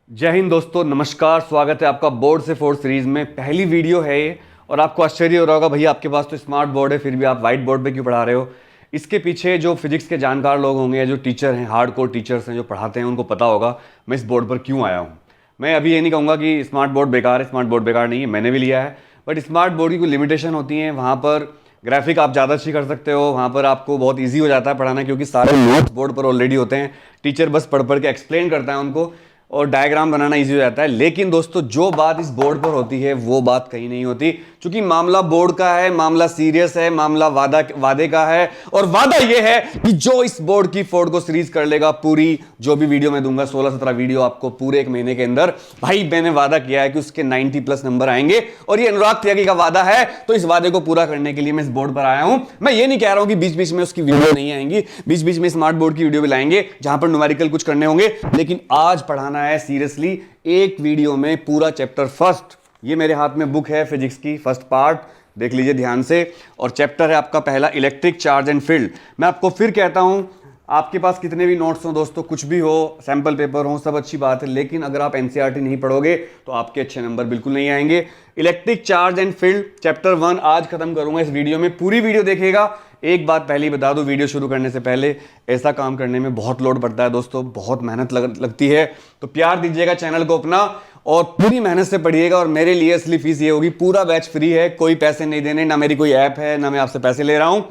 जय हिंद दोस्तों, नमस्कार। स्वागत है आपका बोर्ड से फोर्थ सीरीज में। पहली वीडियो है ये और आपको आश्चर्य हो रहा होगा, भैया आपके पास तो स्मार्ट बोर्ड है फिर भी आप वाइट बोर्ड पे क्यों पढ़ा रहे हो। इसके पीछे जो फिजिक्स के जानकार लोग होंगे या जो टीचर हैं, हार्डकोर टीचर्स हैं जो पढ़ाते हैं, उनको पता होगा मैं इस बोर्ड पर क्यों आया हूँ। मैं अभी ये नहीं कहूँगा कि स्मार्ट बोर्ड बेकार है, स्मार्ट बोर्ड बेकार नहीं है, मैंने भी लिया है। बट स्मार्ट बोर्ड की कोई लिमिटेशन होती है। वहाँ पर ग्राफिक आप ज़्यादा अच्छी कर सकते हो, वहाँ पर आपको बहुत ईजी हो जाता है पढ़ाना, क्योंकि सारे नोट्स बोर्ड पर ऑलरेडी होते हैं। टीचर बस पढ़ पढ़ के एक्सप्लेन करता है उनको और डायग्राम बनाना इजी हो जाता है। लेकिन दोस्तों, जो बात इस बोर्ड पर होती है वो बात कहीं नहीं होती, क्योंकि मामला बोर्ड का है, मामला सीरियस है, मामला वादे का है। और वादा ये है कि जो इस बोर्ड की फोर्ड को सीरीज कर लेगा, पूरी जो भी वीडियो मैं दूंगा 16-17 वीडियो आपको पूरे एक महीने के अंदर, भाई मैंने वादा किया है कि उसके 90+ नंबर आएंगे। और ये अनुराग त्यागी का वादा है, तो इस वादे को पूरा करने के लिए मैं इस बोर्ड पर आया हूं। मैं ये नहीं कह रहा हूं कि बीच बीच में उसकी वीडियो नहीं आएंगी, बीच बीच में स्मार्ट बोर्ड की वीडियो भी लाएंगे जहां पर न्यूमेरिकल कुछ करने होंगे, लेकिन आज पढ़ाना है सीरियसली एक वीडियो में पूरा चैप्टर फर्स्ट। ये मेरे हाथ में बुक है फिजिक्स की, फर्स्ट पार्ट, देख लीजिए ध्यान से। और चैप्टर है आपका पहला, इलेक्ट्रिक चार्ज एंड फील्ड। मैं आपको फिर कहता हूं, आपके पास कितने भी नोट्स हो दोस्तों, कुछ भी हो, सैंपल पेपर हो, सब अच्छी बात है, लेकिन अगर आप एनसीईआरटी नहीं पढ़ोगे तो आपके अच्छे नंबर बिल्कुल नहीं आएंगे। Electric charge and field chapter 1 आज खत्म करूंगा इस वीडियो में। पूरी वीडियो देखिएगा। एक बात पहले ही बता दूं, वीडियो शुरू करने से पहले, ऐसा काम करने में बहुत लोड पड़ता है दोस्तों, बहुत मेहनत लगती है। तो प्यार दीजिएगा चैनल को अपना और पूरी मेहनत से पढ़िएगा। और मेरे लिए असली फीस ये होगी, पूरा बैच फ्री है, कोई पैसे नहीं देने, ना मेरी कोई ऐप है, ना मैं आपसे पैसे ले रहा हूं।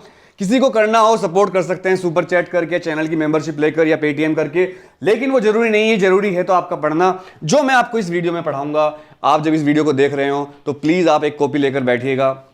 किसी को करना हो सपोर्ट कर सकते हैं सुपर चैट करके, चैनल की मेंबरशिप लेकर या पेटीएम करके, लेकिन वो जरूरी नहीं है। जरूरी है तो आपका पढ़ना। जो मैं आपको इस वीडियो में पढ़ाऊंगा, आप जब इस वीडियो को देख रहे हो तो प्लीज आप एक कॉपी लेकर बैठिएगा,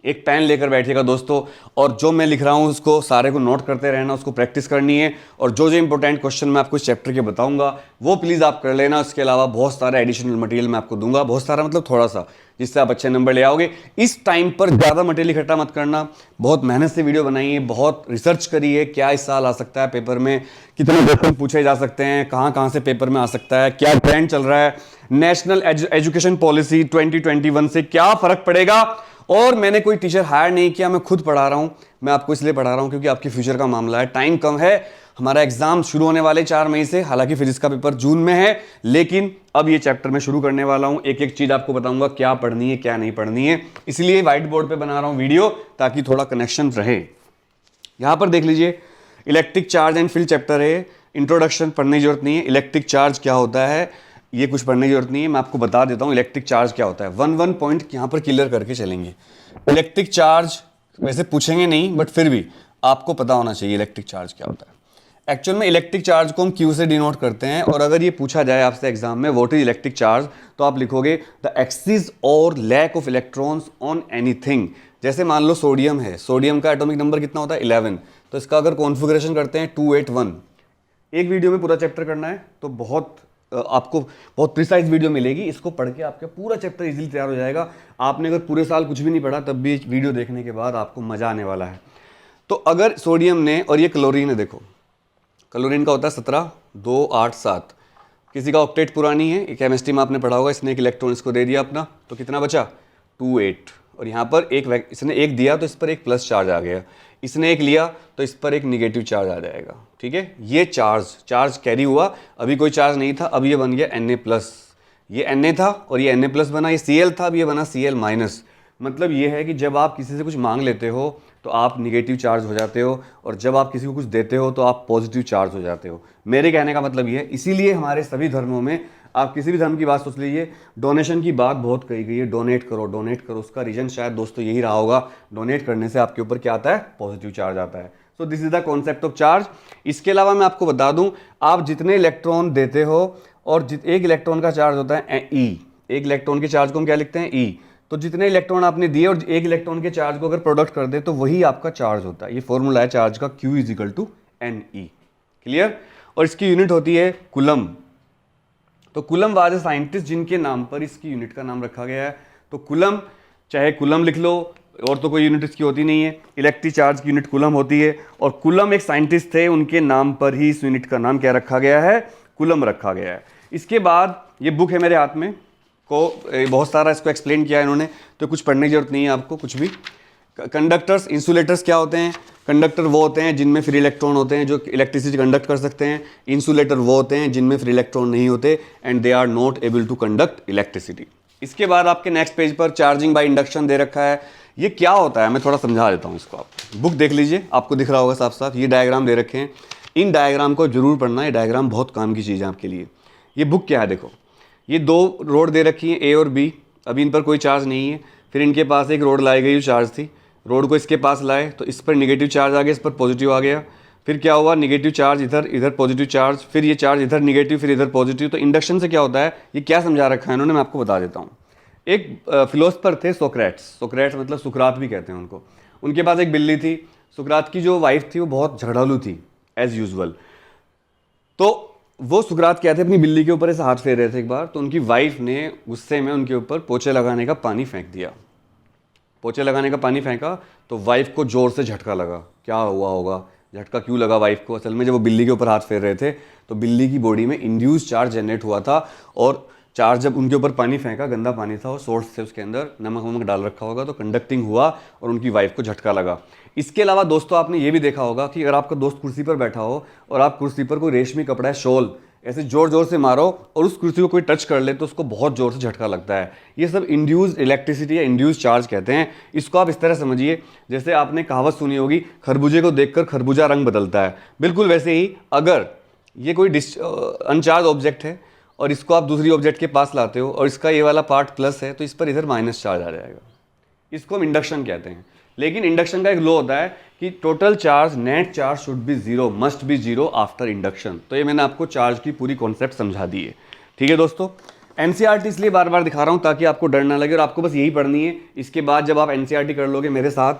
एक पेन लेकर बैठिएगा दोस्तों, और जो मैं लिख रहा हूं उसको सारे को नोट करते रहना, उसको प्रैक्टिस करनी है। और जो जो इंपॉर्टेंट क्वेश्चन मैं आपको इस चैप्टर के बताऊंगा वो प्लीज़ आप कर लेना। उसके अलावा बहुत सारा एडिशनल मटेरियल मैं आपको दूंगा, बहुत सारा मतलब थोड़ा सा, जिससे आप अच्छे नंबर ले आओगे। इस टाइम पर ज़्यादा मटेरियल इकट्ठा मत करना, बहुत मेहनत से वीडियो बनाइए, बहुत रिसर्च करिए क्या इस साल आ सकता है पेपर में, कितने क्वेश्चन पूछे जा सकते हैं, कहाँ कहाँ से पेपर में आ सकता है, क्या ट्रेंड चल रहा है, नेशनल एजुकेशन पॉलिसी 2021 से क्या फर्क पड़ेगा। और मैंने कोई टीचर हायर नहीं किया, मैं खुद पढ़ा रहा हूं। मैं आपको इसलिए पढ़ा रहा हूं क्योंकि आपके फ्यूचर का मामला है, टाइम कम है, हमारा एग्जाम शुरू होने वाले 4 मई से। हालांकि फिजिक्स का पेपर जून में है, लेकिन अब ये चैप्टर मैं शुरू करने वाला हूं। एक एक चीज आपको बताऊंगा क्या पढ़नी है क्या नहीं पढ़नी है, इसलिए व्हाइट बोर्ड पे बना रहा हूं वीडियो, ताकि थोड़ा कनेक्शन रहे। यहां पर देख लीजिए, electric charge and field chapter है। इंट्रोडक्शन पढ़ने की जरूरत नहीं है। इलेक्ट्रिक चार्ज क्या होता है ये कुछ पढ़ने की जरूरत नहीं है, मैं आपको बता देता हूं इलेक्ट्रिक चार्ज क्या होता है। वन पॉइंट यहां पर क्लियर करके चलेंगे। इलेक्ट्रिक चार्ज वैसे पूछेंगे नहीं, बट फिर भी आपको पता होना चाहिए इलेक्ट्रिक चार्ज क्या होता है। एक्चुअल में इलेक्ट्रिक चार्ज को हम क्यू से डिनोट करते हैं, और अगर ये पूछा जाए आपसे एग्जाम में व्हाट इज इलेक्ट्रिक चार्ज, तो आप लिखोगे द एक्सिस और lack of electrons on anything. जैसे मान लो सोडियम है, सोडियम का एटॉमिक नंबर कितना होता है 11, तो इसका अगर कॉन्फ़िगरेशन करते हैं 281। एक वीडियो में पूरा चैप्टर करना है तो आपको बहुत प्रिसाइज वीडियो मिलेगी। इसको पढ़ के आपका पूरा चैप्टर इजीली तैयार हो जाएगा। आपने अगर पूरे साल कुछ भी नहीं पढ़ा तब भी वीडियो देखने के बाद आपको मजा आने वाला है। तो अगर सोडियम ने, और ये क्लोरीन है, देखो क्लोरीन का होता है 17 2 8 7, किसी का ऑक्टेट पुरानी है, केमिस्ट्री में आपने पढ़ा होगा। इसने एक इलेक्ट्रॉन इसको दे दिया अपना, तो कितना बचा 2 8, और यहाँ पर इसने एक दिया तो इस पर एक प्लस चार्ज आ गया, इसने एक लिया तो इस पर एक निगेटिव चार्ज आ जाएगा। ठीक है, ये चार्ज कैरी हुआ। अभी कोई चार्ज नहीं था, अब ये बन गया Na+। ये Na था और ये Na+ बना, ये Cl था, अब ये बना Cl-। मतलब ये है कि जब आप किसी से कुछ मांग लेते हो तो आप निगेटिव चार्ज हो जाते हो, और जब आप किसी को कुछ देते हो तो आप पॉजिटिव चार्ज हो जाते हो। मेरे कहने का मतलब ये है, इसीलिए हमारे सभी धर्मों में, आप किसी भी धर्म की बात सोच लीजिए, डोनेशन की बात बहुत कही गई है। डोनेट करो डोनेट करो, उसका रीजन शायद दोस्तों यही रहा होगा, डोनेट करने से आपके ऊपर क्या आता है, पॉजिटिव चार्ज आता है। So this is the concept of charge. इसके अलावा मैं आपको बता दूं, आप जितने इलेक्ट्रॉन देते हो, और एक इलेक्ट्रॉन का चार्ज होता है E, एक इलेक्ट्रॉन के चार्ज को हम क्या लिखते हैं E, तो जितने इलेक्ट्रॉन आपने दिए और एक इलेक्ट्रॉन के चार्ज को अगर प्रोडक्ट कर दे तो वही आपका चार्ज होता है। ये फॉर्मूला है चार्ज का, Q = Ne। क्लियर। और इसकी यूनिट होती है कूलम। तो कूलम वाज ए साइंटिस्ट जिनके नाम पर इसकी यूनिट का नाम रखा गया है। तो कूलम, चाहे कूलम लिख लो, और तो कोई यूनिट इसकी होती नहीं है। इलेक्ट्रिक चार्ज की यूनिट कूलम होती है, और कूलम एक साइंटिस्ट थे, उनके नाम पर ही इस यूनिट का नाम क्या रखा गया है, कूलम रखा गया है। इसके बाद ये बुक है मेरे हाथ में, को बहुत सारा इसको एक्सप्लेन किया है इन्होंने, तो कुछ पढ़ने की जरूरत नहीं है आपको कुछ भी। कंडक्टर्स, इंसुलेटर्स क्या होते हैं? कंडक्टर वो होते हैं जिनमें फ्री इलेक्ट्रॉन होते हैं जो इलेक्ट्रिसिटी कंडक्ट कर सकते हैं। इंसुलेटर वो होते हैं जिनमें फ्री इलेक्ट्रॉन नहीं होते and they are not able to conduct electricity. इसके बाद आपके नेक्स्ट पेज पर चार्जिंग बाय इंडक्शन दे रखा है। ये क्या होता है मैं थोड़ा समझा देता हूँ इसको। आप बुक देख लीजिए, आपको दिख रहा होगा साफ साफ, ये डायग्राम दे रखे हैं। इन डायग्राम को जरूर पढ़ना, ये डायग्राम बहुत काम की चीज़ है आपके लिए। ये बुक क्या है देखो, ये दो रोड दे रखी है ए और बी, अभी इन पर कोई चार्ज नहीं है। फिर इनके पास एक रोड लाई गई जो चार्ज थी, रोड को इसके पास लाए तो इस पर निगेटिव चार्ज आ गया, इस पर पॉजिटिव आ गया। फिर क्या हुआ, निगेटिव चार्ज इधर, इधर पॉजिटिव चार्ज, फिर ये चार्ज इधर निगेटिव, फिर इधर पॉजिटिव। तो इंडक्शन से क्या होता है, ये क्या समझा रखा है इन्होंने, मैं आपको बता देता हूँ। एक फिलोसफर थे सोक्रेट्स, सोक्रेट्स मतलब सुकरात भी कहते हैं उनको। उनके पास एक बिल्ली थी। सुकरात की जो वाइफ थी वो बहुत झगड़ालू थी एज यूजुअल। तो वो सुकरात कहते अपनी बिल्ली के ऊपर ऐसे हाथ फेर रहे थे एक बार, तो उनकी वाइफ ने गुस्से में उनके ऊपर पोछे लगाने का पानी फेंक दिया। पोछे लगाने का पानी फेंका तो वाइफ को जोर से झटका लगा। क्या हुआ होगा, झटका क्यों लगा वाइफ को? असल में जब वो बिल्ली के ऊपर हाथ फेर रहे थे तो बिल्ली की बॉडी में इंड्यूस चार्ज जनरेट हुआ था, और चार्ज जब उनके ऊपर पानी फेंका, गंदा पानी था और सोर्स से उसके अंदर नमक वमक डाल रखा होगा, तो कंडक्टिंग हुआ और उनकी वाइफ को झटका लगा। इसके अलावा दोस्तों आपने ये भी देखा होगा कि अगर आपका दोस्त कुर्सी पर बैठा हो और आप कुर्सी पर कोई रेशमी कपड़ा है, शॉल, ऐसे जोर जोर से मारो और उस कुर्सी को कोई टच कर ले तो उसको बहुत जोर से झटका लगता है। ये सब इंड्यूस्ड इलेक्ट्रिसिटी या इंड्यूस्ड चार्ज कहते हैं। इसको आप इस तरह समझिए जैसे आपने कहावत सुनी होगी, खरबूजे को देखकर खरबूजा रंग बदलता है। बिल्कुल वैसे ही अगर ये कोई अनचार्ज ऑब्जेक्ट है और इसको आप दूसरी ऑब्जेक्ट के पास लाते हो और इसका ये वाला पार्ट प्लस है तो इस पर इधर माइनस चार्ज आ जाएगा। इसको हम इंडक्शन कहते हैं। लेकिन इंडक्शन का एक लॉ होता है कि total charge, net charge should be zero, must be zero after induction. तो ये मैंने आपको चार्ज की पूरी कॉन्सेप्ट समझा दी है। ठीक है दोस्तों, एनसीईआरटी इसलिए बार बार दिखा रहा हूँ ताकि आपको डर ना लगे और आपको बस यही पढ़नी है। इसके बाद जब आप एनसीईआरटी कर लोगे मेरे साथ,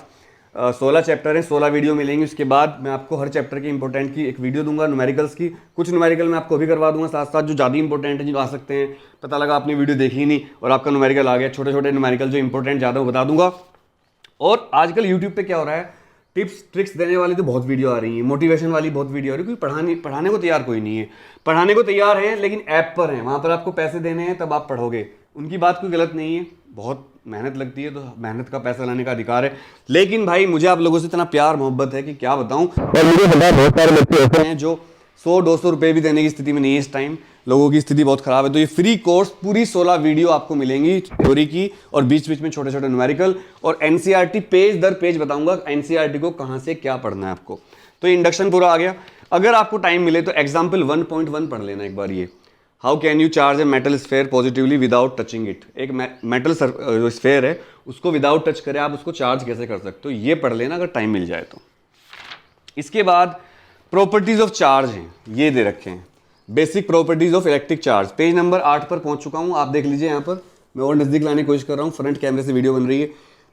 16 चैप्टर हैं, 16 वीडियो मिलेंगी। उसके बाद मैं आपको हर चैप्टर के इंपॉर्टेंट की एक वीडियो दूंगा, न्यूमेरिकल्स की। कुछ न्यूमेरिकल मैं आपको भी करवा दूंगा साथ साथ जो ज़्यादा इंपॉर्टेंट है, जो आ सकते हैं। पता लगा आपने वीडियो देखी ही नहीं और आपका न्यूमेरिकल आ गया, छोटे छोटे न्यूमेरिकल जो इंपॉर्टेंट ज़्यादा वो बता दूंगा। और आजकल यूट्यूब पे क्या हो रहा है, टिप्स ट्रिक्स देने वाली तो बहुत वीडियो आ रही है, मोटिवेशन वाली बहुत वीडियो आ रही है, क्योंकि पढ़ाने को तैयार कोई नहीं है। पढ़ाने को तैयार है लेकिन ऐप पर हैं, वहाँ पर आपको पैसे देने हैं तब आप पढ़ोगे। उनकी बात कोई गलत नहीं है, बहुत मेहनत लगती है तो मेहनत का पैसा लाने का अधिकार है। लेकिन भाई मुझे आप लोगों से इतना प्यार मोहब्बत है कि क्या बताऊं। और मुझे पता है बहुत सारे बच्चे ऐसे हैं जो 100-200 रुपये भी देने की स्थिति में नहीं है इस टाइम, लोगों की स्थिति बहुत खराब है। तो ये फ्री कोर्स पूरी 16 वीडियो आपको मिलेंगी थ्योरी की और बीच बीच में छोटे छोटे न्यूमेरिकल और एनसीईआरटी पेज दर पेज बताऊंगा एनसीईआरटी को कहाँ से क्या पढ़ना है आपको। तो इंडक्शन पूरा आ गया। अगर आपको टाइम मिले तो एग्जाम्पल 1.1 पढ़ लेना एक बार। ये how can you charge a metal sphere positively without touching it. एक मेटल जो स्फेयर है उसको विदाउट टच करे आप उसको चार्ज कैसे कर सकते हो, ये पढ़ लेना अगर टाइम मिल जाए तो। इसके बाद प्रॉपर्टीज ऑफ चार्ज हैं, ये दे रखे हैं, basic properties of electric charge. Page number 8 पर पहुंच चुका हूं, आप देख लीजिए। यहाँ पर मैं और नज़दीक लाने की कोशिश कर रहा हूँ, फ्रंट कैमरे से वीडियो बन रही है।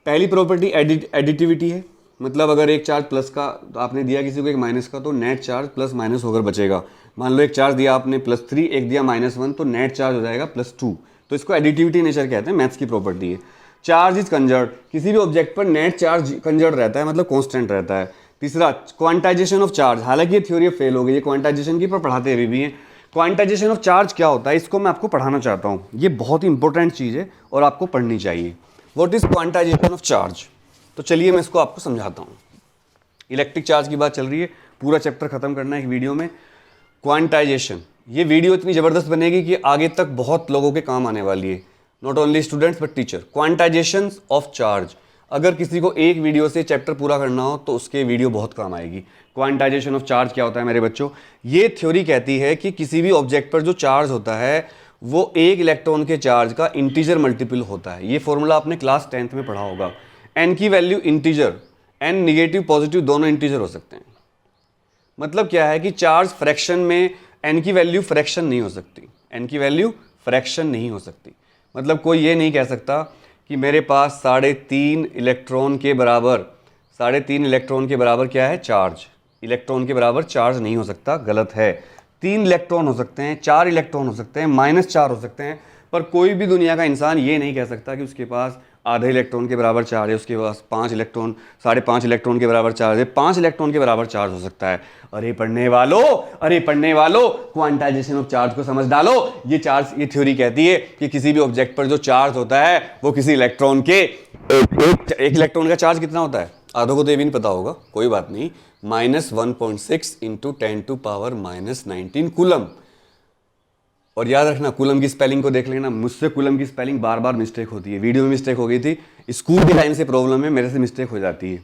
पहली प्रॉपर्टी एडिटिविटी है, मतलब अगर एक चार्ज प्लस का तो आपने दिया किसी को एक माइनस का तो नेट चार्ज प्लस माइनस होकर बचेगा। मान लो एक चार्ज दिया आपने +3, एक दिया -1 तो नेट चार्ज हो जाएगा +2। तो इसको एडिटिविटी नेचर कहते हैं, मैथ्स की प्रॉपर्टी है। चार्ज इज कंजर्व, किसी भी ऑब्जेक्ट पर नेट चार्ज कंजर्व रहता है, मतलब कॉन्स्टेंट रहता है। तीसरा क्वांटाइजेशन ऑफ चार्ज, हालांकि ये थ्योरी फेल हो गई है क्वांटाइजेशन की, पर पढ़ाते अभी भी हैं। क्वांटाइजेशन ऑफ चार्ज क्या होता है इसको मैं आपको पढ़ाना चाहता हूँ, ये बहुत ही इंपॉर्टेंट चीज़ है और आपको पढ़नी चाहिए। What is quantization of charge, तो चलिए मैं इसको आपको समझाता हूँ। इलेक्ट्रिक चार्ज की बात चल रही है, पूरा चैप्टर खत्म करना है एक वीडियो में। क्वांटाइजेशन, ये वीडियो इतनी ज़बरदस्त बनेगी कि आगे तक बहुत लोगों के काम आने वाली है, not only students but teacher. Quantization of charge, अगर किसी को एक वीडियो से चैप्टर पूरा करना हो तो उसके वीडियो बहुत काम आएगी। क्वांटाइजेशन ऑफ चार्ज क्या होता है मेरे बच्चों, ये थ्योरी कहती है कि किसी भी ऑब्जेक्ट पर जो चार्ज होता है वो एक इलेक्ट्रॉन के चार्ज का इंटीजर मल्टीपल होता है। ये फॉर्मूला आपने क्लास 10th में पढ़ा होगा। एन की value integer, n negative positive दोनों इंटीजर हो सकते हैं। मतलब क्या है कि चार्ज फ्रैक्शन में एन की वैल्यू फ्रैक्शन नहीं हो सकती, एन की वैल्यू फ्रैक्शन नहीं हो सकती। मतलब कोई ये नहीं कह सकता कि मेरे पास 3.5 इलेक्ट्रॉन के बराबर, 3.5 इलेक्ट्रॉन के बराबर क्या है चार्ज, इलेक्ट्रॉन के बराबर चार्ज नहीं हो सकता, गलत है। 3 इलेक्ट्रॉन हो सकते हैं, 4 इलेक्ट्रॉन हो सकते हैं, -4 हो सकते हैं, पर कोई भी दुनिया का इंसान ये नहीं कह सकता कि उसके पास आधे इलेक्ट्रॉन के बराबर चार्ज है, उसके पास 5 इलेक्ट्रॉन, 5.5 इलेक्ट्रॉन के बराबर चार्ज है, 5 इलेक्ट्रॉन के बराबर चार्ज हो सकता है। अरे पढ़ने वालों क्वांटाइजेशन ऑफ चार्ज को समझ डालो। ये थ्योरी कहती है कि किसी भी ऑब्जेक्ट पर जो चार्ज होता है वो किसी इलेक्ट्रॉन के एक इलेक्ट्रॉन का चार्ज कितना होता है, आधों को तो ये भी नहीं पता होगा, कोई बात नहीं, -1.6 इंटू 10⁻⁻19 कूलम। और याद रखना कूलम की स्पेलिंग को देख लेना, मुझसे कूलम की स्पेलिंग बार बार मिस्टेक होती है, वीडियो में मिस्टेक हो गई थी, स्कूल के टाइम से प्रॉब्लम है, मेरे से मिस्टेक हो जाती है।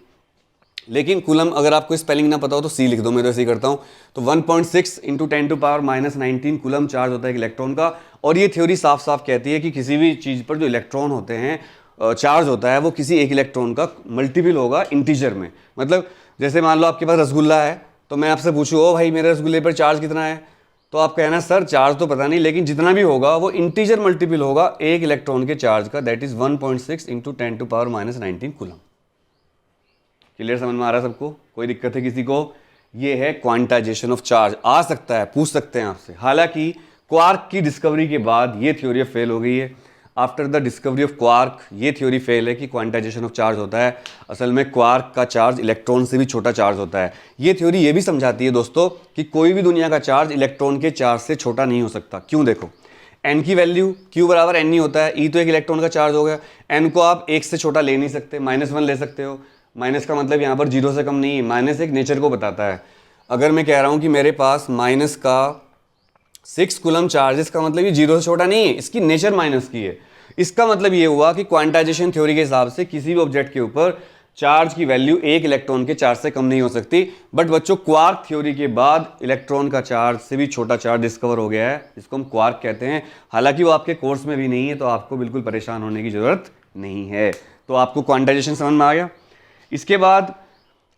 लेकिन कूलम अगर आपको स्पेलिंग ना पता हो तो सी लिख दो, मैं तो ऐसे ही करता हूँ। तो 1.6 इंटू 10⁻⁻19 कूलम चार्ज होता है एक इलेक्ट्रॉन का। और ये थ्योरी साफ साफ कहती है कि किसी भी चीज़ पर जो इलेक्ट्रॉन होते हैं, चार्ज होता है, वो किसी एक इलेक्ट्रॉन का मल्टीपल होगा इंटीजर में। मतलब जैसे मान लो आपके पास रसगुल्ला है, तो मैं आपसे पूछूँ, ओ भाई मेरे रसगुल्ले पर चार्ज कितना है, तो आप कहना सर चार्ज तो पता नहीं, लेकिन जितना भी होगा वो इंटीजर मल्टीपल होगा एक इलेक्ट्रॉन के चार्ज का, that is 1.6 into 10⁻⁻19 coulomb. Clear, समझ में आ रहा है सबको? कोई दिक्कत है किसी को? ये है क्वांटाइजेशन ऑफ चार्ज। आ सकता है, पूछ सकते हैं आपसे। हालांकि क्वार्क की डिस्कवरी के बाद ये थ्योरी फेल हो गई है। After the discovery of quark ये थ्योरी फेल है कि क्वांटाइजेशन ऑफ चार्ज होता है। असल में क्वार्क का चार्ज इलेक्ट्रॉन से भी छोटा चार्ज होता है। ये थ्योरी ये भी समझाती है दोस्तों कि कोई भी दुनिया का चार्ज इलेक्ट्रॉन के चार्ज से छोटा नहीं हो सकता। क्यों? देखो, n की वैल्यू q बराबर n ही होता है। e तो एक इलेक्ट्रॉन का चार्ज हो गया, n को आप 1 से छोटा ले नहीं सकते, -1 ले सकते हो। माइनस का मतलब यहाँ पर 0 से कम नहीं है, माइनस एक नेचर को बताता है। अगर मैं कह रहा हूँ कि मेरे पास माइनस का 6 कूलम चार्ज, इसका मतलब ये 0 से छोटा नहीं है, इसकी नेचर माइनस की है। इसका मतलब ये हुआ कि क्वांटाइजेशन थ्योरी के हिसाब से किसी भी ऑब्जेक्ट के ऊपर चार्ज की वैल्यू एक इलेक्ट्रॉन के चार्ज से कम नहीं हो सकती। बट बच्चों, क्वार्क थ्योरी के बाद इलेक्ट्रॉन का चार्ज से भी छोटा चार्ज डिस्कवर हो गया है, इसको हम क्वार्क कहते हैं। हालांकि वो आपके कोर्स में भी नहीं है, तो आपको बिल्कुल परेशान होने की जरूरत नहीं है। तो आपको क्वांटाइजेशन समझ में आ गया। इसके बाद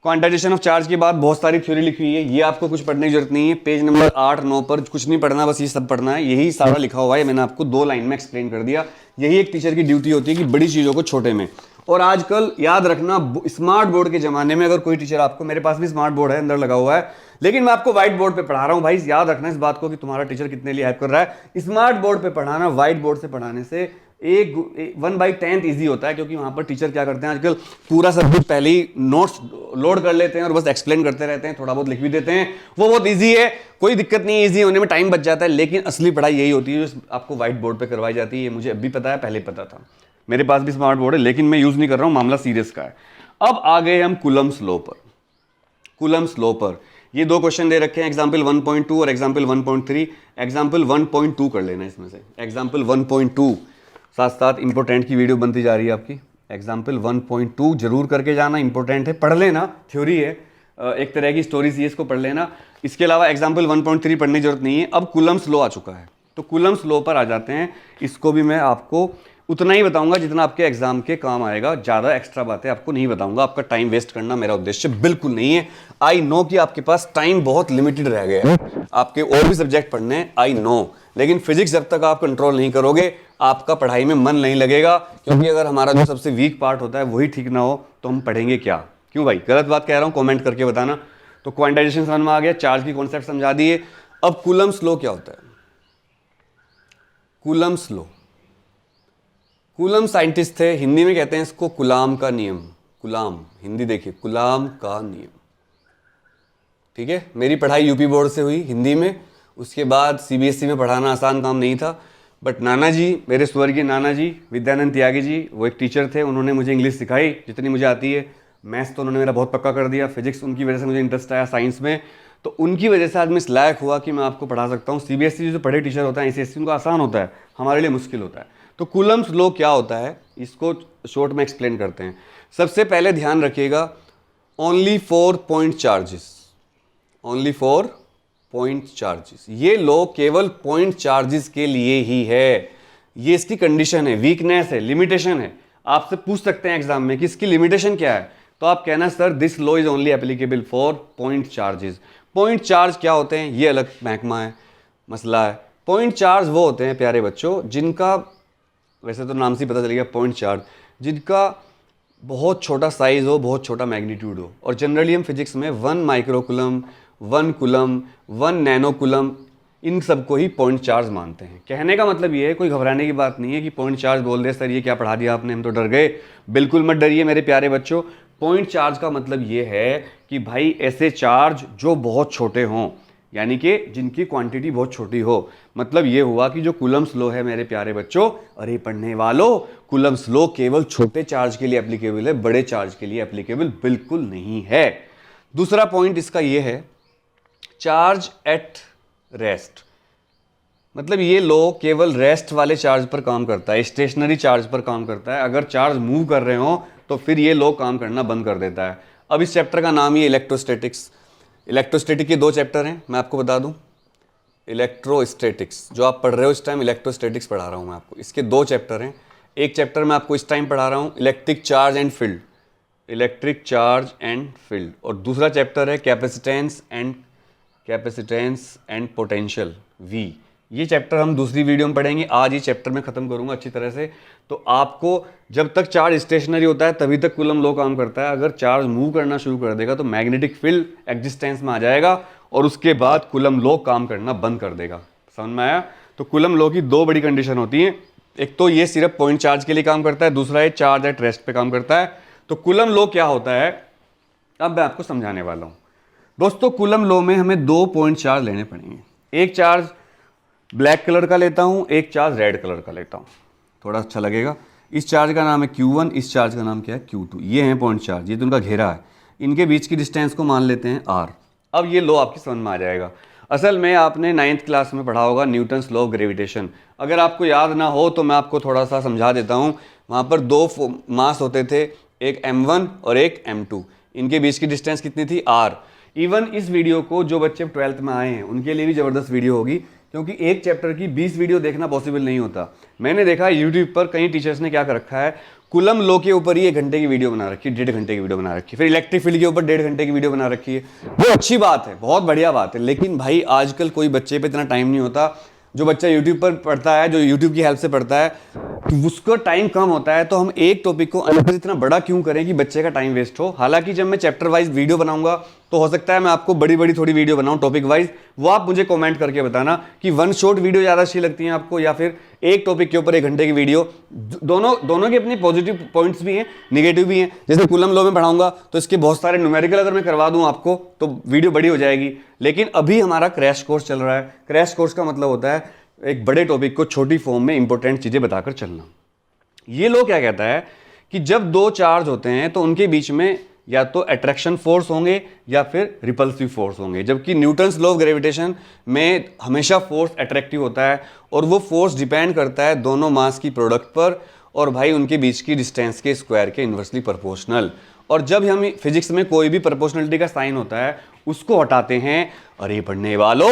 क्वांटाइजेशन ऑफ चार्ज के बाद बहुत सारी थ्योरी लिखी हुई है, ये आपको कुछ पढ़ने की जरूरत नहीं है। पेज नंबर 8-9 पर कुछ नहीं पढ़ना, बस ये सब पढ़ना है, यही सारा लिखा हुआ है। मैंने आपको 2 लाइन में एक्सप्लेन कर दिया। यही एक टीचर की ड्यूटी होती है कि बड़ी चीज़ों को छोटे में। और आजकल याद रखना, स्मार्ट बोर्ड के जमाने में अगर कोई टीचर आपको, मेरे पास भी स्मार्ट बोर्ड है अंदर लगा हुआ है, लेकिन मैं आपको व्हाइट बोर्ड पे पढ़ा रहा हूँ। भाई याद रखना इस बात को कि तुम्हारा टीचर कितने लिए हेल्प कर रहा है। स्मार्ट बोर्ड पे पढ़ाना व्हाइट बोर्ड से पढ़ाने से 1/10 ईजी होता है, क्योंकि वहां पर टीचर क्या करते हैं आजकल, पूरा सब कुछ पहले ही नोट्स लोड कर लेते हैं और बस एक्सप्लेन करते रहते हैं, थोड़ा बहुत लिख भी देते हैं। वो बहुत ईजी है, कोई दिक्कत नहीं है, ईजी होने में टाइम बच जाता है। लेकिन असली पढ़ाई यही होती है जो आपको व्हाइट बोर्ड पर करवाई जाती है। ये मुझे अभी पता है, पहले पता था। मेरे पास भी स्मार्ट बोर्ड है, लेकिन मैं यूज नहीं कर रहा हूँ, मामला सीरियस का है। अब आ गए हम कूलम्स लॉ पर। कूलम्स लॉ पर ये 2 क्वेश्चन दे रखे हैं, एग्जाम्पल 1.2 और एग्जाम्पल 1.3। एग्जाम्पल 1.2 कर लेना इसमें से। एग्जाम्पल 1.2 साथ साथ इंपोर्टेंट की वीडियो बनती जा रही है आपकी। एग्जाम्पल 1.2 जरूर करके जाना, इंपॉर्टेंट है, पढ़ लेना, थ्योरी है, एक तरह की स्टोरी सी है, इसको पढ़ लेना। इसके अलावा एग्जाम्पल 1.3 पढ़ने की जरूरत नहीं है। अब कूलम्स लॉ आ चुका है, तो कूलम्स लॉ पर आ जाते हैं। इसको भी मैं आपको उतना ही बताऊंगा जितना आपके एग्जाम के काम आएगा, ज़्यादा एक्स्ट्रा बातें आपको नहीं बताऊंगा। आपका टाइम वेस्ट करना मेरा उद्देश्य बिल्कुल नहीं है। आई नो कि आपके पास टाइम बहुत लिमिटेड रह गया है, आपके और भी सब्जेक्ट पढ़ने हैं, आई नो। लेकिन फिजिक्स जब तक आप कंट्रोल नहीं करोगे, आपका पढ़ाई में मन नहीं लगेगा। क्योंकि अगर हमारा जो सबसे वीक पार्ट होता है वही ठीक ना हो तो हम पढ़ेंगे क्या? क्यों भाई, गलत बात कह रहा हूँ? कॉमेंट करके बताना। तो क्वांटाइजेशन समझ में आ गया, चार्ज की कॉन्सेप्ट समझा दिए। अब कूलम्स लॉ क्या होता है? कूलम्स लॉ, कूलम साइंटिस्ट थे, हिंदी में कहते हैं इसको कुलाम का नियम। कुलाम, हिंदी देखिए, कुलाम का नियम। ठीक है, मेरी पढ़ाई यूपी बोर्ड से हुई हिंदी में, उसके बाद सीबीएसई में पढ़ाना आसान काम नहीं था। बट नाना जी, मेरे स्वर्गीय नाना जी विद्यानंद त्यागी जी, वो एक टीचर थे, उन्होंने मुझे इंग्लिश सिखाई जितनी मुझे आती है। मैथ्स तो उन्होंने मेरा बहुत पक्का कर दिया, फिजिक्स उनकी वजह से मुझे इंटरेस्ट आया साइंस में, तो उनकी वजह से आज मैं इस लायक हुआ कि मैं आपको पढ़ा सकता हूँ। सीबीएसई जो पढ़े टीचर होता है, आईसीएसई, उनको आसान होता है, हमारे लिए मुश्किल होता है। तो कूलम्स लॉ क्या होता है, इसको शॉर्ट में एक्सप्लेन करते हैं। सबसे पहले ध्यान रखिएगा, only for point charges, only for point charges. ये लॉ केवल पॉइंट चार्जेस के लिए ही है। ये इसकी कंडीशन है, वीकनेस है, लिमिटेशन है। आपसे पूछ सकते हैं एग्जाम में कि इसकी लिमिटेशन क्या है, तो आप कहना sir this law is only applicable for point charges. Point charge क्या होते हैं, ये अलग महकमा है, मसला है। पॉइंट चार्ज वो होते हैं प्यारे बच्चों जिनका, वैसे तो नाम से पता चल गया पॉइंट चार्ज, जिनका बहुत छोटा साइज हो, बहुत छोटा मैग्नीट्यूड हो। और जनरली हम फिजिक्स में 1 माइक्रोकुलम, 1 कुलम, 1 नैनो कुलम, इन सबको ही पॉइंट चार्ज मानते हैं। कहने का मतलब ये है, कोई घबराने की बात नहीं है कि पॉइंट चार्ज बोल दे सर ये क्या पढ़ा दिया आपने, हम तो डर गए। बिल्कुल मत डरिए मेरे प्यारे बच्चों। पॉइंट चार्ज का मतलब ये है कि भाई ऐसे चार्ज जो बहुत छोटे हों, यानी कि जिनकी क्वांटिटी बहुत छोटी हो। मतलब ये हुआ कि जो कूलम्स लॉ है मेरे प्यारे बच्चों, अरे पढ़ने वालों, कूलम्स लॉ केवल छोटे चार्ज के लिए एप्लीकेबल है, बड़े चार्ज के लिए एप्लीकेबल बिल्कुल नहीं है। दूसरा पॉइंट इसका ये है, चार्ज एट रेस्ट। मतलब ये लॉ केवल रेस्ट वाले चार्ज पर काम करता है, स्टेशनरी चार्ज पर काम करता है। अगर चार्ज मूव कर रहे हो तो फिर ये लॉ काम करना बंद कर देता है। अब इस चैप्टर का नाम ही इलेक्ट्रोस्टैटिक्स। इलेक्ट्रोस्टैटिक के 2 चैप्टर हैं, मैं आपको बता दूं। इलेक्ट्रोस्टैटिक्स जो आप पढ़ रहे हो इस टाइम, इलेक्ट्रोस्टैटिक्स पढ़ा रहा हूं मैं आपको। इसके 2 चैप्टर हैं। एक चैप्टर मैं आपको इस टाइम पढ़ा रहा हूं electric charge and field, electric charge and field, और दूसरा चैप्टर है कैपेसिटेंस एंड पोटेंशियल वी। ये चैप्टर हम दूसरी वीडियो में पढ़ेंगे, आज ये चैप्टर मैं खत्म करूंगा अच्छी तरह से। तो आपको जब तक चार्ज स्टेशनरी होता है तभी तक कूलम लॉ काम करता है। अगर चार्ज मूव करना शुरू कर देगा तो मैग्नेटिक फील्ड एग्जिस्टेंस में आ जाएगा और उसके बाद कूलम लॉ काम करना बंद कर देगा। समझ में आया? तो कूलम लॉ की 2 बड़ी कंडीशन होती हैं। एक तो ये सिर्फ पॉइंट चार्ज के लिए काम करता है, दूसरा है चार्ज एट रेस्ट पे काम करता है। तो कूलम लॉ क्या होता है अब मैं आपको समझाने वाला हूं। दोस्तों कूलम लॉ में हमें 2 पॉइंट चार्ज लेने पड़ेंगे। एक चार्ज ब्लैक कलर का लेता हूं, एक चार्ज रेड कलर का लेता हूं, थोड़ा अच्छा लगेगा। इस चार्ज का नाम है Q1, इस चार्ज का नाम क्या है Q2। ये है पॉइंट चार्ज, ये तो उनका घेरा है। इनके बीच की डिस्टेंस को मान लेते हैं R। अब ये लॉ आपकी समझ में आ जाएगा। असल में आपने 9th क्लास में पढ़ा होगा न्यूटन्स लॉ ऑफ ग्रेविटेशन। अगर आपको याद ना हो तो मैं आपको थोड़ा सा समझा देता हूँ। वहाँ पर 2 मास होते थे, एक M1 और एक M2। इनके बीच की डिस्टेंस कितनी थी? R। इवन इस वीडियो को जो बच्चे 12th में आए हैं उनके लिए भी ज़बरदस्त वीडियो होगी, क्योंकि एक चैप्टर की 20 वीडियो देखना पॉसिबल नहीं होता। मैंने देखा यूट्यूब पर कई टीचर्स ने क्या कर रखा है, कूलम लॉ के ऊपर ही 1 घंटे की वीडियो बना रखी है, 1.5 घंटे की वीडियो बना रखी है, फिर इलेक्ट्रिक फील्ड के ऊपर 1.5 घंटे की वीडियो बना रखी है। वो अच्छी बात है, बहुत बढ़िया बात है, लेकिन भाई आजकल कोई बच्चे पे इतना टाइम नहीं होता। जो बच्चा यूट्यूब पर पढ़ता है, जो यूट्यूब की हेल्प से पढ़ता है, उसको टाइम कम होता है। तो हम एक टॉपिक को अलग से इतना बड़ा क्यों करें कि बच्चे का टाइम वेस्ट हो। हालांकि जब मैं चैप्टर वाइज वीडियो बनाऊंगा तो हो सकता है मैं आपको बड़ी बड़ी थोड़ी वीडियो बनाऊं टॉपिक वाइज। वो आप मुझे कमेंट करके बताना कि 1 शॉट वीडियो ज़्यादा अच्छी लगती है आपको या फिर एक टॉपिक के ऊपर 1 घंटे की वीडियो। दोनों के अपने पॉजिटिव पॉइंट्स भी हैं, निगेटिव भी हैं। जैसे कूलम लॉ में पढ़ाऊंगा तो इसके बहुत सारे न्यूमेरिकल अगर मैं करवा दूं आपको तो वीडियो बड़ी हो जाएगी। लेकिन अभी हमारा क्रैश कोर्स चल रहा है। क्रैश कोर्स का मतलब होता है एक बड़े टॉपिक को छोटी फॉर्म में इंपॉर्टेंट चीजें बताकर चलना। ये लॉ क्या कहता है कि जब 2 चार्ज होते हैं तो उनके बीच में या तो अट्रैक्शन फोर्स होंगे या फिर रिपल्सिव फोर्स होंगे। जबकि न्यूटन्स लॉ ऑफ ग्रेविटेशन में हमेशा फोर्स अट्रैक्टिव होता है और वो फोर्स डिपेंड करता है दोनों मास की प्रोडक्ट पर और भाई उनके बीच की डिस्टेंस के स्क्वायर के इन्वर्सली प्रोपोर्शनल। और जब हम फिजिक्स में कोई भी प्रोपोर्शनलिटी का साइन होता है उसको हटाते हैं। अरे पढ़ने वालों,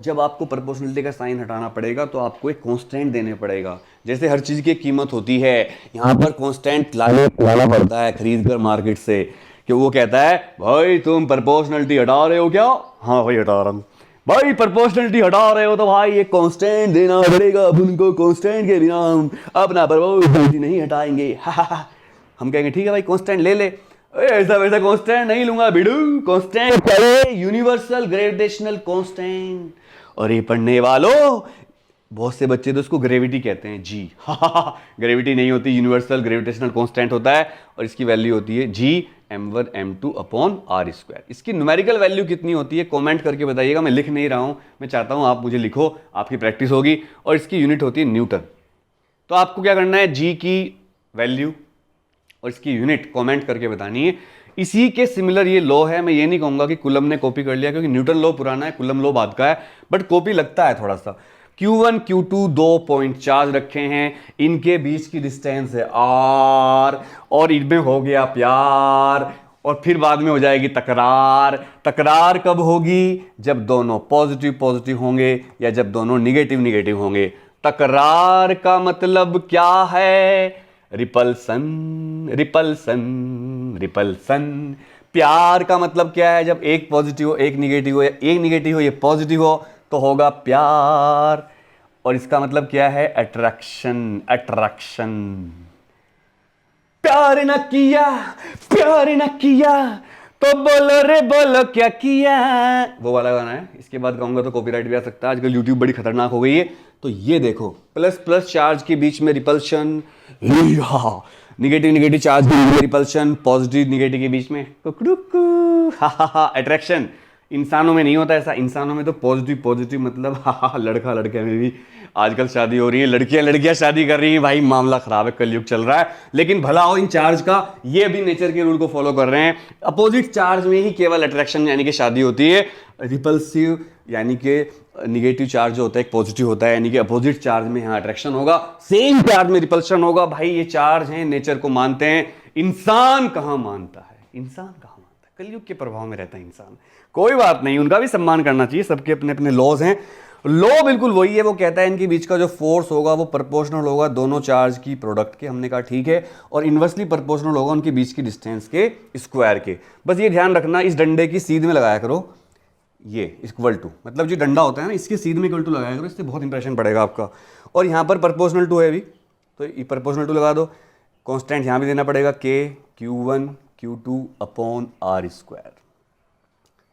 जब आपको प्रोपोर्शनलिटी का साइन हटाना पड़ेगा तो आपको एक कांस्टेंट देने पड़ेगा। जैसे हर चीज की कीमत होती है, यहाँ पर कांस्टेंट लाना पड़ता है खरीद कर मार्केट से, कि वो कहता है भाई तुम प्रोपोर्शनलिटी हटा रहे हो क्या? हाँ भाई हटा रहा हूँ। भाई प्रोपोर्शनलिटी हटा रहे हो तो भाई ये कांस्टेंट देना पड़ेगा, अब उनको कांस्टेंट के बिना हम अपना प्रोपोर्शनलिटी नहीं हटाएंगे। हम कहेंगे ठीक है भाई कांस्टेंट ले ले। ऐसा वैसा कांस्टेंट नहीं लूंगा बिडू, कांस्टेंट चाहिए, यूनिवर्सल ग्रेविटेशनल कांस्टेंट। और ये पढ़ने वालों, बहुत से बच्चे तो इसको ग्रेविटी कहते हैं जी। ग्रेविटी नहीं होती, यूनिवर्सल ग्रेविटेशनल कांस्टेंट होता है और इसकी वैल्यू होती है जी m1 m2 upon r square. इसकी न्यूमेरिकल वैल्यू कितनी होती है कमेंट करके बताइएगा। मैं लिख नहीं रहा हूं, मैं चाहता हूं आप मुझे लिखो, आपकी प्रैक्टिस होगी। और इसकी यूनिट होती है न्यूटन। तो आपको क्या करना है, जी की वैल्यू और इसकी यूनिट कमेंट करके बतानी है। इसी के सिमिलर ये लॉ है। मैं ये नहीं कहूंगा कि कूलम ने कॉपी कर लिया, क्योंकि न्यूटन लॉ पुराना है, कूलम लॉ बाद का है, बट कॉपी लगता है थोड़ा सा। Q1 Q2 2 पॉइंट चार्ज रखे हैं, इनके बीच की डिस्टेंस है R और इनमें हो गया प्यार और फिर बाद में हो जाएगी तकरार। तकरार कब होगी? जब दोनों पॉजिटिव पॉजिटिव होंगे या जब दोनों निगेटिव निगेटिव होंगे। तकरार का मतलब क्या है? Repulsion, repulsion, repulsion. प्यार का मतलब क्या है? जब एक पॉजिटिव हो एक निगेटिव हो, या एक निगेटिव हो ये पॉजिटिव हो तो होगा प्यार। और इसका मतलब क्या है? Attraction, attraction. प्यार न किया, प्यार न किया तो बोलो रे बोलो क्या किया, वो वाला गाना है। इसके बाद गाऊंगा तो कॉपीराइट भी आ सकता है, आजकल यूट्यूब बड़ी खतरनाक हो गई है। तो ये देखो, प्लस प्लस चार्ज के बीच में रिपल्शन, निगेटिव निगेटिव चार्ज के बीच में रिपल्शन, पॉजिटिव निगेटिव के बीच में अट्रैक्शन। इंसानों में नहीं होता ऐसा, इंसानों में तो पॉजिटिव पॉजिटिव मतलब लड़का लड़के में भी आजकल शादी हो रही है, लड़कियां लड़कियां शादी कर रही हैं भाई, मामला खराब है, कलयुग चल रहा है। लेकिन भला हो इन चार्ज का, ये भी नेचर के रूल को फॉलो कर रहे हैं। अपोजिट चार्ज में ही केवल अट्रैक्शन यानी कि शादी होती है, रिपल्सिव यानी कि निगेटिव चार्ज जो होता है एक पॉजिटिव होता है, यानी कि अपोजिट चार्ज में यहाँ अट्रैक्शन होगा, सेम चार्ज में रिपल्शन होगा। भाई ये चार्ज हैं, नेचर को मानते हैं, इंसान कहाँ मानता है, इंसान कहाँ मानता है, कलयुग के प्रभाव में रहता है इंसान। कोई बात नहीं, उनका भी सम्मान करना चाहिए, सबके अपने अपने लॉज हैं। लॉ बिल्कुल वही है, वो कहता है इनके बीच का जो फोर्स होगा वो प्रोपोर्शनल होगा दोनों चार्ज की प्रोडक्ट के। हमने कहा ठीक है, और इन्वर्सली प्रोपोर्शनल होगा उनके बीच की डिस्टेंस के स्क्वायर के। बस ये ध्यान रखना, इस डंडे की सीध में लगाया करो, ये इक्वल टू, मतलब जो डंडा होता है ना इसके सीध में इक्वल टू लगाया करो, इससे बहुत इंप्रेशन पड़ेगा आपका। और यहाँ पर प्रोपोर्शनल टू है अभी, तो ये प्रोपोर्शनल टू लगा दो। कांस्टेंट यहाँ भी देना पड़ेगा k q1 q2 upon r square.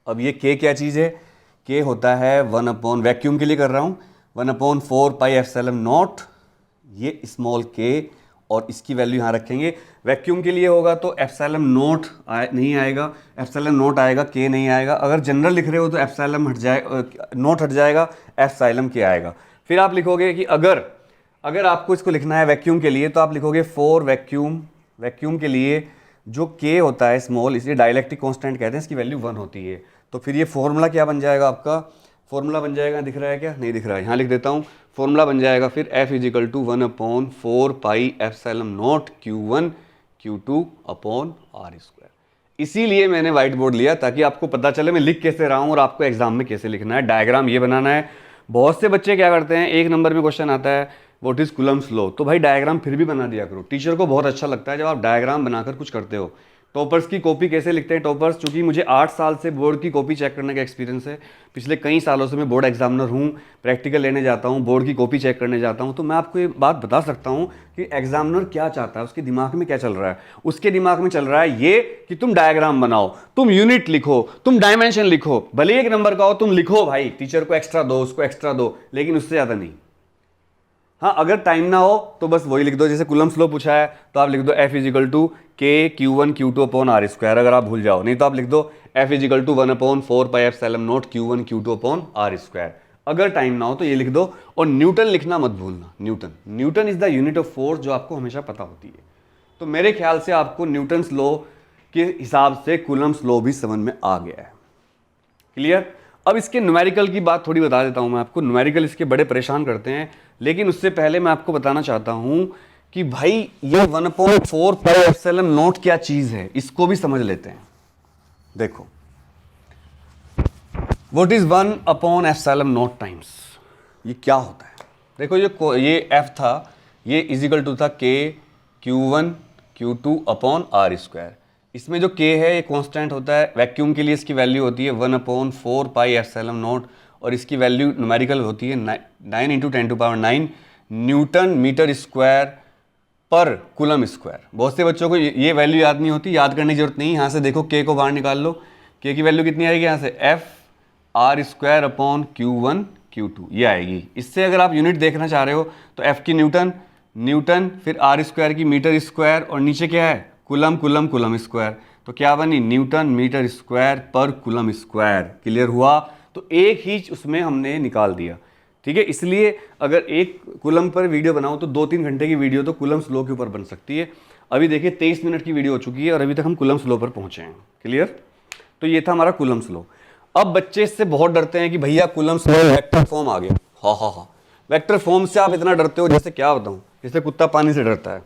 अब ये k क्या चीज़ है, k होता है 1 अपॉन, वैक्यूम के लिए कर रहा हूँ, 1/4 पाई एप्सिलॉन नॉट, ये स्मॉल k, और इसकी वैल्यू यहाँ रखेंगे। वैक्यूम के लिए होगा तो एप्सिलॉन नॉट नहीं आएगा, एप्सिलॉन नॉट आएगा, k नहीं आएगा। अगर जनरल लिख रहे हो तो एप्सिलॉन हट जाएगा, नॉट हट जाएगा, एप्सिलॉन k आएगा। फिर आप लिखोगे कि अगर आपको इसको लिखना है वैक्यूम के लिए तो आप लिखोगे फॉर वैक्यूम के लिए जो k होता है स्मॉल, इसे डाइलेक्ट्रिक कांस्टेंट कहते हैं, इसकी वैल्यू 1 होती है। तो फिर ये फॉर्मूला क्या बन जाएगा आपका, फॉर्मूला बन जाएगा, दिख रहा है क्या, नहीं दिख रहा है, यहाँ लिख देता हूँ। फॉर्मूला बन जाएगा फिर F = 1/4 pi epsilon naught Q1 Q2 upon r square. इसीलिए मैंने व्हाइट बोर्ड लिया ताकि आपको पता चले मैं लिख कैसे रहा हूँ और आपको एग्जाम में कैसे लिखना है। डायग्राम ये बनाना है। बहुत से बच्चे क्या करते हैं, एक नंबर में क्वेश्चन आता है व्हाट इज कूलम्स लॉ, तो भाई डायग्राम फिर भी बना दिया करो। टीचर को बहुत अच्छा लगता है जब आप डायग्राम बनाकर कुछ करते हो। टॉपर्स की कॉपी कैसे लिखते हैं टॉपर्स, चूंकि मुझे 8 साल से बोर्ड की कॉपी चेक करने का एक्सपीरियंस है, पिछले कई सालों से मैं बोर्ड एग्जामिनर हूँ, प्रैक्टिकल लेने जाता हूँ, बोर्ड की कॉपी चेक करने जाता हूँ, तो मैं आपको ये बात बता सकता हूँ कि एग्जामिनर क्या चाहता है, उसके दिमाग में क्या चल रहा है। उसके दिमाग में चल रहा है ये कि तुम डायग्राम बनाओ, तुम यूनिट लिखो, तुम डायमेंशन लिखो, भले 1 नंबर का हो तुम लिखो भाई, टीचर को एक्स्ट्रा दो, उसको एक्स्ट्रा दो, लेकिन उससे ज़्यादा नहीं। हाँ, अगर टाइम ना हो तो बस वही लिख दो, जैसे कूलम्स लॉ पूछा है तो आप लिख दो F = k Q1 Q2 upon r square, अगर आप भूल जाओ, नहीं तो आप लिख दो F = 1/4 pi epsilon naught Q1 Q2 upon r square. अगर टाइम ना हो तो ये लिख दो, और न्यूटन लिखना मत भूलना। Newton is the unit of force, जो आपको हमेशा पता होती है। तो मेरे ख्याल से आपको न्यूटन्स लॉ के हिसाब से कूलम्स लॉ भी समझ में आ गया है। क्लियर। अब इसके न्यूमेरिकल की बात थोड़ी बता देता हूं मैं आपको। न्यूमेरिकल इसके बड़े परेशान करते हैं, लेकिन उससे पहले मैं आपको बताना चाहता हूं कि भाई ये 1/4 पाई एप्सिलॉन नॉट क्या चीज है, इसको भी समझ लेते हैं। देखो, what is 1 epsilon naught times, ये क्या होता है। देखो ये F था, ये = था k Q1 Q2 upon r square. इसमें जो k है ये कांस्टेंट होता है, वैक्यूम के लिए इसकी वैल्यू होती है 1/4 पाई एप्सिलॉन नॉट, और इसकी वैल्यू न्यूमेरिकल होती है 9 × 10⁹ न्यूटन मीटर स्क्वायर पर कूलम स्क्वायर। बहुत से बच्चों को ये वैल्यू याद नहीं होती, याद करने की जरूरत नहीं। यहाँ से देखो k को बाहर निकाल लो, k की वैल्यू कितनी आएगी, यहाँ से F R square upon Q1 Q2 ये आएगी। इससे अगर आप यूनिट देखना चाह रहे हो तो F की न्यूटन, फिर R स्क्वायर की मीटर स्क्वायर, और नीचे क्या है कूलम स्क्वायर, तो क्या बनी न्यूटन मीटर स्क्वायर पर कूलम स्क्वायर। क्लियर हुआ। तो एक ही उसमें हमने निकाल दिया, ठीक है। इसलिए अगर एक कूलम पर वीडियो बनाओ तो 2-3 घंटे की वीडियो तो कूलम्स लॉ के ऊपर बन सकती है। अभी देखिए 23 मिनट की वीडियो हो चुकी है और अभी तक हम कूलम्स लॉ पर पहुंचे हैं। क्लियर। तो ये था हमारा कूलम्स लॉ। अब बच्चे इससे बहुत डरते हैं कि भैया कूलम्स लॉ वेक्टर फॉर्म आ गया। हाँ, वेक्टर फॉर्म से आप इतना डरते हो, जैसे क्या बताऊं, जैसे कुत्ता पानी से डरता है।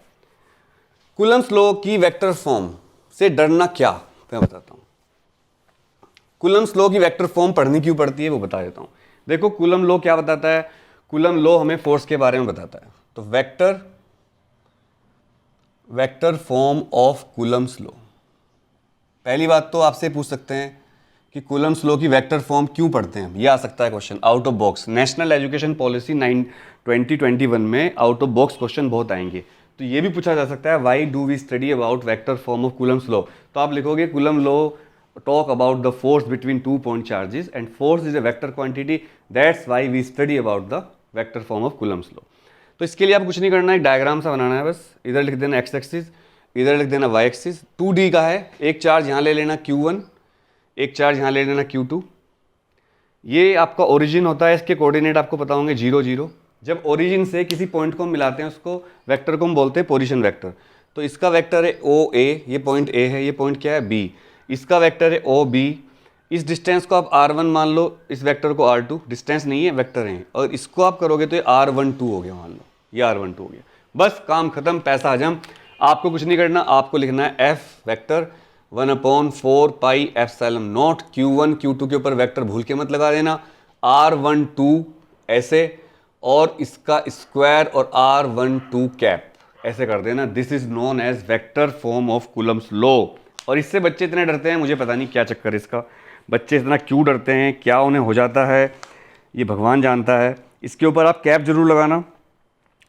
कूलम्स लॉ की वेक्टर फॉर्म से डरना क्या, मैं बताता हूं। कूलम्स लॉ की वेक्टर फॉर्म पढ़नी क्यों पड़ती है वो बता देता हूं। देखो कूलम लॉ क्या बताता है, कूलम लॉ हमें फोर्स के बारे में बताता है। तो vector form of Coulomb's law, पहली बात तो आपसे पूछ सकते हैं कि कूलम्स लॉ की वेक्टर फॉर्म क्यों पढ़ते हैं, ये आ सकता है question out of box. National education policy 2021 में आउट ऑफ बॉक्स क्वेश्चन बहुत आएंगे। तो ये भी पूछा जा सकता है, why do we study about vector form of Coulomb's law. तो आप लिखोगे Coulomb law talk about the force between 2 point charges, and force is a vector quantity. That's why we study about the vector form of Coulomb's law. तो इसके लिए आप कुछ नहीं करना है, एक डायग्राम सा बनाना है बस. इधर लिख देना x एक्सिस, इधर लिख देना y एक्सिस. 2D का है, एक चार्ज यहाँ ले लेना Q1, एक चार्ज यहाँ ले लेना Q2. ये आपका ओरिजिन होता है, इसके कोऑर्डिनेट आपको पता होंगे 0 0. जब ओरिजिन से किसी पॉइंट को हम मिलाते हैं उसको वेक्टर को हम बोलते हैं पोजीशन वेक्टर. तो इसका वेक्टर है OA, ये पॉइंट A है, ये पॉइंट क्या है B. इसका वेक्टर है OB. इस डिस्टेंस को आप R1 मान लो, इस वेक्टर को R2. डिस्टेंस नहीं है, वेक्टर है. और इसको आप करोगे तो ये R12 हो गया, मान लो ये R12 हो गया. बस काम खत्म, पैसा हजम. आपको कुछ नहीं करना, आपको लिखना है F vector 1/4 pi epsilon naught Q1 Q2 के ऊपर वेक्टर भूल के मत लगा देना. R12 ऐसे, और इसका स्क्वायर और R12 कैप ऐसे कर देना. This is known as vector form of Coulomb's law. और इससे बच्चे इतने डरते हैं, मुझे पता नहीं क्या चक्कर है इसका. बच्चे इतना क्यों डरते हैं, क्या उन्हें हो जाता है, ये भगवान जानता है. इसके ऊपर आप कैप जरूर लगाना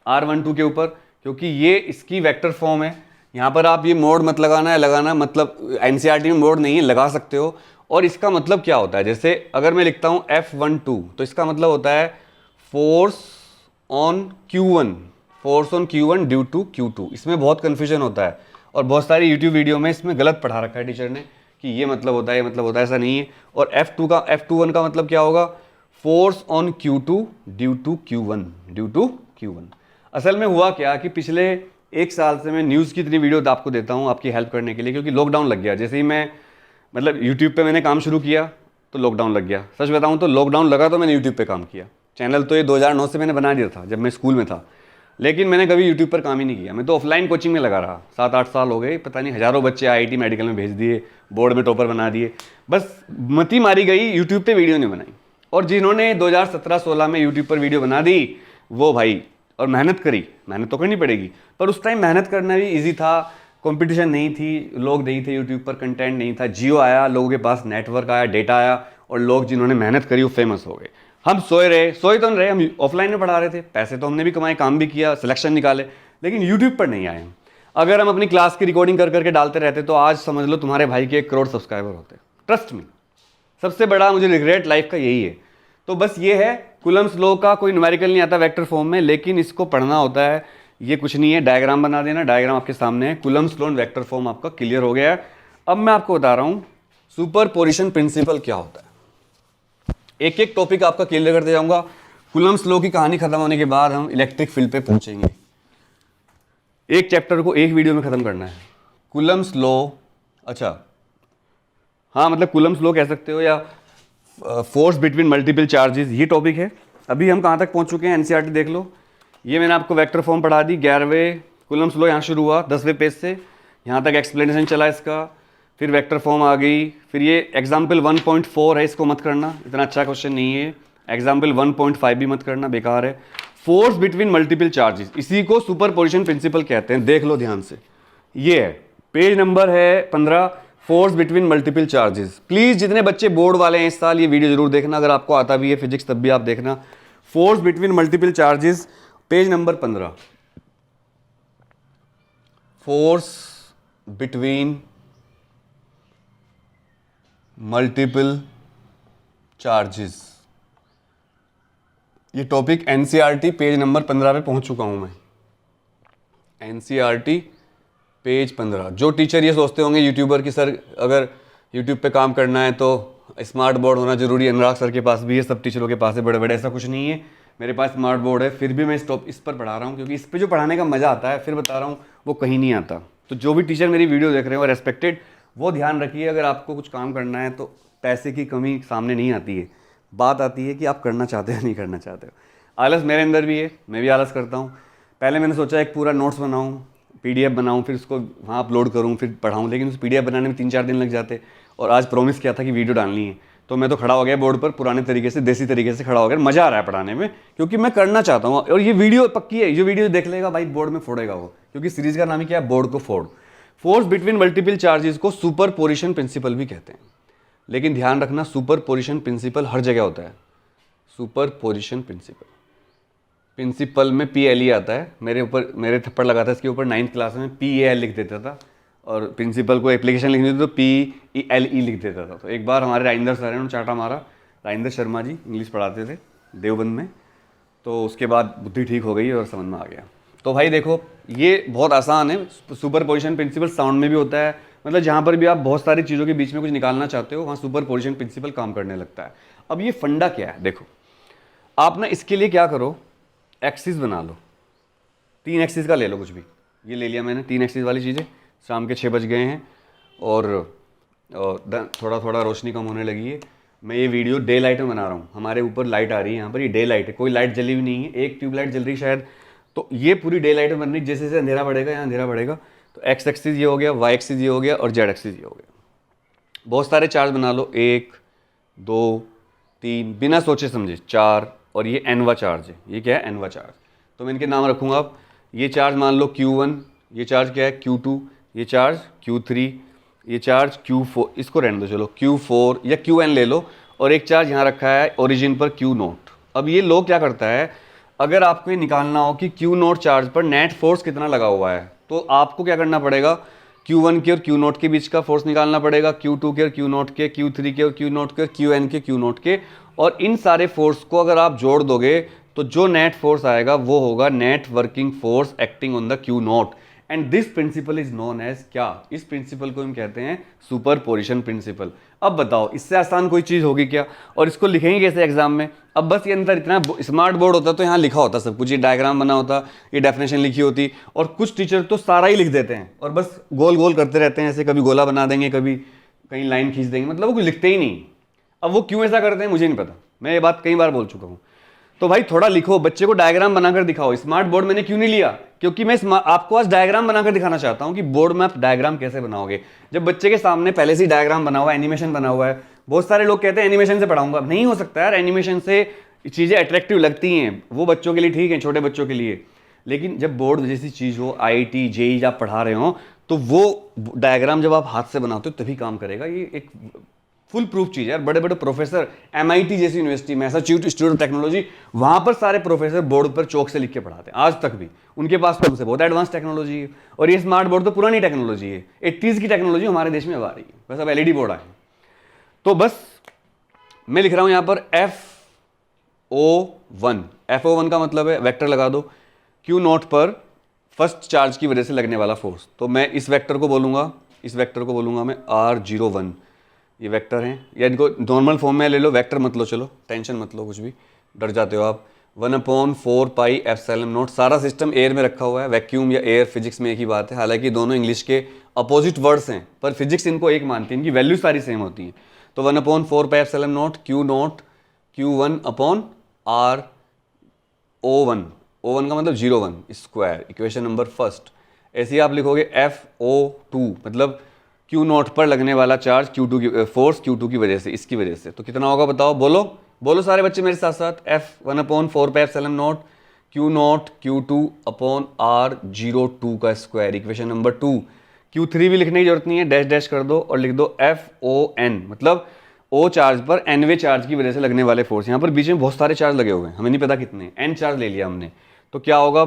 R12 के ऊपर, क्योंकि ये इसकी वेक्टर फॉर्म है. यहाँ पर आप ये मोड मत लगाना है, लगाना मतलब NCERT में मोड नहीं है, लगा सकते हो. और इसका मतलब क्या होता है, जैसे अगर मैं लिखता हूँ F12 तो इसका मतलब होता है force on Q1 due to Q2. इसमें बहुत कन्फ्यूजन होता है और बहुत सारी YouTube वीडियो में इसमें गलत पढ़ा रखा है टीचर ने कि ये मतलब होता है, ये मतलब होता है. ऐसा नहीं है. और F21 का मतलब क्या होगा, force on Q2 due to Q1. असल में हुआ क्या कि पिछले 1 साल से मैं न्यूज़ की इतनी वीडियो आपको देता हूँ आपकी हेल्प करने के लिए, क्योंकि लॉकडाउन लग गया. जैसे ही मैं मतलब यूट्यूब पे मैंने काम शुरू किया तो लॉकडाउन लग गया. सच बताऊँ तो लॉकडाउन लगा तो मैंने यूट्यूब पे काम किया. चैनल तो ये 2009 से मैंने बना दिया था जब मैं स्कूल में था, लेकिन मैंने कभी यूट्यूब पर काम ही नहीं किया. मैं तो ऑफलाइन कोचिंग में लगा रहा. 7-8 साल हो गए, पता नहीं हज़ारों बच्चे IIT मेडिकल में भेज दिए, बोर्ड में टॉपर बना दिए. बस मती मारी गई, यूट्यूब पे वीडियो नहीं बनाई. और जिन्होंने 2017-16 में यूट्यूब पर वीडियो बना दी वो भाई, और मेहनत करी, मेहनत तो करनी पड़ेगी. पर उस टाइम मेहनत करना भी ईजी था, कंपटीशन नहीं थी, लोग नहीं थे यूट्यूब पर, कंटेंट नहीं था. जियो आया, लोगों के पास नेटवर्क आया, डेटा आया, और लोग जिन्होंने मेहनत करी वो फेमस हो गए. हम सोए तो नहीं रहे, हम ऑफलाइन में पढ़ा रहे थे, पैसे तो हमने भी कमाए, काम भी किया, सिलेक्शन निकाले, लेकिन यूट्यूब पर नहीं आए हम. अगर हम अपनी क्लास की रिकॉर्डिंग कर करके डालते रहते तो आज समझ लो तुम्हारे भाई के 1 करोड़ सब्सक्राइबर होते. ट्रस्ट मी, सबसे बड़ा मुझे रिग्रेट लाइफ का यही है. तो बस ये है, कूलम्स लॉ का कोई न्यूमेरिकल नहीं आता वेक्टर फॉर्म में, लेकिन इसको पढ़ना होता है. ये कुछ नहीं है, डायग्राम बना देना, डायग्राम आपके सामने है. कूलम्स लॉ वेक्टर फॉर्म आपका क्लियर हो गया है. अब मैं आपको बता रहा हूँ सुपरपोजिशन प्रिंसिपल क्या होता है. एक एक टॉपिक आपका क्लियर करते जाऊंगा. कूलम्स लॉ की कहानी खत्म होने के बाद हम इलेक्ट्रिक फील्ड पे पहुंचेंगे. एक चैप्टर को एक वीडियो में खत्म करना है. कूलम्स लॉ, अच्छा हाँ, मतलब कूलम्स लॉ कह सकते हो, या फोर्स बिटवीन मल्टीपल चार्जेस, ये टॉपिक है. अभी हम कहाँ तक पहुँच चुके हैं, NCERT देख लो. ये मैंने आपको वेक्टर फॉर्म पढ़ा दी. 11वें कूलम्स लॉ यहाँ शुरू हुआ, 10वें पेज से यहाँ तक एक्सप्लेनेशन चला इसका. फिर वेक्टर फॉर्म आ गई. फिर ये एग्जाम्पल 1.4 है, इसको मत करना, इतना अच्छा क्वेश्चन नहीं है. एग्जाम्पल 1.5 भी मत करना, बेकार है. फोर्स बिटवीन मल्टीपल चार्जेस, इसी को सुपरपोजिशन प्रिंसिपल कहते हैं. देख लो ध्यान से, ये है पेज नंबर है 15, force between multiple charges. Please जितने बच्चे बोर्ड वाले हैं इस साल ये वीडियो जरूर देखना, अगर आपको आता भी है फिजिक्स तब भी आप देखना. Force between multiple charges, page number 15. Force between multiple charges, ये टॉपिक NCERT पेज नंबर 15 पे पहुंच चुका हूं मैं. NCERT page 15. जो टीचर ये सोचते होंगे यूट्यूबर की सर अगर यूट्यूब पे काम करना है तो स्मार्ट बोर्ड होना जरूरी है, अनुराग सर के पास भी है, सब टीचरों के पास है बड़े बड़े, ऐसा कुछ नहीं है. मेरे पास स्मार्ट बोर्ड है, फिर भी मैं इस पर पढ़ा रहा हूँ, क्योंकि इस पर जो पढ़ाने का मज़ा आता है, फिर बता रहा हूँ, वो कहीं नहीं आता. तो जो भी टीचर मेरी वीडियो देख रहे हो रेस्पेक्टेड, वो ध्यान रखिए, अगर आपको कुछ काम करना है तो पैसे की कमी सामने नहीं आती है, बात आती है कि आप करना चाहते हो नहीं करना चाहते हो. आलस मेरे अंदर भी है, मैं भी आलस करता हूँ. पहले मैंने सोचा एक पूरा नोट्स बनाऊँ, PDF बनाऊँ, फिर उसको वहाँ अपलोड करूँ, फिर पढ़ाऊँ, लेकिन उस PDF बनाने में 3-4 दिन लग जाते. और आज प्रॉमिस किया था कि वीडियो डालनी है, तो मैं तो खड़ा हो गया बोर्ड पर, पुराने तरीके से, देसी तरीके से खड़ा हो गया. मज़ा आ रहा है पढ़ाने में, क्योंकि मैं करना चाहता हूँ. और ये वीडियो पक्की है, जो वीडियो देख लेगा भाई बोर्ड में फोड़ेगा वो, क्योंकि सीरीज का नाम ही क्या है, बोर्ड को फोड़. फोर्स बिटवीन मल्टीपल चार्जेस को सुपरपोजिशन प्रिंसिपल भी कहते हैं. लेकिन ध्यान रखना, सुपरपोजिशन प्रिंसिपल हर जगह होता है. सुपरपोजिशन प्रिंसिपल में PLE आता है. मेरे थप्पड़ लगा था इसके ऊपर 9th क्लास में, PAL लिख देता था. और प्रिंसिपल को एप्लीकेशन लिखनी थी तो PELE लिख देता था। तो एक बार हमारे राजेंद्र सर ने चाटा मारा, राजेंद्र शर्मा जी इंग्लिश पढ़ाते थे देवबंद में, तो उसके बाद बुद्धि ठीक हो गई और समझ में आ गया। तो भाई देखो ये बहुत आसान है, सुपर पोजिशन प्रिंसिपल साउंड में भी होता है, मतलब जहाँ पर भी आप बहुत सारी चीज़ों के बीच में कुछ निकालना चाहते हो वहाँ सुपर पोजिशन प्रिंसिपल काम करने लगता है। अब ये फंडा क्या है, देखो आप ना इसके लिए क्या करो, एक्सिस बना लो, 3 एक्सिस का ले लो कुछ भी, ये ले लिया मैंने 3 एक्सिस वाली चीज़ें। शाम के 6 बज गए हैं और थोड़ा थोड़ा रोशनी कम होने लगी है। मैं ये वीडियो डे लाइट में बना रहा हूँ, हमारे ऊपर लाइट आ रही है यहाँ पर, ये डे लाइट है, कोई लाइट जली हुई नहीं है, एक ट्यूब लाइट जल रही शायद, तो ये पूरी डे लाइट में बन रही। जैसे जैसे अंधेरा बढ़ेगा यहाँ अंधेरा बढ़ेगा, तो एक्स एक्सिस ये हो गया, वाई एक्सिस ये हो गया और जेड एक्सिस ये हो गया। बहुत सारे चार्ज बना लो, 1 2 3, बिना सोचे समझे 4, और ये nवा चार्ज है, ये क्या है nवा चार्ज, तो मैं इनके नाम रखूँगा। अब ये चार्ज मान लो Q1, ये चार्ज क्या है Q2, ये चार्ज Q3, ये चार्ज Q4, इसको रहने दो चलो Q4 या Qn ले लो, और एक चार्ज यहाँ रखा है ओरिजिन पर Q0। अब ये लो क्या करता है, अगर आपको ये निकालना हो कि Q0 चार्ज पर नेट फोर्स कितना लगा हुआ है, तो आपको क्या करना पड़ेगा, Q1 के और Q0 के बीच का फोर्स निकालना पड़ेगा, Q2 के और Q0 के, Q3 के और Q0 के, Qn के Q0 के, और इन सारे फोर्स को अगर आप जोड़ दोगे तो जो नेट फोर्स आएगा वो होगा net working force acting on the Q0, and this principle is known as क्या, इस प्रिंसिपल को हम कहते हैं सुपरपोजिशन प्रिंसिपल। अब बताओ इससे आसान कोई चीज़ होगी क्या, और इसको लिखेंगे कैसे एग्जाम में। अब बस ये अंदर इतना स्मार्ट बोर्ड होता तो यहाँ लिखा होता सब कुछ, ये डायग्राम बना होता, ये डेफिनेशन लिखी होती, और कुछ टीचर तो सारा ही लिख देते हैं और बस गोल गोल करते रहते हैं, ऐसे कभी गोला बना देंगे, कभी कहीं लाइन खींच देंगे, मतलब वो कुछ लिखते ही नहीं। अब वो क्यों ऐसा करते हैं मुझे नहीं पता, मैं ये बात कई बार बोल चुका हूँ। तो भाई थोड़ा लिखो, बच्चे को डायग्राम बनाकर दिखाओ। स्मार्ट बोर्ड मैंने क्यों नहीं लिया, क्योंकि मैं आपको आज डायग्राम बनाकर दिखाना चाहता हूं कि बोर्ड में आप डायग्राम कैसे बनाओगे। जब बच्चे के सामने पहले से ही डायग्राम बना हुआ है, एनिमेशन बना हुआ है, बहुत सारे लोग कहते हैं एनिमेशन से पढ़ाऊंगा, नहीं हो सकता यार, एनिमेशन से चीज़ें अट्रैक्टिव लगती हैं, वो बच्चों के लिए ठीक है, छोटे बच्चों के लिए, लेकिन जब बोर्ड जैसी चीज़ हो, IIT JEE आप पढ़ा रहे हो, तो वो डायग्राम जब आप हाथ से बनाते हो तभी काम करेगा। ये एक फुल प्रूफ चीज़ है यार। बड़े बड़े प्रोफेसर MIT जैसी university, Massachusetts institute of technology, वहाँ पर सारे प्रोफेसर बोर्ड पर चौक से लिख के पढ़ाते हैं आज तक भी, उनके पास तो हमसे बहुत एडवांस टेक्नोलॉजी है। और ये स्मार्ट बोर्ड तो पुरानी टेक्नोलॉजी है, 80s की टेक्नोलॉजी हमारे देश में अब आ रही है, बस अब LED बोर्ड आए। तो बस मैं लिख रहा हूँ यहाँ पर FO1, FO1 का मतलब है वेक्टर लगा दो, Q0 पर फर्स्ट चार्ज की वजह से लगने वाला फोर्स, तो मैं इस वेक्टर को बोलूँगा, इस वेक्टर को बोलूँगा मैं R01, ये वेक्टर हैं, या इनको नॉर्मल फॉर्म में ले लो, वेक्टर मत लो, चलो टेंशन मत लो, कुछ भी डर जाते हो आप। 1/4πε0, सारा सिस्टम एयर में रखा हुआ है, वैक्यूम या एयर फिजिक्स में एक ही बात है, हालांकि दोनों इंग्लिश के अपोजिट वर्ड्स हैं, पर फिजिक्स इनको एक मानती है, इनकी वैल्यू सारी सेम होती है। तो 1/4πε0 Q0 Q1/R01, O1 का मतलब 01 स्क्वायर, इक्वेशन नंबर फर्स्ट। ऐसे ही आप लिखोगे FO2, मतलब Q0 पर लगने वाला चार्ज Q2 की फोर्स Q2 की वजह से, इसकी वजह से, तो कितना होगा बताओ, बोलो बोलो सारे बच्चे मेरे साथ साथ, F1/4πε0 Q0 Q2/R02 का स्क्वायर, इक्वेशन नंबर 2। Q3 भी लिखने की जरूरत नहीं है, डैश डैश कर दो और लिख दो FON, मतलब O चार्ज पर nवे चार्ज की वजह से लगने वाले फोर्स। यहाँ पर बीच में बहुत सारे चार्ज लगे हुए हैं, हमें नहीं पता कितने, n चार्ज ले लिया हमने, तो क्या होगा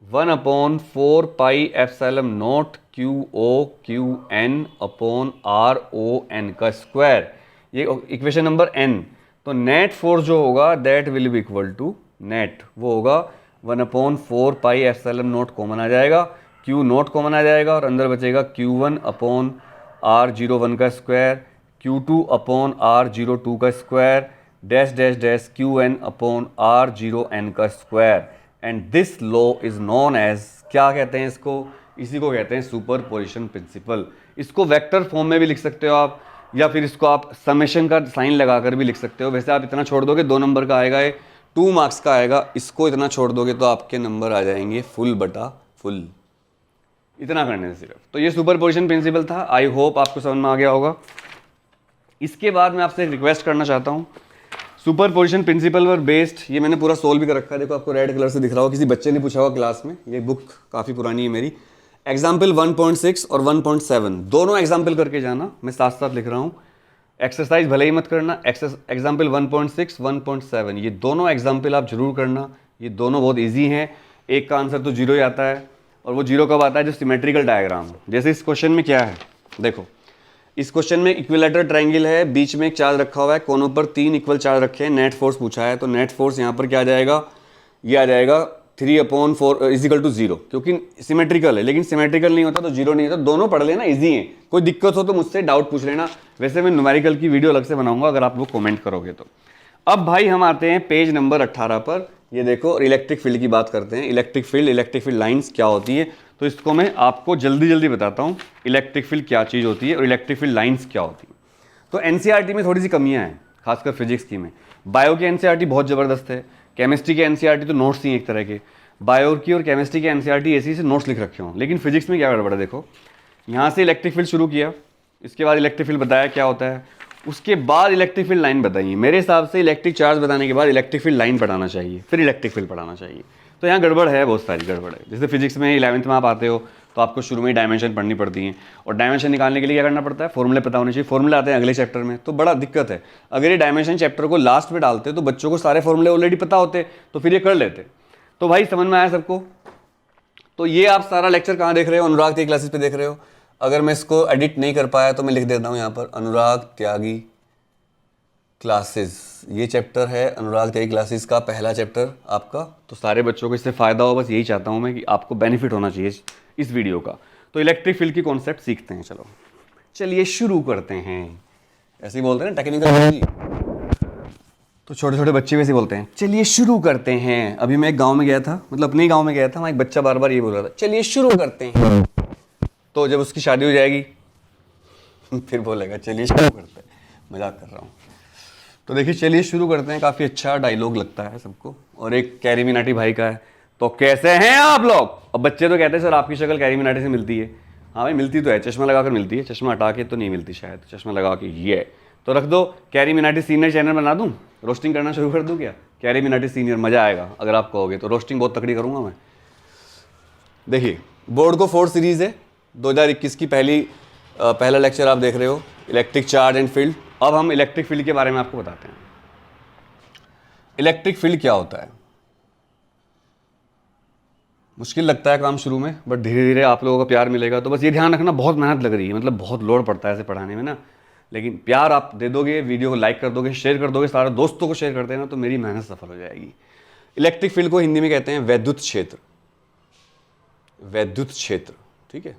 1/4πε0 QOQN/RON का स्क्वायर, ये इक्वेशन नंबर n। तो नेट फोर्स जो होगा that will be equal to net, वो होगा 1/4πε0 कॉमन आ जाएगा, Q0 कॉमन आ जाएगा और अंदर बचेगा Q1/R01 का स्क्वायर, Q2/R02 का square, dash dash dash QN/R0N का square. And this law is known as, क्या कहते हैं इसको, इसी को कहते हैं सुपरपोजिशन प्रिंसिपल। इसको वेक्टर फॉर्म में भी लिख सकते हो आप, या फिर इसको आप समेशन का साइन लगाकर भी लिख सकते हो। वैसे आप इतना छोड़ दोगे 2 नंबर का आएगा, ये 2 मार्क्स का आएगा, इसको इतना छोड़ दोगे तो आपके नंबर आ जाएंगे फुल बटा फुल, इतना करने से सिर्फ। तो ये सुपरपोजिशन प्रिंसिपल था, आई होप आपको समझ में आ गया होगा। इसके बाद मैं आपसे एक रिक्वेस्ट करना चाहता हूँ, सुपरपोजिशन प्रिंसिपल पर बेस्ड, ये मैंने पूरा सोल्व भी कर रखा है, देखो आपको रेड कलर से दिख रहा होगा, किसी बच्चे ने पूछा होगा क्लास में, ये बुक काफ़ी पुरानी है मेरी। एग्जाम्पल 1.6 और 1.7 दोनों एग्जाम्पल करके जाना, मैं साथ साथ लिख रहा हूँ, एक्सरसाइज भले ही मत करना। एग्जाम्पल 1.6 1.7 ये दोनों एग्जाम्पल आप जरूर करना, ये दोनों बहुत ईजी हैं, एक का आंसर तो 0 ही आता है, और वो जीरो कब आता है? जो सिमेट्रिकल डायग्राम हो। जैसे इस क्वेश्चन में क्या है, देखो इस क्वेश्चन में इक्विलैटरल ट्रायंगल है, बीच में एक चार्ज रखा हुआ है, कोनों पर 3 इक्वल चार्ज रखे हैं, नेट फोर्स पूछा है। तो नेट फोर्स यहाँ पर क्या आ जाएगा? ये आ जाएगा 3/4 = 0, क्योंकि सिमेट्रिकल है। लेकिन सिमेट्रिकल नहीं होता तो जीरो नहीं होता। दोनों पढ़ लेना, इजी है। कोई दिक्कत हो तो मुझसे डाउट पूछ लेना। वैसे मैं न्यूमेरिकल की वीडियो अलग से बनाऊंगा अगर आप लोग कमेंट करोगे तो। अब भाई हम आते हैं पेज नंबर 18 पर। ये देखो, और इलेक्ट्रिक फील्ड की बात करते हैं। इलेक्ट्रिक फील्ड लाइंस क्या होती है, तो इसको मैं आपको जल्दी जल्दी बताता हूँ। इलेक्ट्रिक फील्ड क्या चीज़ होती है और इलेक्ट्रिक फील्ड लाइंस क्या होती है। तो एनसीईआरटी में थोड़ी सी कमियां हैं, खासकर फिजिक्स की में। बायो की एनसीईआरटी बहुत ज़बरदस्त है। केमिस्ट्री की एनसीईआरटी तो नोट्स ही एक तरह के। बायो की और केमिस्ट्री की एनसीईआरटी ऐसी से नोट्स लिख रखे हों। लेकिन फिजिक्स में क्या गड़बड़ है, देखो यहाँ से इलेक्ट्रिक फील्ड शुरू किया, इसके बाद इलेक्ट्रिक फील्ड बताया क्या होता है, उसके बाद इलेक्ट्रिक फील्ड लाइन बताइए। मेरे हिसाब से इलेक्ट्रिक चार्ज बताने के बाद इलेक्ट्रिक फील्ड लाइन पढ़ाना चाहिए, फिर इलेक्ट्रिक फील्ड पढ़ाना चाहिए। तो यहाँ गड़बड़ है, बहुत सारी गड़बड़ है। जैसे फिजिक्स में 11th में आप आते हो तो आपको शुरू में ही डायमेंशन पढ़नी पड़ती हैं, और डायमेंशन निकालने के लिए क्या करना पड़ता है? फॉर्मूले पता होने चाहिए। फॉर्मूले आते हैं अगले चैप्टर में, तो बड़ा दिक्कत है। अगर ये डायमेंशन चैप्टर को लास्ट में डालते तो बच्चों को सारे फॉर्मूले ऑलरेडी पता होते, तो फिर ये कर लेते। तो भाई समझ में आया सबको? तो ये आप सारा लेक्चर कहाँ देख रहे हो? अनुराग त्यागी क्लासेस पे देख रहे हो। अगर मैं इसको एडिट नहीं कर पाया तो मैं लिख देता हूँ यहाँ पर, अनुराग त्यागी क्लासेस। ये चैप्टर है अनुराग त्यागी क्लासेस का पहला चैप्टर आपका। तो सारे बच्चों को इससे फ़ायदा हो, बस यही चाहता हूँ मैं कि आपको बेनिफिट होना चाहिए इस वीडियो का। तो इलेक्ट्रिक फील्ड की कॉन्सेप्ट सीखते हैं। चलिए शुरू करते हैं। ऐसे ही बोलते हैं ना टेक्निकल, तो छोटे छोटे बच्चे वैसे बोलते हैं चलिए शुरू करते हैं। अभी मैं एक गांव में गया था, मतलब अपने ही गांव में गया था, वहाँ एक बच्चा बार बार ये बोल रहा था चलिए शुरू करते हैं। तो जब उसकी शादी हो जाएगी फिर बोलेगा चलिए शुरू करते हैं। मजाक कर रहा हूँ। तो देखिए चलिए शुरू करते हैं, काफ़ी अच्छा डायलॉग लगता है सबको। और एक कैरी मिनाटी भाई का है, तो कैसे हैं आप लोग? अब बच्चे तो कहते हैं सर आपकी शक्ल कैरी मिनाटी से मिलती है। हाँ भाई मिलती तो है, चश्मा लगाकर मिलती है, चश्मा हटा के तो नहीं मिलती शायद, चश्मा लगा के ये है। तो रख दो कैरी मिनाटी सीनियर चैनल बना दूं, रोस्टिंग करना शुरू कर दूं क्या? कैरी मिनाटी सीनियर, मज़ा आएगा अगर आप कहोगे तो। रोस्टिंग बहुत तकड़ी करूँगा मैं। देखिए बोर्ड को 4 सीरीज़ है, 2021 की पहला लेक्चर आप देख रहे हो, इलेक्ट्रिक चार्ज एंड फील्ड। अब हम इलेक्ट्रिक फील्ड के बारे में आपको बताते हैं। इलेक्ट्रिक फील्ड क्या होता है? मुश्किल लगता है काम शुरू में, बट धीरे धीरे आप लोगों का प्यार मिलेगा। तो बस ये ध्यान रखना, बहुत मेहनत लग रही है, मतलब बहुत लोड पड़ता है ऐसे पढ़ाने में ना। लेकिन प्यार आप दे दोगे, वीडियो को लाइक कर दोगे, शेयर कर दोगे, सारे दोस्तों को शेयर कर देना, तो मेरी मेहनत सफल हो जाएगी। इलेक्ट्रिक फील्ड को हिंदी में कहते हैं वैद्युत क्षेत्र। वैद्युत क्षेत्र, ठीक है।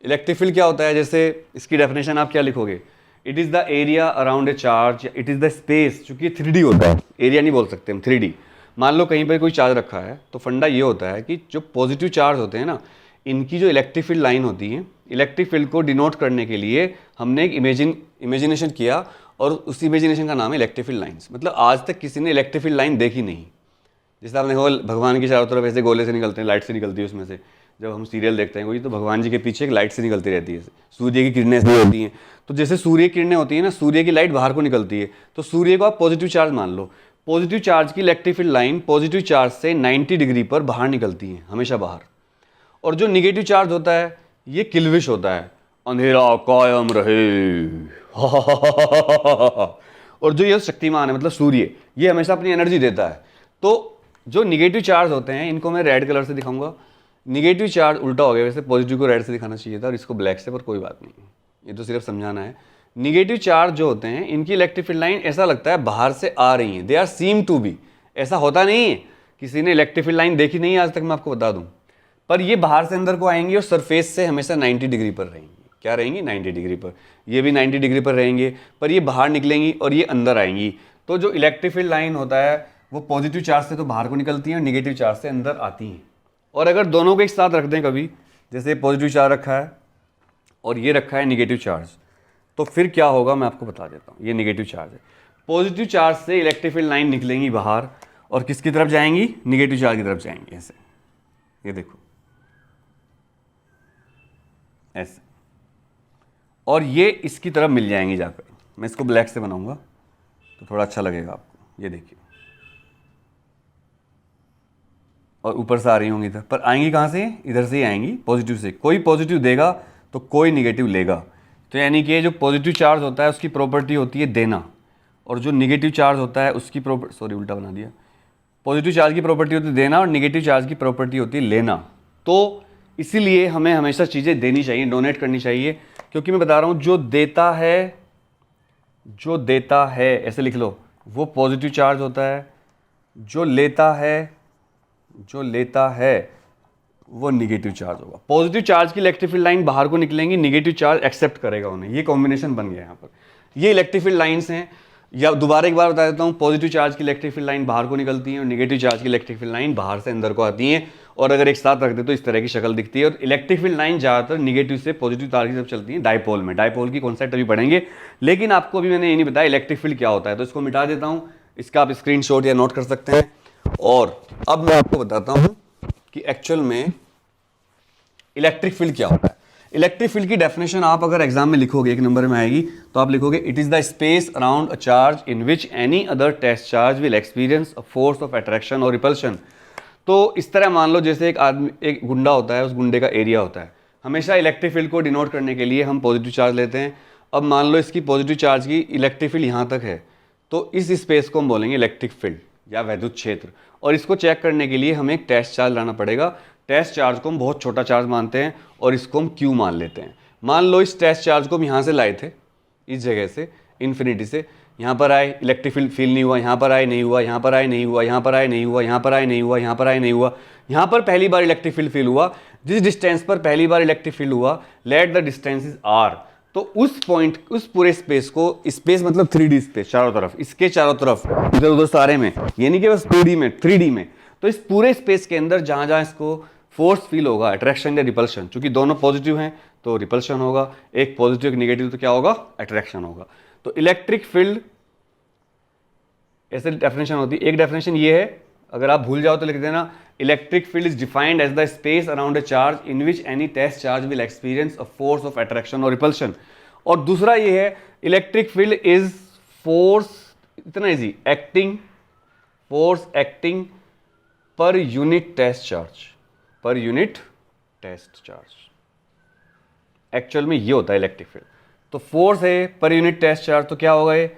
इलेक्ट्रिक फील्ड क्या होता है? जैसे इसकी डेफिनेशन आप क्या लिखोगे? It is the area around a charge, it is the space. चूंकि 3D होता है, एरिया नहीं बोल सकते हम, 3D। मान लो कहीं पर कोई चार्ज रखा है, तो फंडा ये होता है कि जो पॉजिटिव चार्ज होते हैं ना, इनकी जो इलेक्ट्रिक फील्ड लाइन होती है, इलेक्ट्रिक फील्ड को डिनोट करने के लिए हमने एक इमेजिनेशन किया, और उस इमेजिनेशन का नाम है इलेक्ट्रिक फील्ड लाइन्स। मतलब आज तक किसी ने इलेक्ट्रिक फील्ड लाइन देखी नहीं। जैसे आपने देखो भगवान की चारों तरफ ऐसे गोले से निकलते हैं, लाइट से निकलती है उसमें से। जब हम सीरियल देखते हैं कोई, तो भगवान जी के पीछे एक लाइट से निकलती रहती है, सूर्य की किरणें से होती हैं। तो जैसे सूर्य की किरणें होती हैं ना, सूर्य की लाइट बाहर को निकलती है, तो सूर्य को आप पॉजिटिव चार्ज मान लो। पॉजिटिव चार्ज की electric field line positive charge से 90 डिग्री पर बाहर निकलती है, हमेशा बाहर। और जो निगेटिव चार्ज होता है ये किल्विश होता है, अंधेरा कायम रहे। और जो ये शक्तिमान है, मतलब सूर्य, ये हमेशा अपनी एनर्जी देता है। तो जो निगेटिव चार्ज होते हैं इनको मैं रेड कलर से दिखाऊंगा। निगेटिव चार्ज उल्टा हो गया, वैसे पॉजिटिव को रेड से दिखाना चाहिए था और इसको ब्लैक से, पर कोई बात नहीं, ये तो सिर्फ समझाना है। निगेटिव चार्ज जो होते हैं इनकी इलेक्ट्रिक फील्ड लाइन ऐसा लगता है बाहर से आ रही हैं, they are seem to be. ऐसा होता नहीं है, किसी ने इलेक्ट्रिक फील्ड लाइन देखी नहीं है आज तक, मैं आपको बता दूं। पर ये बाहर से अंदर को आएंगी और सरफेस से हमेशा 90 डिग्री पर रहेंगी। क्या रहेंगी? 90 डिग्री पर। ये भी 90 डिग्री पर रहेंगे, पर ये बाहर निकलेंगी और ये अंदर आएंगी। तो जो इलेक्ट्रिक फील्ड लाइन होता है वो पॉजिटिव चार्ज से तो बाहर को निकलती हैं और निगेटिव चार्ज से अंदर आती हैं। और अगर दोनों को एक साथ रख दें कभी, जैसे पॉजिटिव चार्ज रखा है और ये रखा है निगेटिव चार्ज, तो फिर क्या होगा मैं आपको बता देता हूँ। ये निगेटिव चार्ज है, पॉजिटिव चार्ज से इलेक्ट्रिक फील्ड लाइन निकलेंगी बाहर और किसकी तरफ जाएंगी? निगेटिव चार्ज की तरफ जाएंगी, ऐसे। ये देखो ऐसे, और ये इसकी तरफ मिल जाएंगी जाकर। मैं इसको ब्लैक से बनाऊंगा तो थोड़ा अच्छा लगेगा आपको। ये देखिए, और ऊपर से आ रही होंगी इधर, पर आएंगी कहाँ से? इधर से ही आएंगी, पॉजिटिव से। कोई पॉजिटिव देगा तो कोई निगेटिव लेगा। तो यानी कि जो पॉजिटिव चार्ज होता है उसकी प्रॉपर्टी होती है देना, और जो निगेटिव चार्ज होता है उसकी उल्टा बना दिया। पॉजिटिव चार्ज की प्रॉपर्टी होती है देना और निगेटिव चार्ज की प्रॉपर्टी होती है लेना। तो इसीलिए हमें हमेशा चीज़ें देनी चाहिए, डोनेट करनी चाहिए, क्योंकि मैं बता रहा हूँ जो देता है ऐसे लिख लो वो पॉजिटिव चार्ज होता है, जो लेता है वो निगेटिव चार्ज होगा। पॉजिटिव चार्ज की इलेक्ट्रिक फील्ड लाइन बाहर को निकलेंगी, निगेटिव चार्ज एक्सेप्ट करेगा उन्हें। ये कॉम्बिनेशन बन गया यहाँ पर। ये इलेक्ट्रिक फील्ड लाइन्स हैं, या दोबारा एक बार बता देता हूँ, पॉजिटिव चार्ज की इलेक्ट्रिक फील्ड लाइन बाहर को निकलती है और निगेटिव चार्ज की इलेक्ट्रिक फील्ड लाइन बाहर से अंदर को आती है, और अगर एक साथ रख दे तो इस तरह की शक्ल दिखती है। और इलेक्ट्रिक फील्ड लाइन ज़्यादातर निगेटिव से पॉजिटिव तार की तरफ चलती है डायपोल में। डायपोल की कॉन्सेप्ट अभी पढ़ेंगे, लेकिन आपको अभी मैंने ये नहीं बताया इलेक्ट्रिक फील्ड क्या होता है, तो इसको मिटा देता हूँ। इसका आप स्क्रीनशॉट या नोट कर सकते हैं। और अब मैं आपको बताता हूँ कि एक्चुअल में इलेक्ट्रिक फील्ड क्या होता है। इलेक्ट्रिक फील्ड की डेफिनेशन आप अगर एग्जाम में लिखोगे, एक नंबर में आएगी, तो आप लिखोगे it is the space around a charge in which any other test charge will experience a force of attraction और रिपल्शन। तो इस तरह मान लो जैसे एक गुंडा होता है, उस गुंडे का एरिया होता है। हमेशा इलेक्ट्रिक फील्ड को डिनोट करने के लिए हम पॉजिटिव चार्ज लेते हैं। अब मान लो इसकी पॉजिटिव चार्ज की इलेक्ट्रिक फील्ड यहाँ तक है, तो इस स्पेस को हम बोलेंगे इलेक्ट्रिक फील्ड या वैद्युत क्षेत्र। और इसको चेक करने के लिए हमें एक टेस्ट चार्ज लाना पड़ेगा। टेस्ट चार्ज को हम बहुत छोटा चार्ज मानते हैं और इसको हम क्यू मान लेते हैं। मान लो इस टेस्ट चार्ज को हम यहाँ से लाए थे, इस जगह से इन्फिनिटी से, यहाँ पर आए, इलेक्ट्रिक फील्ड फील नहीं हुआ, यहाँ पर आए नहीं हुआ, यहाँ पर आए नहीं हुआ, यहाँ पर आए नहीं हुआ, यहाँ पर आए नहीं हुआ, यहाँ पर आए नहीं हुआ, यहाँ पर पहली बार इलेक्ट्रिक फील्ड फील हुआ। जिस डिस्टेंस पर पहली बार इलेक्ट्रिक फील्ड हुआ, let the distance is r, तो उस पॉइंट, उस पूरे स्पेस को, स्पेस मतलब 3D स्पेस, चारों तरफ, इसके चारों तरफ, इधर उधर सारे में, ये नहीं कि बस 2D में, 3D में, तो इस पूरे स्पेस के अंदर जहां जहां इसको फोर्स फील होगा, अट्रैक्शन या रिपल्शन, चूंकि दोनों पॉजिटिव हैं तो रिपल्शन होगा, एक पॉजिटिव एक निगेटिव तो क्या होगा, अट्रैक्शन होगा। तो इलेक्ट्रिक फील्ड ऐसे डेफिनेशन होती है। एक डेफिनेशन ये है, अगर आप भूल जाओ तो लिख देना, electric field is defined as the space around a charge in which any test charge will experience a force of attraction और रिपल्शन। और दूसरा ये है, इलेक्ट्रिक फील्ड इज फोर्स, इतना इजी, फोर्स एक्टिंग पर unit test charge, per unit test charge. Actual में ये होता है इलेक्ट्रिक फील्ड। तो फोर्स है पर यूनिट टेस्ट चार्ज, तो क्या होगा, ये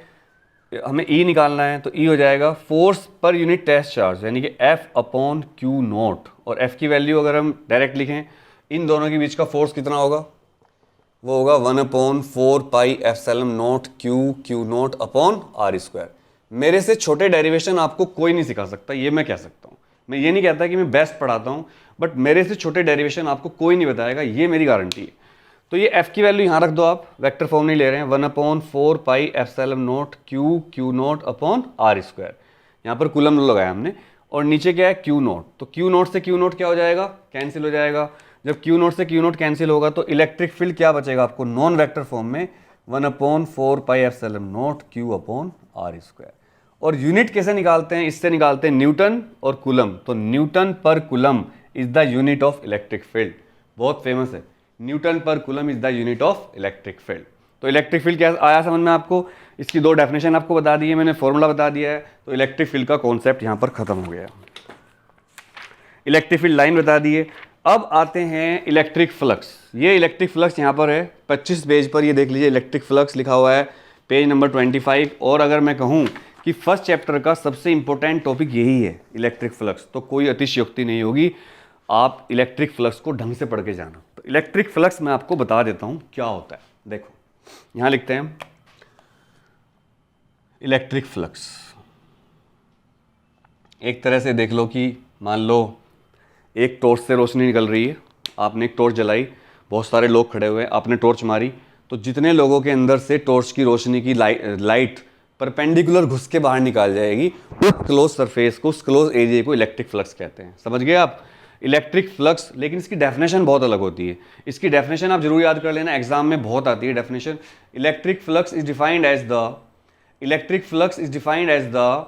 हमें ई निकालना है, तो ई हो जाएगा फोर्स पर यूनिट टेस्ट चार्ज, यानी कि एफ अपॉन क्यू नोट। और एफ की वैल्यू अगर हम डायरेक्ट लिखें, इन दोनों के बीच का फोर्स कितना होगा, वो होगा 1/4 pi epsilon naught q naught upon r square. मेरे से छोटे डेरिवेशन आपको कोई नहीं सिखा सकता, ये मैं कह सकता हूँ। मैं ये नहीं कहता कि मैं बेस्ट पढ़ाता हूँ, बट मेरे से छोटे डेरिवेशन आपको कोई नहीं बताएगा, ये मेरी गारंटी है। तो ये f की वैल्यू यहाँ रख दो, आप वेक्टर फॉर्म नहीं ले रहे हैं, 1/4 pi epsilon naught q naught upon r square. यहाँ पर कूलम लगाया हमने, और नीचे क्या है, क्यू नॉट। तो क्यू नॉट से क्यू नॉट क्या हो जाएगा, कैंसिल हो जाएगा। जब क्यू नॉट से क्यू नॉट कैंसिल होगा तो इलेक्ट्रिक फील्ड क्या बचेगा आपको, नॉन वेक्टर फॉर्म में 1/4 pi epsilon naught q upon r square. और यूनिट कैसे निकालते हैं, इससे निकालते हैं न्यूटन और कूलम। तो न्यूटन पर coulomb is the unit of electric field, बहुत फेमस है, न्यूटन पर coulomb is the unit of electric field. तो इलेक्ट्रिक फील्ड क्या आया समझ में आपको, इसकी दो डेफिनेशन आपको बता दी है मैंने, फॉर्मूला बता दिया है। तो इलेक्ट्रिक फील्ड का कॉन्सेप्ट यहाँ पर खत्म हो गया, इलेक्ट्रिक फील्ड लाइन बता दी है। अब आते हैं इलेक्ट्रिक फ्लक्स। ये इलेक्ट्रिक फ्लक्स यहाँ पर है 25 पेज पर, ये देख लीजिए, इलेक्ट्रिक फ्लक्स लिखा हुआ है पेज नंबर 25। और अगर मैं कहूँ कि फर्स्ट चैप्टर का सबसे इंपॉर्टेंट टॉपिक यही है इलेक्ट्रिक फ्लक्स, तो कोई अतिशयोक्ति नहीं होगी, आप इलेक्ट्रिक फ्लक्स को ढंग से पढ़ के जाना। तो इलेक्ट्रिक फ्लक्स मैं आपको बता देता हूं क्या होता है। देखो यहां लिखते हैं इलेक्ट्रिक फ्लक्स। एक तरह से देख लो कि मान लो एक टॉर्च से रोशनी निकल रही है, आपने एक टॉर्च जलाई, बहुत सारे लोग खड़े हुए हैं, आपने टॉर्च मारी, तो जितने लोगों के अंदर से टॉर्च की रोशनी की लाइट परपेंडिकुलर घुस के बाहर निकाल जाएगी, उस क्लोज सरफेस को, उस क्लोज एरिया को इलेक्ट्रिक फ्लक्स कहते हैं। समझ गए आप, इलेक्ट्रिक फ्लक्स। लेकिन इसकी डेफिनेशन बहुत अलग होती है, इसकी डेफिनेशन आप जरूर याद कर लेना, एग्जाम में बहुत आती है definition. Electric flux is defined as the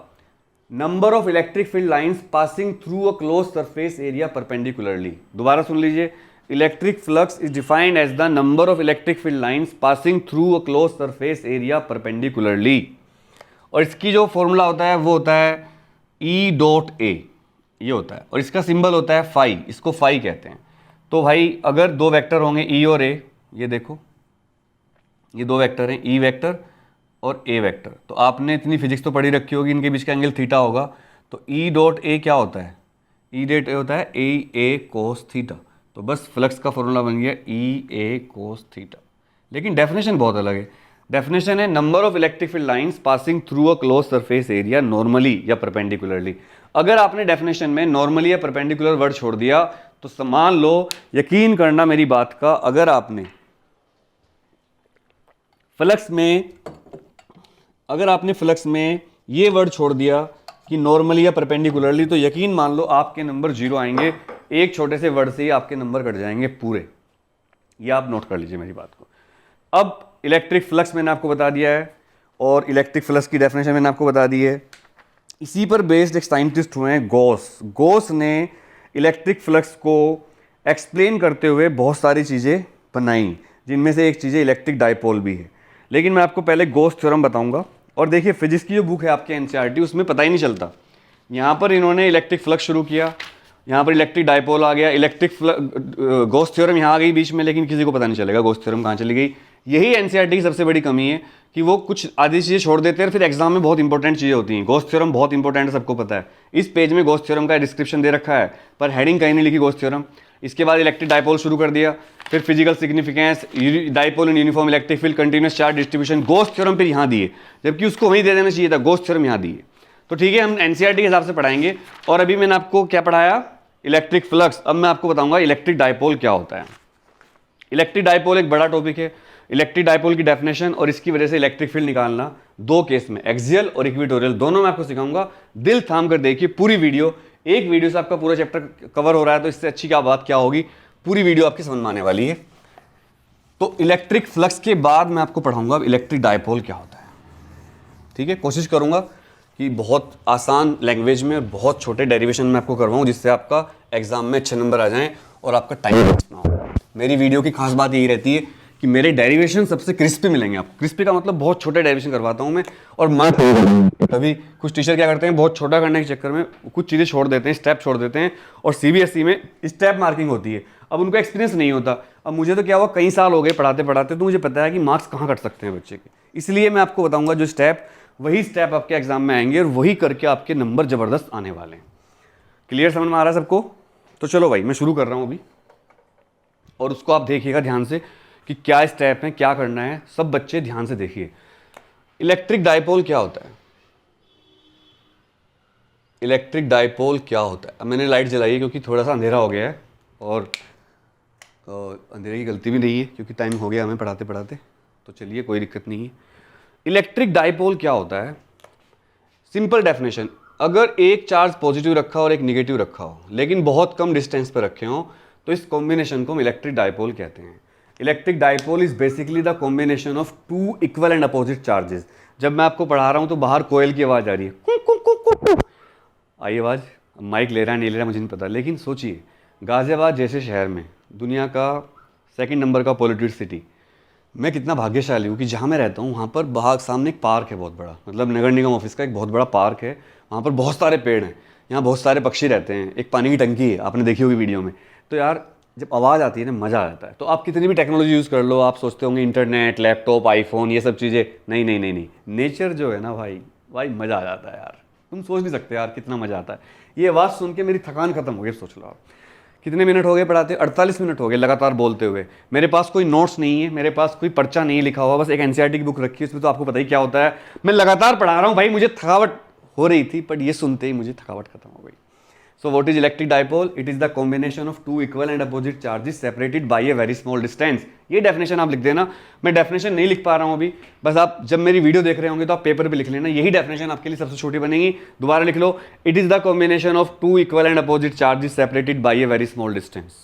number of electric field lines passing through a close surface area perpendicularly. दोबारा सुन लीजिए, electric flux is defined as the number of electric field lines passing through a close surface area perpendicularly. और इसकी जो formula होता है वो होता है E.A, ये होता है, और इसका सिंबल होता है फाई, इसको फाई कहते हैं। तो भाई अगर दो वेक्टर होंगे E और A, ये देखो ये दो वेक्टर हैं, E वेक्टर और A वेक्टर, तो आपने इतनी फिजिक्स तो पढ़ी रखी होगी, इनके बीच का एंगल थीटा होगा। तो E.A क्या होता है, E.A होता है A cos थीटा। तो बस फ्लक्स का फॉर्मूला बन गया ई ए कोस थीटा। लेकिन डेफिनेशन बहुत अलग है। डेफिनेशन है number of electric field lines passing through a close surface area normally या परपेंडिकुलरली। अगर आपने डेफिनेशन में नॉर्मली या परपेंडिकुलर वर्ड छोड़ दिया तो मान लो, यकीन करना मेरी बात का, अगर आपने फ्लक्स में ये वर्ड छोड़ दिया कि नॉर्मली या परपेंडिकुलरली, तो यकीन मान लो आपके नंबर 0 आएंगे। एक छोटे से वर्ड से ही आपके नंबर कट जाएंगे पूरे। ये आप नोट कर लीजिए मेरी बात को। अब इलेक्ट्रिक फ्लक्स मैंने आपको बता दिया है और इलेक्ट्रिक फ्लक्स की डेफिनेशन मैंने आपको बता दी है। इसी पर बेस्ड एक साइंटिस्ट हुए हैं गॉस ने इलेक्ट्रिक फ्लक्स को एक्सप्लेन करते हुए बहुत सारी चीज़ें बनाई, जिनमें से एक चीज़ इलेक्ट्रिक डायपोल भी है। लेकिन मैं आपको पहले गॉस थ्योरम बताऊंगा। और देखिए फिजिक्स की जो बुक है आपके एनसीईआरटी, उसमें पता ही नहीं चलता। यहाँ पर इन्होंने इलेक्ट्रिक फ्लक्स शुरू किया, यहाँ पर इलेक्ट्रिक डायपोल आ गया, गॉस थ्योरम यहाँ आ गई बीच में, लेकिन किसी को पता नहीं चलेगा गॉस थ्योरम कहाँ चली गई। यही एनसीईआरटी की सबसे बड़ी कमी है कि वो कुछ आधी चीज़ें छोड़ देते हैं, फिर एग्जाम में बहुत इंपॉर्टेंट चीज़ें होती हैं। गॉस थ्योरम बहुत इंपॉर्टेंट है, सबको पता है। इस पेज में गॉस थ्योरम का डिस्क्रिप्शन दे रखा है, पर हेडिंग कहीं नहीं लिखी गॉस थ्योरम। इसके बाद इलेक्ट्रिक डायपोल शुरू कर दिया, फिर physical significance, dipole in uniform electric field, continuous charge distribution, Gauss theorem फिर यहाँ दिए, जबकि उसको वहीं दे देना चाहिए था, गॉस थ्योरम यहाँ दिए। तो ठीक है, हम एनसीईआरटी के हिसाब से पढ़ाएंगे। और अभी मैंने आपको क्या पढ़ाया, इलेक्ट्रिक फ्लक्स। अब मैं आपको बताऊंगा इलेक्ट्रिक डायपोल क्या होता है। इलेक्ट्रिक डायपोल एक बड़ा टॉपिक है। इलेक्ट्रिक डायपोल की डेफिनेशन और इसकी वजह से इलेक्ट्रिक फील्ड निकालना, दो केस में, एक्सियल और इक्वेटोरियल, दोनों मैं आपको सिखाऊंगा। दिल थाम कर देखिए पूरी वीडियो। एक वीडियो से आपका पूरा चैप्टर कवर हो रहा है, तो इससे अच्छी क्या बात क्या होगी, पूरी वीडियो आपकी समझ में आने वाली है। तो इलेक्ट्रिक फ्लक्स के बाद मैं आपको पढ़ाऊंगा इलेक्ट्रिक डायपोल क्या होता है। ठीक है, कोशिश करूंगा कि बहुत आसान लैंग्वेज में बहुत छोटे डेरिवेशन में आपको करवाऊं, जिससे आपका एग्जाम में अच्छे नंबर आ जाएं और आपका टाइम वेस्ट ना हो। मेरी वीडियो की खास बात यही रहती है कि मेरे डेरिवेशन सबसे क्रिस्पी मिलेंगे आपको। क्रिस्पी का मतलब बहुत छोटे डेरिवेशन करवाता हूं मैं, और कभी कुछ टीचर क्या करते हैं, बहुत छोटा करने के चक्कर में कुछ चीज़ें छोड़ देते हैं, स्टेप छोड़ देते हैं, और सीबीएसई में स्टेप मार्किंग होती है। अब उनको एक्सपीरियंस नहीं होता। अब मुझे तो क्या हुआ, कई साल हो गए पढ़ाते पढ़ाते, तो मुझे पता है कि मार्क्स कहाँ कट सकते हैं बच्चे के। इसलिए मैं आपको बताऊंगा जो स्टेप, वही स्टेप आपके एग्जाम में आएंगे और वही करके आपके नंबर जबरदस्त आने वाले हैं। क्लियर, समझ में आ रहा है सबको? तो चलो भाई, मैं शुरू कर रहा हूँ अभी, और उसको आप देखिएगा ध्यान से कि क्या स्टेप है, क्या करना है। सब बच्चे ध्यान से देखिए। इलेक्ट्रिक डायपोल क्या होता है? इलेक्ट्रिक डायपोल क्या होता है? अब मैंने लाइट जलाई है क्योंकि थोड़ा सा अंधेरा हो गया है, और अंधेरे की गलती भी नहीं है क्योंकि टाइम हो गया हमें पढ़ाते पढ़ाते। तो चलिए, कोई दिक्कत नहीं है। इलेक्ट्रिक डायपोल क्या होता है? सिंपल डेफिनेशन, अगर एक चार्ज पॉजिटिव रखा और एक निगेटिव रखा हो, लेकिन बहुत कम डिस्टेंस पर रखे हो, तो इस कॉम्बिनेशन को हम इलेक्ट्रिक डायपोल कहते हैं। Electric dipole is basically the combination of two equal and opposite charges. जब मैं आपको पढ़ा रहा हूं तो बाहर कोयल की आवाज़ आ रही है, आई आवाज़, माइक ले रहा है नहीं ले रहा मुझे नहीं पता, लेकिन सोचिए, गाजियाबाद जैसे शहर में, दुनिया का 2nd नंबर का पॉल्यूटेड सिटी, मैं कितना भाग्यशाली हूँ कि जहाँ मैं रहता हूँ वहाँ पर बाहर सामने एक पार्क है बहुत बड़ा, मतलब नगर निगम ऑफिस का एक बहुत बड़ा पार्क है। वहाँ पर बहुत सारे पेड़ हैं, यहाँ बहुत सारे पक्षी रहते हैं, एक पानी की टंकी है, आपने देखी होगी वीडियो में। तो यार जब आवाज़ आती है ना, मज़ा आ जाता है। तो आप कितनी भी टेक्नोलॉजी यूज़ कर लो, आप सोचते होंगे इंटरनेट, लैपटॉप, आईफोन, ये सब चीज़ें, नहीं नहीं नहीं नहीं, नेचर जो है ना भाई मज़ा आ जाता है यार। तुम सोच नहीं सकते यार कितना मज़ा आता है। ये आवाज़ सुन के मेरी थकान खत्म हो गई। सोच लो आप, कितने मिनट हो गए पढ़ाते? 48 मिनट हो गए लगातार बोलते हुए। मेरे पास कोई नोट्स नहीं है, मेरे पास कोई पर्चा नहीं लिखा हुआ, बस एक एनसीईआरटी की बुक रखी है, उसमें तो आपको पता ही क्या होता है। मैं लगातार पढ़ा रहा हूँ भाई, मुझे थकावट हो रही थी, बट ये सुनते ही मुझे थकावट खत्म हो गई। So what is electric dipole? It is the combination of two equal and opposite charges separated by a very small distance. ये डेफिनेशन आप लिख देना। मैं डेफिनेशन नहीं लिख पा रहा हूँ अभी, बस आप जब मेरी वीडियो देख रहे होंगे तो आप पेपर पे लिख लेना। यही डेफिनेशन आपके लिए सबसे छोटी बनेगी। दोबारा लिख लो, it is the combination of two equal and opposite charges separated by a very small distance.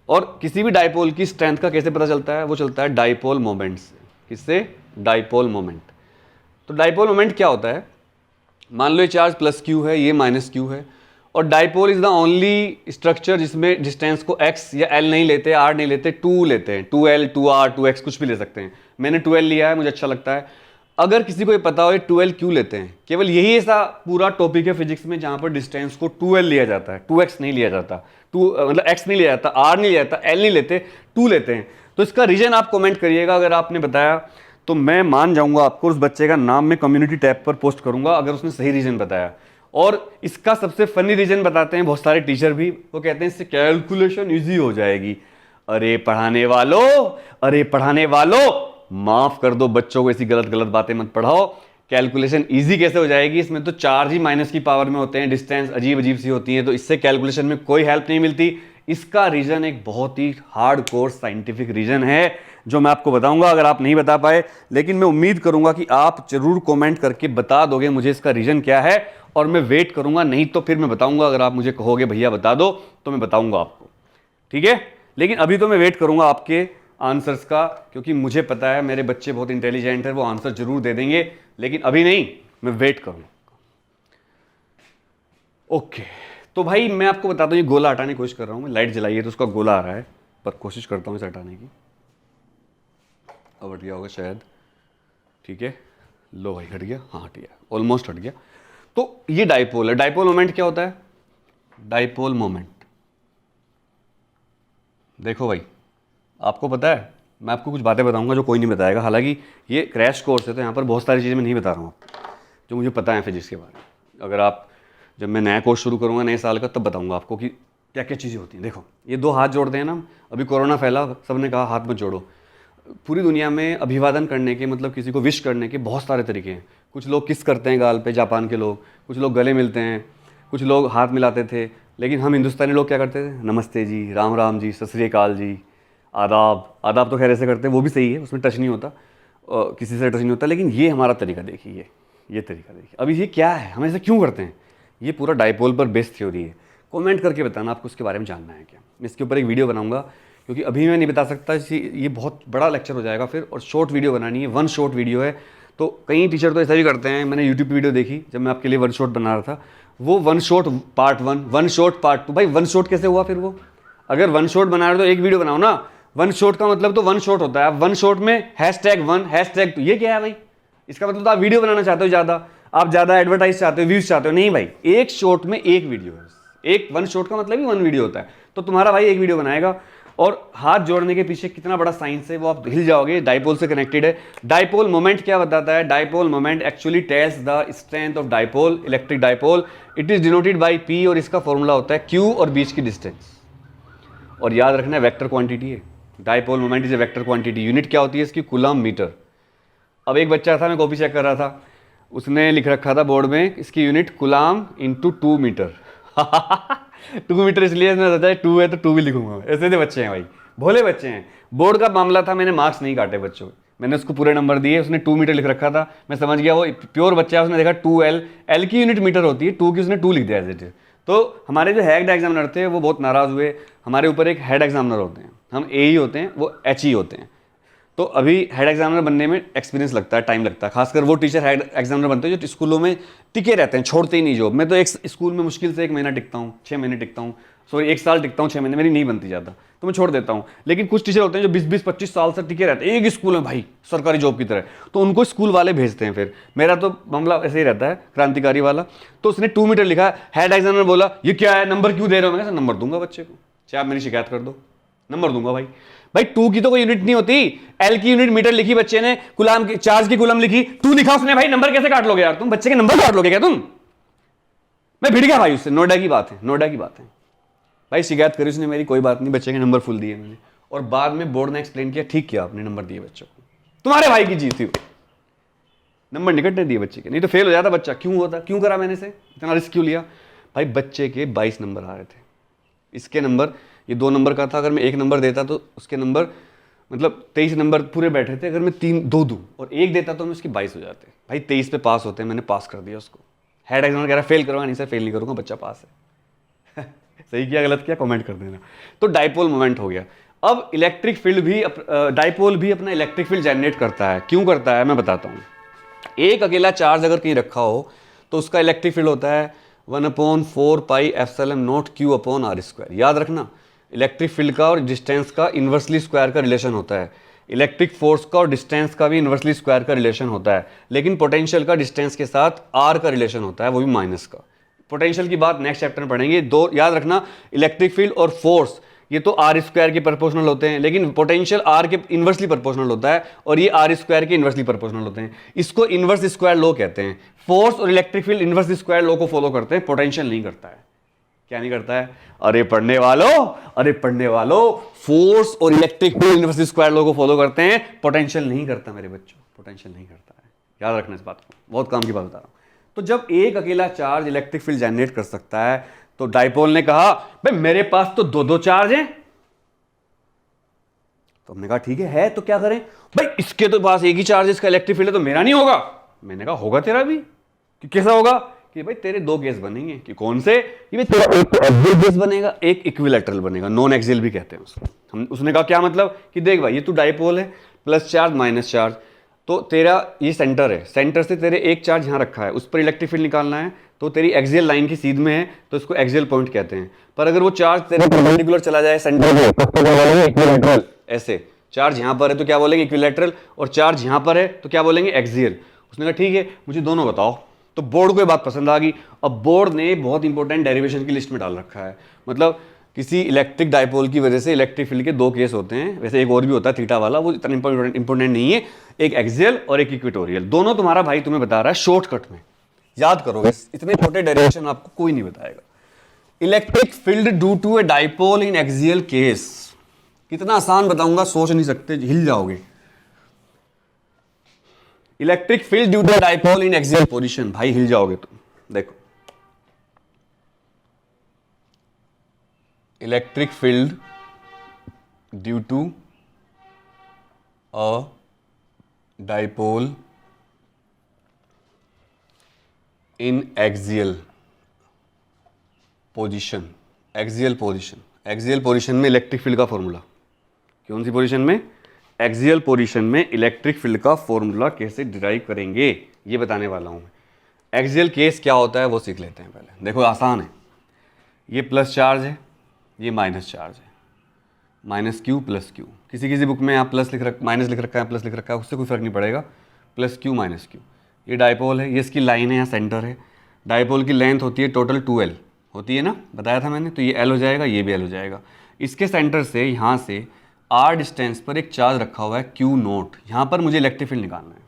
और किसी भी डायपोल की स्ट्रेंथ का कैसे पता चलता है? वो चलता है डायपोल मोमेंट से। किससे? Dipole moment. तो डायपोल मोमेंट क्या होता है? मान लो ये चार्ज प्लस क्यू है, ये माइनस क्यू है, और dipole is the only structure जिसमें डिस्टेंस को x या l नहीं लेते, r नहीं लेते, 2 लेते हैं। 2l, 2r, 2x कुछ भी ले सकते हैं। मैंने 2l लिया है, मुझे अच्छा लगता है। अगर किसी को ये पता हो 2l क्यों लेते हैं, केवल यही ऐसा पूरा टॉपिक है फिजिक्स में जहां पर डिस्टेंस को 2l लिया जाता है, 2x नहीं लिया जाता, मतलब x नहीं लिया जाता, r नहीं लिया जाता, l नहीं लेते, 2 लेते हैं। तो इसका रीजन आप कमेंट करिएगा। अगर आपने बताया तो मैं मान जाऊंगा आपको, उस बच्चे का नाम मैं कम्युनिटी टैब पर पोस्ट करूंगा अगर उसने सही रीजन बताया। और इसका सबसे फनी रीजन बताते हैं बहुत सारे टीचर भी, वो कहते हैं इससे कैलकुलेशन इजी हो जाएगी। अरे पढ़ाने वालों माफ कर दो, बच्चों को ऐसी गलत गलत बातें मत पढ़ाओ। कैलकुलेशन इजी कैसे हो जाएगी? इसमें तो चार्ज ही माइनस की पावर में होते हैं, डिस्टेंस अजीब अजीब सी होती है, तो इससे कैलकुलेशन में कोई हेल्प नहीं मिलती। इसका रीजन एक बहुत ही हार्ड कोर साइंटिफिक रीजन है जो मैं आपको बताऊंगा, अगर आप नहीं बता पाए। लेकिन मैं उम्मीद करूंगा कि आप जरूर कमेंट करके बता दोगे मुझे इसका रीजन क्या है, और मैं वेट करूंगा, नहीं तो फिर मैं बताऊंगा। अगर आप मुझे कहोगे भैया बता दो तो मैं बताऊंगा आपको, ठीक है। लेकिन अभी तो मैं वेट करूंगा आपके आंसर्स का, क्योंकि मुझे पता है मेरे बच्चे बहुत इंटेलिजेंट है, वो आंसर जरूर दे देंगे, लेकिन अभी नहीं, मैं वेट करूंगा। ओके, तो भाई मैं आपको बताता हूँ, ये गोला हटाने की कोशिश कर रहा हूँ मैं। लाइट जलाई है तो उसका गोला आ रहा है, पर कोशिश करता हूँ इसे हटाने की। अब हट गया होगा शायद, ठीक है। लो भाई हट गया, हाँ हट गया, ऑलमोस्ट हट गया। तो ये डाइपोल है। डाइपोल मोमेंट क्या होता है? डाइपोल मोमेंट, देखो भाई आपको पता है, मैं आपको कुछ बातें बताऊंगा जो कोई नहीं बताएगा। हालांकि ये क्रैश कोर्स है तो यहाँ पर बहुत सारी चीज़ें मैं नहीं बता रहा हूँ जो मुझे पता है फिजिक्स के बारे में। अगर आप, जब मैं नया कोर्स शुरू करूँगा नए साल का, तब बताऊँगा आपको कि क्या क्या चीज़ें होती हैं। देखो ये दो हाथ जोड़ते हैं ना, अभी कोरोना फैला, सबने कहा हाथ मत जोड़ो। पूरी दुनिया में अभिवादन करने के, मतलब किसी को विश करने के बहुत सारे तरीके हैं। कुछ लोग किस करते हैं गाल पे, जापान के लोग, कुछ लोग गले मिलते हैं, कुछ लोग हाथ मिलाते थे। लेकिन हम हिंदुस्तानी लोग क्या करते थे? नमस्ते जी, राम राम जी, सत श्री अकाल जी, आदाब। आदाब तो खैर ऐसे करते हैं, वो भी सही है, उसमें टच नहीं होता, किसी से टच नहीं होता। लेकिन ये हमारा तरीका देखिए, ये तरीका देखिए। अभी ये क्या है, हम ऐसे क्यों करते हैं? ये पूरा डाइपोल पर बेस्ड थ्योरी है। कमेंट करके बताना आपको उसके बारे में जानना है क्या। मैं इसके ऊपर एक वीडियो बनाऊंगा, क्योंकि अभी मैं नहीं बता सकता, ये बहुत बड़ा लेक्चर हो जाएगा फिर, और शॉर्ट वीडियो बनानी है, वन शॉट वीडियो है। तो कई टीचर तो ऐसा भी करते हैं, मैंने यूट्यूब वीडियो देखी जब मैं आपके लिए वन शॉट बना रहा था, वो one shot part 1, one shot part 2। भाई वन शॉट कैसे हुआ फिर? वो अगर वन शॉट बना रहे हो तो एक वीडियो बनाओ ना। वन शॉट का मतलब तो वन शॉट होता है। वन शॉट में #1 #2, ये क्या है भाई? इसका मतलब तो आप वीडियो बनाना चाहते हो ज़्यादा, आप ज़्यादा एडवर्टाइज चाहते हो, व्यूज चाहते हो। नहीं भाई, एक शॉट में एक वीडियो है। एक वन शॉट का मतलब ही वन वीडियो होता है। तो तुम्हारा भाई एक वीडियो बनाएगा, और हाथ जोड़ने के पीछे कितना बड़ा साइंस है वो आप हिल जाओगे। डाइपोल से कनेक्टेड है। डाइपोल मोमेंट क्या बताता है? Dipole moment actually tells the strength of dipole, electric dipole. It is denoted by P, और इसका फॉर्मूला होता है Q और बीच की डिस्टेंस। और याद रखना वेक्टर क्वांटिटी है। Dipole moment is a vector quantity. Unit क्या होती है इसकी? Coulomb metre. अब एक बच्चा था, मैं कॉपी चेक कर रहा था, उसने लिख रखा था बोर्ड में इसकी unit coulomb into 2 metre 2 metre इसलिए मैंने सोचा 2 है तो 2 भी लिखूंगा। ऐसे से बच्चे हैं भाई, भोले बच्चे हैं। बोर्ड का मामला था, मैंने मार्क्स नहीं काटे बच्चों, मैंने उसको पूरे नंबर दिए। उसने 2 मीटर लिख रखा था, मैं समझ गया वो प्योर बच्चा है। उसने देखा 2L, L की यूनिट मीटर होती है, 2 की उसने 2 लिख दिया एज इट इज। तो हमारे जो हेड एग्जामिनर थे वो बहुत नाराज हुए। हमारे ऊपर एक हेड एग्जामिनर होते हैं, हम ए ही होते हैं, वो HE होते हैं। तो अभी हेड एग्जामिनर बनने में एक्सपीरियंस लगता है, टाइम लगता है। खासकर वो टीचर हेड एग्जामिनर बनते हैं जो स्कूलों में टिके रहते हैं, छोड़ते ही नहीं जॉब। मैं तो एक स्कूल में मुश्किल से 1 महीना टिकता हूँ, 6 महीने टिकता हूँ, सॉरी 1 साल टिकता हूँ, 6 महीने मेरी नहीं बनती ज़्यादा, तो मैं छोड़ देता हूँ। लेकिन कुछ टीचर होते हैं जो 20-25 साल से टिके रहते हैं एक स्कूल में भाई, सरकारी जॉब की तरह, तो उनको स्कूल वाले भेजते हैं। फिर मेरा तो मामला ऐसे ही रहता है, क्रांतिकारी वाला। तो उसने 2 मीटर लिखा, हेड एग्जामिनर बोला ये क्या है, नंबर क्यों दे रहे हो? मैं नंबर दूंगा बच्चे को, चाहे आप मेरी शिकायत कर दो, नंबर दूंगा भाई। भाई 2 की तो कोई यूनिट नहीं होती, L की यूनिट मीटर लिखी बच्चे ने, कुलाम की चार्ज की कुलम लिखी, 2 लिखा उसने। भाई नंबर कैसे काट लोगे यार तुम? बच्चे के नंबर काट लोगे क्या तुम? मैं भिड़ गया भाई उससे। नोएडा की बात है, नोएडा की बात है भाई। शिकायत करी उसने मेरी, कोई बात नहीं, बच्चे के नंबर फुल दिए मैंने। और बाद में बोर्ड ने एक्सप्लेन किया, ठीक किया आपने, नंबर दिए बच्चों को, तुम्हारे भाई की जीत थी, नंबर निकटने दिए बच्चे के, नहीं तो फेल हो जाता बच्चा। क्यों होता, क्यों करा मैंने से, इतना रिस्क क्यों लिया? भाई बच्चे के 22 नंबर आ रहे थे, इसके नंबर, ये 2 नंबर का था, अगर मैं 1 नंबर देता तो उसके नंबर मतलब 23 नंबर पूरे बैठे थे। अगर मैं 2 दूँ और 1 देता तो मैं उसके 22 हो जाते। भाई 23 पे पास होते हैं, मैंने पास कर दिया उसको। हेड एग्जामिनर कह रहा फेल करूँगा, नहीं सर फेल नहीं करूँगा, बच्चा पास है सही किया गलत किया कमेंट कर देना। तो डाइपोल मोमेंट हो गया। अब इलेक्ट्रिक फील्ड भी, डाइपोल भी अपना इलेक्ट्रिक फील्ड जनरेट करता है। क्यों करता है मैं बताता हूँ। एक अकेला चार्ज अगर कहीं रखा हो तो उसका इलेक्ट्रिक फील्ड होता है 1/4πε0 Q/r²। याद रखना, इलेक्ट्रिक फील्ड का और डिस्टेंस का इन्वर्सली स्क्वायर का रिलेशन होता है। इलेक्ट्रिक फोर्स का और डिस्टेंस का भी इन्वर्सली स्क्वायर का रिलेशन होता है। लेकिन पोटेंशियल का डिस्टेंस के साथ r का रिलेशन होता है, वो भी माइनस का। पोटेंशियल की बात नेक्स्ट चैप्टर में पढ़ेंगे। दो याद रखना, इलेक्ट्रिक फील्ड और फोर्स ये तो आर स्क्वायर के प्रोपोर्शनल होते हैं, लेकिन पोटेंशियल आर के इन्वर्सली प्रोपोर्शनल होता है और ये आर स्क्वायर के इन्वर्सली प्रोपोर्शनल होते हैं। इसको इन्वर्स स्क्वायर लॉ कहते हैं। फोर्स और electric field inverse square law को फॉलो करते हैं, पोटेंशियल नहीं करता है। क्या नहीं करता है? अरे पढ़ने वालों, फोर्स और electric field inverse square law को फॉलो करते हैं, पोटेंशियल नहीं करता मेरे बच्चों, पोटेंशियल नहीं करता है। याद रखना इस बात को, बहुत काम की बात बता रहा हूं। तो जब एक अकेला चार्ज इलेक्ट्रिक फील्ड जनरेट कर सकता है, तो डाइपोल ने कहा भाई मेरे पास तो दो दो चार्ज हैं। तो हमने कहा ठीक है तो क्या करें भाई, इसके तो पास एक ही चार्ज, इसका इलेक्ट्रिक फील्ड है, तो मेरा नहीं होगा। मैंने कहा होगा तेरा भी। कि कैसा होगा? कि भाई तेरे दो केस बनेंगे। कि कौन से? कि भाई तेरा एक एक्सियल केस बनेगा, एक इक्विलैटरल बनेगा, नॉन एक्सियल भी कहते हैं उसको। उसने कहा क्या मतलब? कि देख भाई ये तू डाइपोल है, प्लस चार्ज माइनस चार्ज, तो तेरा ये सेंटर है, सेंटर से तेरे एक चार्ज यहाँ रखा है, उस पर इलेक्ट्रिक फील्ड निकालना है, तो तेरी एक्सियल लाइन की सीध में है, तो इसको एक्सियल पॉइंट कहते हैं। पर अगर वो चार्ज तेरे परपेंडिकुलर चला जाए सेंटर में, तो क्या बोलेंगे? इक्विलैटरल। ऐसे चार्ज यहाँ पर है तो क्या बोलेंगे? इक्विलैटरल। और चार्ज यहाँ पर है तो क्या बोलेंगे? एक्सियल। उसने कहा ठीक है मुझे दोनों बताओ। तो बोर्ड को ये बात पसंद आ गई। अब बोर्ड ने बहुत इंपॉर्टेंट डेरिवेशन की लिस्ट में डाल रखा है। मतलब किसी इलेक्ट्रिक डाइपोल की वजह से इलेक्ट्रिक फील्ड के दो केस होते हैं, वैसे एक और भी होता है थीटा वाला, वो इतना इंपॉर्टेंट नहीं है। एक एक्सियल और एक इक्वेटोरियल, दोनों तुम्हारा भाई तुम्हें बता रहा है शॉर्टकट में, याद करोगे। इतने छोटे डेरिवेशन आपको कोई नहीं बताएगा। Electric field due to a dipole in axial case, कितना आसान बताऊंगा, सोच नहीं सकते, हिल जाओगे। Electric field due to dipole in axial position, भाई हिल जाओगे तुम। देखो electric field due to a dipole in axial position. Axial position में इलेक्ट्रिक फील्ड का फॉर्मूला, कौन सी पोजीशन में? एक्सियल पोजीशन में इलेक्ट्रिक फील्ड का फॉर्मूला कैसे डिराइव करेंगे ये बताने वाला हूं मैं। एक्सियल केस क्या होता है वो सीख लेते हैं पहले। देखो आसान है, ये प्लस चार्ज है, ये माइनस चार्ज है, माइनस क्यू प्लस क्यू। किसी बुक में आप माइनस लिख रखा है, प्लस लिख रखा है, उससे कोई फर्क नहीं पड़ेगा। प्लस क्यू माइनस क्यू, ये डाइपोल है, ये इसकी लाइन है, यहाँ सेंटर है। डाइपोल की लेंथ होती है टोटल 2L होती है ना, बताया था मैंने। तो ये L हो जाएगा, ये भी L हो जाएगा। इसके सेंटर से यहाँ से R डिस्टेंस पर एक चार्ज रखा हुआ है Q नोट, यहाँ पर मुझे इलेक्ट्रिक फील्ड निकालना है।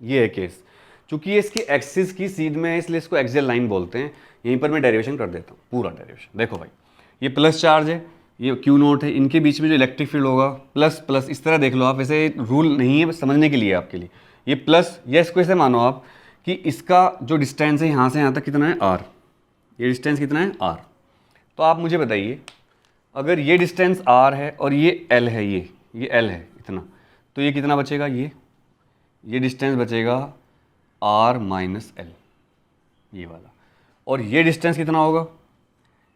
ये है केस। चूंकि ये इसकी एक्सिस की सीध में है, इसलिए इसको एक्सियल लाइन बोलते हैं। यहीं पर मैं डेरिवेशन कर देता हूँ, पूरा डेरिवेशन। देखो भाई ये प्लस चार्ज है, ये Q नोट है, इनके बीच में जो इलेक्ट्रिक फील्ड होगा प्लस प्लस, इस तरह देख लो आप, ऐसे रूल नहीं है, बस समझने के लिए आपके लिए। ये प्लस, या इसको ऐसे मानो आप कि इसका जो डिस्टेंस है यहाँ से यहाँ तक कितना है? R। ये डिस्टेंस कितना है? R। तो आप मुझे बताइए, अगर ये डिस्टेंस R है और ये L है, ये L है इतना, तो ये कितना बचेगा? ये डिस्टेंस बचेगा R माइनस L, ये वाला। और ये डिस्टेंस कितना होगा?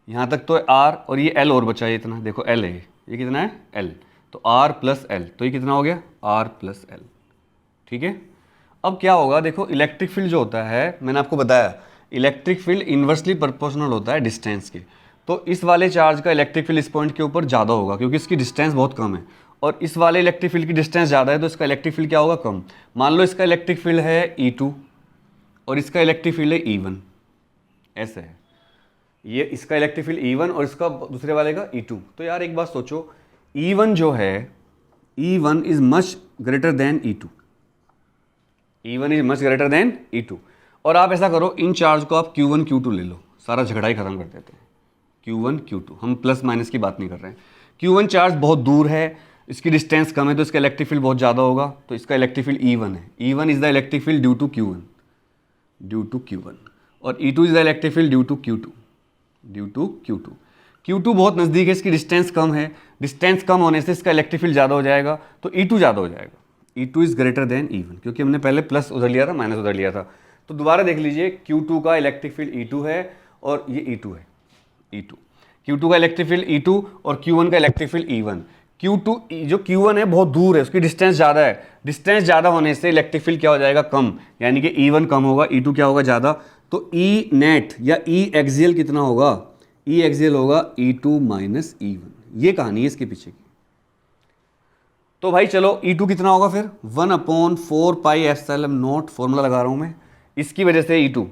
यहाँ तक तो R, और ये L और बचा है इतना, देखो L है, ये कितना है? L। तो R प्लस L, तो ये कितना हो गया? R plus L। ठीक है। अब क्या होगा, देखो इलेक्ट्रिक फील्ड जो होता है, मैंने आपको बताया इलेक्ट्रिक फील्ड इन्वर्सली प्रोपोर्शनल होता है डिस्टेंस के। तो इस वाले चार्ज का इलेक्ट्रिक फील्ड इस पॉइंट के ऊपर ज़्यादा होगा क्योंकि इसकी डिस्टेंस बहुत कम है, और इस वाले इलेक्ट्रिक फील्ड की डिस्टेंस ज़्यादा है, तो इसका इलेक्ट्रिक फील्ड क्या होगा? कम। मान लो इसका इलेक्ट्रिक फील्ड है E2 और इसका इलेक्ट्रिक फील्ड है E1, ऐसे है। ये इसका इलेक्ट्रिक फील्ड E1 और इसका दूसरे वाले का E2। तो यार एक बात सोचो, E1 जो है, E1 is much greater than E2, E1 is much greater than E2। और आप ऐसा करो, इन चार्ज को आप Q1 Q2 ले लो, सारा झगड़ा ही खत्म कर देते हैं। Q1 Q2, हम प्लस माइनस की बात नहीं कर रहे हैं। Q1 चार्ज बहुत दूर है, इसकी डिस्टेंस कम है, तो इसका इलेक्ट्रिक फील्ड बहुत ज़्यादा होगा, तो इसका इलेक्ट्रिक फील्ड E1 है। E1 is the electric field due to Q1, और E2 is the electric field due to Q2। Q2 बहुत नज़दीक है, इसकी डिस्टेंस कम है, डिस्टेंस कम होने से इसका इलेक्ट्रिक फील्ड ज़्यादा हो जाएगा, तो E2 ज़्यादा हो जाएगा। E2 is greater than E1, क्योंकि हमने पहले प्लस उधर लिया था, माइनस उधर लिया था। तो दोबारा देख लीजिए, Q2 का इलेक्ट्रिक फील्ड E2 है और ये E2 है, E2। Q2 का इलेक्ट्रिक फील्ड E2 और Q1 का इलेक्ट्रिक फील्ड E1। Q2 जो Q1 है बहुत दूर है, उसकी डिस्टेंस ज़्यादा है, डिस्टेंस ज़्यादा होने से इलेक्ट्रिक फील्ड क्या हो जाएगा? कम, यानी कि E1 कम होगा, E2 क्या होगा? ज़्यादा। तो E नेट या E एक्सियल कितना होगा? E एक्सियल होगा E2 माइनस E1। ये कहानी है इसके पीछे की। तो भाई चलो E2 कितना होगा फिर? 1/4 पाई एप्सिलॉन नॉट, फॉर्मूला लगा रहा हूँ मैं, इसकी वजह से E2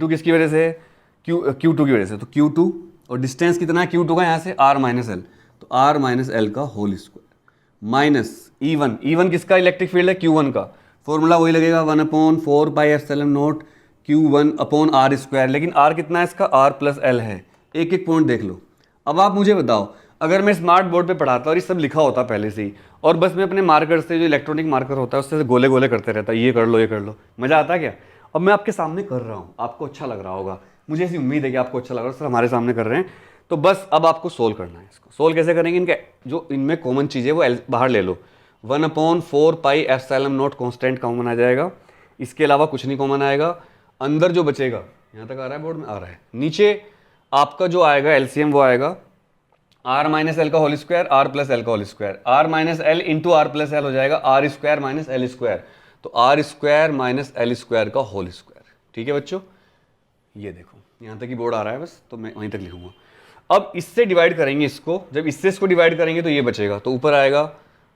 किसकी वजह से है? Q2 की वजह से। तो Q2 और डिस्टेंस कितना है Q2 का यहाँ से? R माइनस L, तो आर माइनस एल का whole square minus e one किसका इलेक्ट्रिक फील्ड है, क्यू वन का, फॉर्मूला वही लगेगा 1/4πε0 Q1 अपॉन आर स्क्वायर, लेकिन आर कितना है इसका, आर प्लस एल है। एक एक पॉइंट देख लो। अब आप मुझे बताओ, अगर मैं स्मार्ट बोर्ड पे पढ़ाता और ये सब लिखा होता पहले से ही, और बस मैं अपने मार्कर से, जो इलेक्ट्रॉनिक मार्कर होता है उससे गोले गोले करते रहता, ये कर लो ये कर लो, मज़ा आता क्या। अब मैं आपके सामने कर रहा हूँ, आपको अच्छा लग रहा होगा, मुझे ऐसी उम्मीद है कि आपको अच्छा लग रहा है, सर हमारे सामने कर रहे हैं। तो बस अब आपको सोल्व करना है इसको। सोल्व कैसे करेंगे, इनके जो इनमें कॉमन चीज़ है वो बाहर ले लो। 1/4πε0 कॉन्स्टेंट कॉमन आ जाएगा, इसके अलावा कुछ नहीं कॉमन आएगा। अंदर जो बचेगा, यहाँ तक आ रहा है बोर्ड में, आ रहा है, नीचे आपका जो आएगा एलसीएम वो आएगा आर माइनस एल का whole square, R plus L का whole square, R minus L into R plus L हो जाएगा R square minus L square, तो are square minus L square का होल स्क्वायर। ठीक है बच्चों, ये देखो यहाँ तक ही बोर्ड आ रहा है बस, तो मैं वहीं तक लिखूंगा। अब इससे डिवाइड करेंगे इसको, जब इससे इसको डिवाइड करेंगे तो ये बचेगा, तो ऊपर आएगा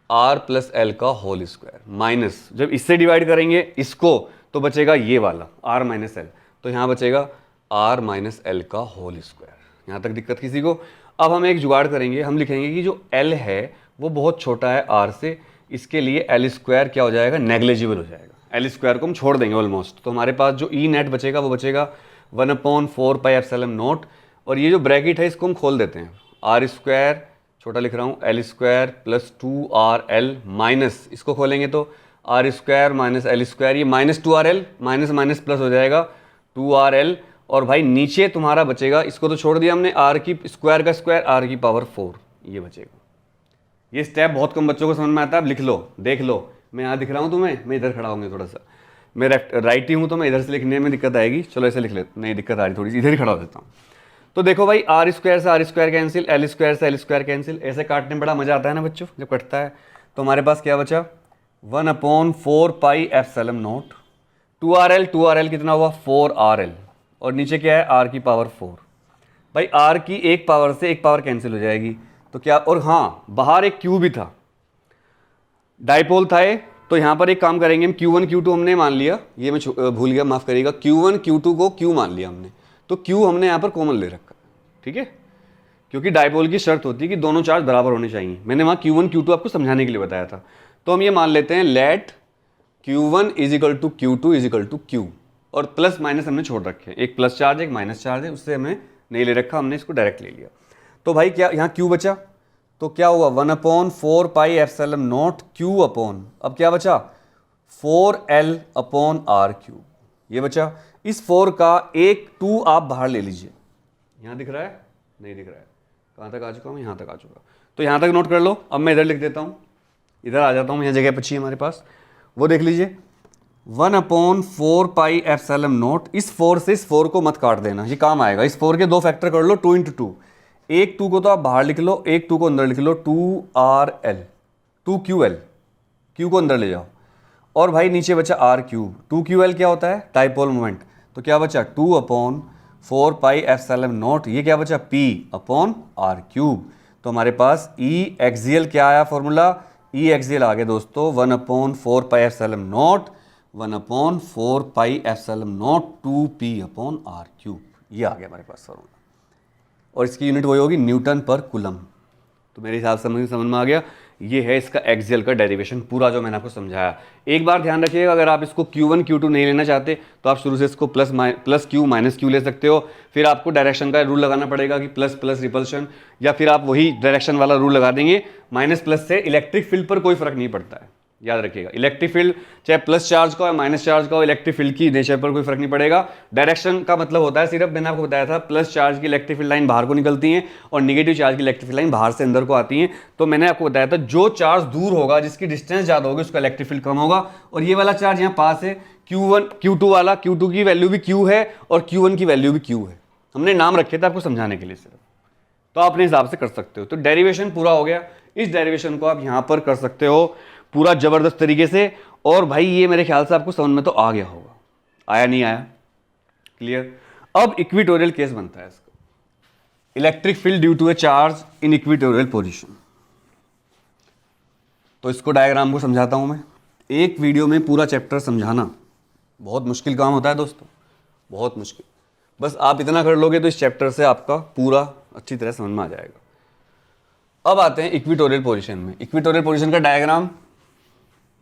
आर प्लस एल का होल स्क्वायर माइनस, जब इससे डिवाइड करेंगे इसको तो बचेगा ये वाला आर माइनस एल, तो यहाँ बचेगा आर माइनस एल का होल स्क्वायर। यहाँ तक दिक्कत किसी को। अब हम एक जुगाड़ करेंगे, हम लिखेंगे कि जो एल है वो बहुत छोटा है आर से, इसके लिए एल स्क्वायर क्या हो जाएगा, नेग्लिजिबल हो जाएगा। एल स्क्वायर को हम छोड़ देंगे ऑलमोस्ट, तो हमारे पास जो ई नेट बचेगा वो बचेगा 1/4πε0, और ये जो ब्रैकेट है इसको हम खोल देते हैं, आर स्क्वायर छोटा लिख रहा हूँ, L square plus 2RL minus, इसको खोलेंगे तो are square minus L square, ये -2RL माइनस माइनस प्लस हो जाएगा 2RL, और भाई नीचे तुम्हारा बचेगा, इसको तो छोड़ दिया हमने, आर की स्क्वायर का स्क्वायर आर की पावर 4, ये बचेगा। ये स्टेप बहुत कम बच्चों को समझ में आता है, अब लिख लो, देख लो, मैं यहाँ दिख रहा हूँ तुम्हें, मैं इधर खड़ा होंगे थोड़ा सा, मैं राइट ही हूँ तो मैं इधर से लिखने में दिक्कत आएगी, चलो ऐसे लिख ले, नहीं दिक्कत आ रही थोड़ी सी, इधर ही खड़ा हो जाता हूँ। तो देखो भाई, आर स्क्वायर से r square cancel, l square से एल स्क्वायर कैंसिल, ऐसे काटने में बड़ा मजा आता है ना बच्चों जब कटता है। तो हमारे पास क्या बचा, 1/4πε0, 2RL कितना हुआ 4RL, और नीचे क्या है आर की पावर 4। भाई आर की एक पावर से एक पावर कैंसिल हो जाएगी, तो क्या, और हाँ बाहर एक क्यू भी था, डाइपोल था ये, तो यहाँ पर एक काम करेंगे हम, Q1 Q2 हमने मान लिया, ये मैं भूल गया माफ करिएगा, Q1 Q2 को Q मान लिया हमने, तो Q हमने यहाँ पर कॉमन ले रखा, ठीक है, क्योंकि डाइपोल की शर्त होती है कि दोनों चार्ज बराबर होने चाहिए, मैंने वहाँ Q1 Q2 आपको समझाने के लिए बताया था। तो हम ये मान लेते हैं, लेट Q1 = Q2 = Q, और प्लस माइनस हमने छोड़ रखे हैं, एक प्लस चार्ज एक माइनस चार्ज है, उससे हमने नहीं ले रखा, हमने इसको डायरेक्ट ले लिया। तो भाई क्या यहाँ Q बचा, तो क्या हुआ 1/4πε0 Q अपॉन, अब क्या बचा 4L/R3, ये बचा। इस 4 का एक 2 आप बाहर ले लीजिए, यहाँ दिख रहा है, नहीं दिख रहा है, कहाँ तक आ चुका हूँ, यहाँ तक आ चुका, तो यहाँ तक नोट कर लो। अब मैं इधर लिख देता हूँ, इधर आ जाता हूँ, यहाँ जगह बची है हमारे पास, वो देख लीजिए 1/4πε0, इस 4 से इस 4 को मत काट देना, ये काम आएगा। इस 4 के 2 फैक्टर कर लो, 2 × 2, एक 2 को तो आप बाहर लिख लो, एक 2 को अंदर लिख लो, 2RL 2QL, Q को अंदर ले जाओ, और भाई नीचे बचा R3, 2QL क्या होता है, डाइपोल मोमेंट, तो क्या बचा 2/4πε0, ये क्या बचा P/R3। तो हमारे पास E एक्सियल क्या आया फॉर्मूला, E एक्सियल आ गया दोस्तों 1/4πε0, 1/4πε0 2P/R3, ये आ गया हमारे पास फॉर्मूला, और इसकी यूनिट वही होगी न्यूटन पर कूलम। तो मेरे हिसाब से समझ में आ गया, ये है इसका एक्सियल का डेरिवेशन पूरा जो मैंने आपको समझाया। एक बार ध्यान रखिएगा, अगर आप इसको Q1 Q2 नहीं लेना चाहते तो आप शुरू से इसको प्लस Q माइनस Q ले सकते हो, फिर आपको डायरेक्शन का रूल लगाना पड़ेगा कि प्लस प्लस रिपल्शन, या फिर आप वही डायरेक्शन वाला रूल लगा देंगे। माइनस प्लस से इलेक्ट्रिक फील्ड पर कोई फर्क नहीं पड़ता है, याद रखिएगा। इलेक्ट्रिक फील्ड चाहे प्लस चार्ज का हो या माइनस चार्ज का हो, इलेक्ट्रिक फील्ड की नेचर पर कोई फर्क नहीं पड़ेगा। डायरेक्शन का मतलब होता है सिर्फ, मैंने आपको बताया था, प्लस चार्ज की इलेक्ट्रिक फील्ड लाइन बाहर को निकलती है और नेगेटिव चार्ज की इलेक्ट्रिक फील्ड लाइन बाहर से अंदर को आती है। तो मैंने आपको बताया था, जो चार्ज दूर होगा, जिसकी डिस्टेंस ज़्यादा होगी, उसका इलेक्ट्रिक फील्ड कम होगा, और ये वाला चार्ज यहाँ पास है Q1 Q2 वाला, Q2 की वैल्यू भी Q है और Q1 की वैल्यू भी Q है। हमने नाम रखे थे आपको समझाने के लिए सिर्फ, तो आप अपने हिसाब से कर सकते हो। तो डेरिवेशन पूरा हो गया, इस डेरिवेशन को आप यहाँ पर कर सकते हो पूरा जबरदस्त तरीके से। और भाई ये मेरे ख्याल से आपको समझ में तो आ गया होगा, आया नहीं आया, क्लियर। अब इक्विटोरियल केस बनता है इसका, electric field due to a charge in equatorial position. तो इसको डायग्राम को समझाता हूं मैं। एक वीडियो में पूरा चैप्टर समझाना बहुत मुश्किल काम होता है दोस्तों, बहुत मुश्किल। बस आप इतना कर लोगे तो इस चैप्टर से आपका पूरा अच्छी तरह समझ में आ जाएगा। अब आते हैं इक्विटोरियल पोजीशन में। इक्विटोरियल पोजीशन का डायग्राम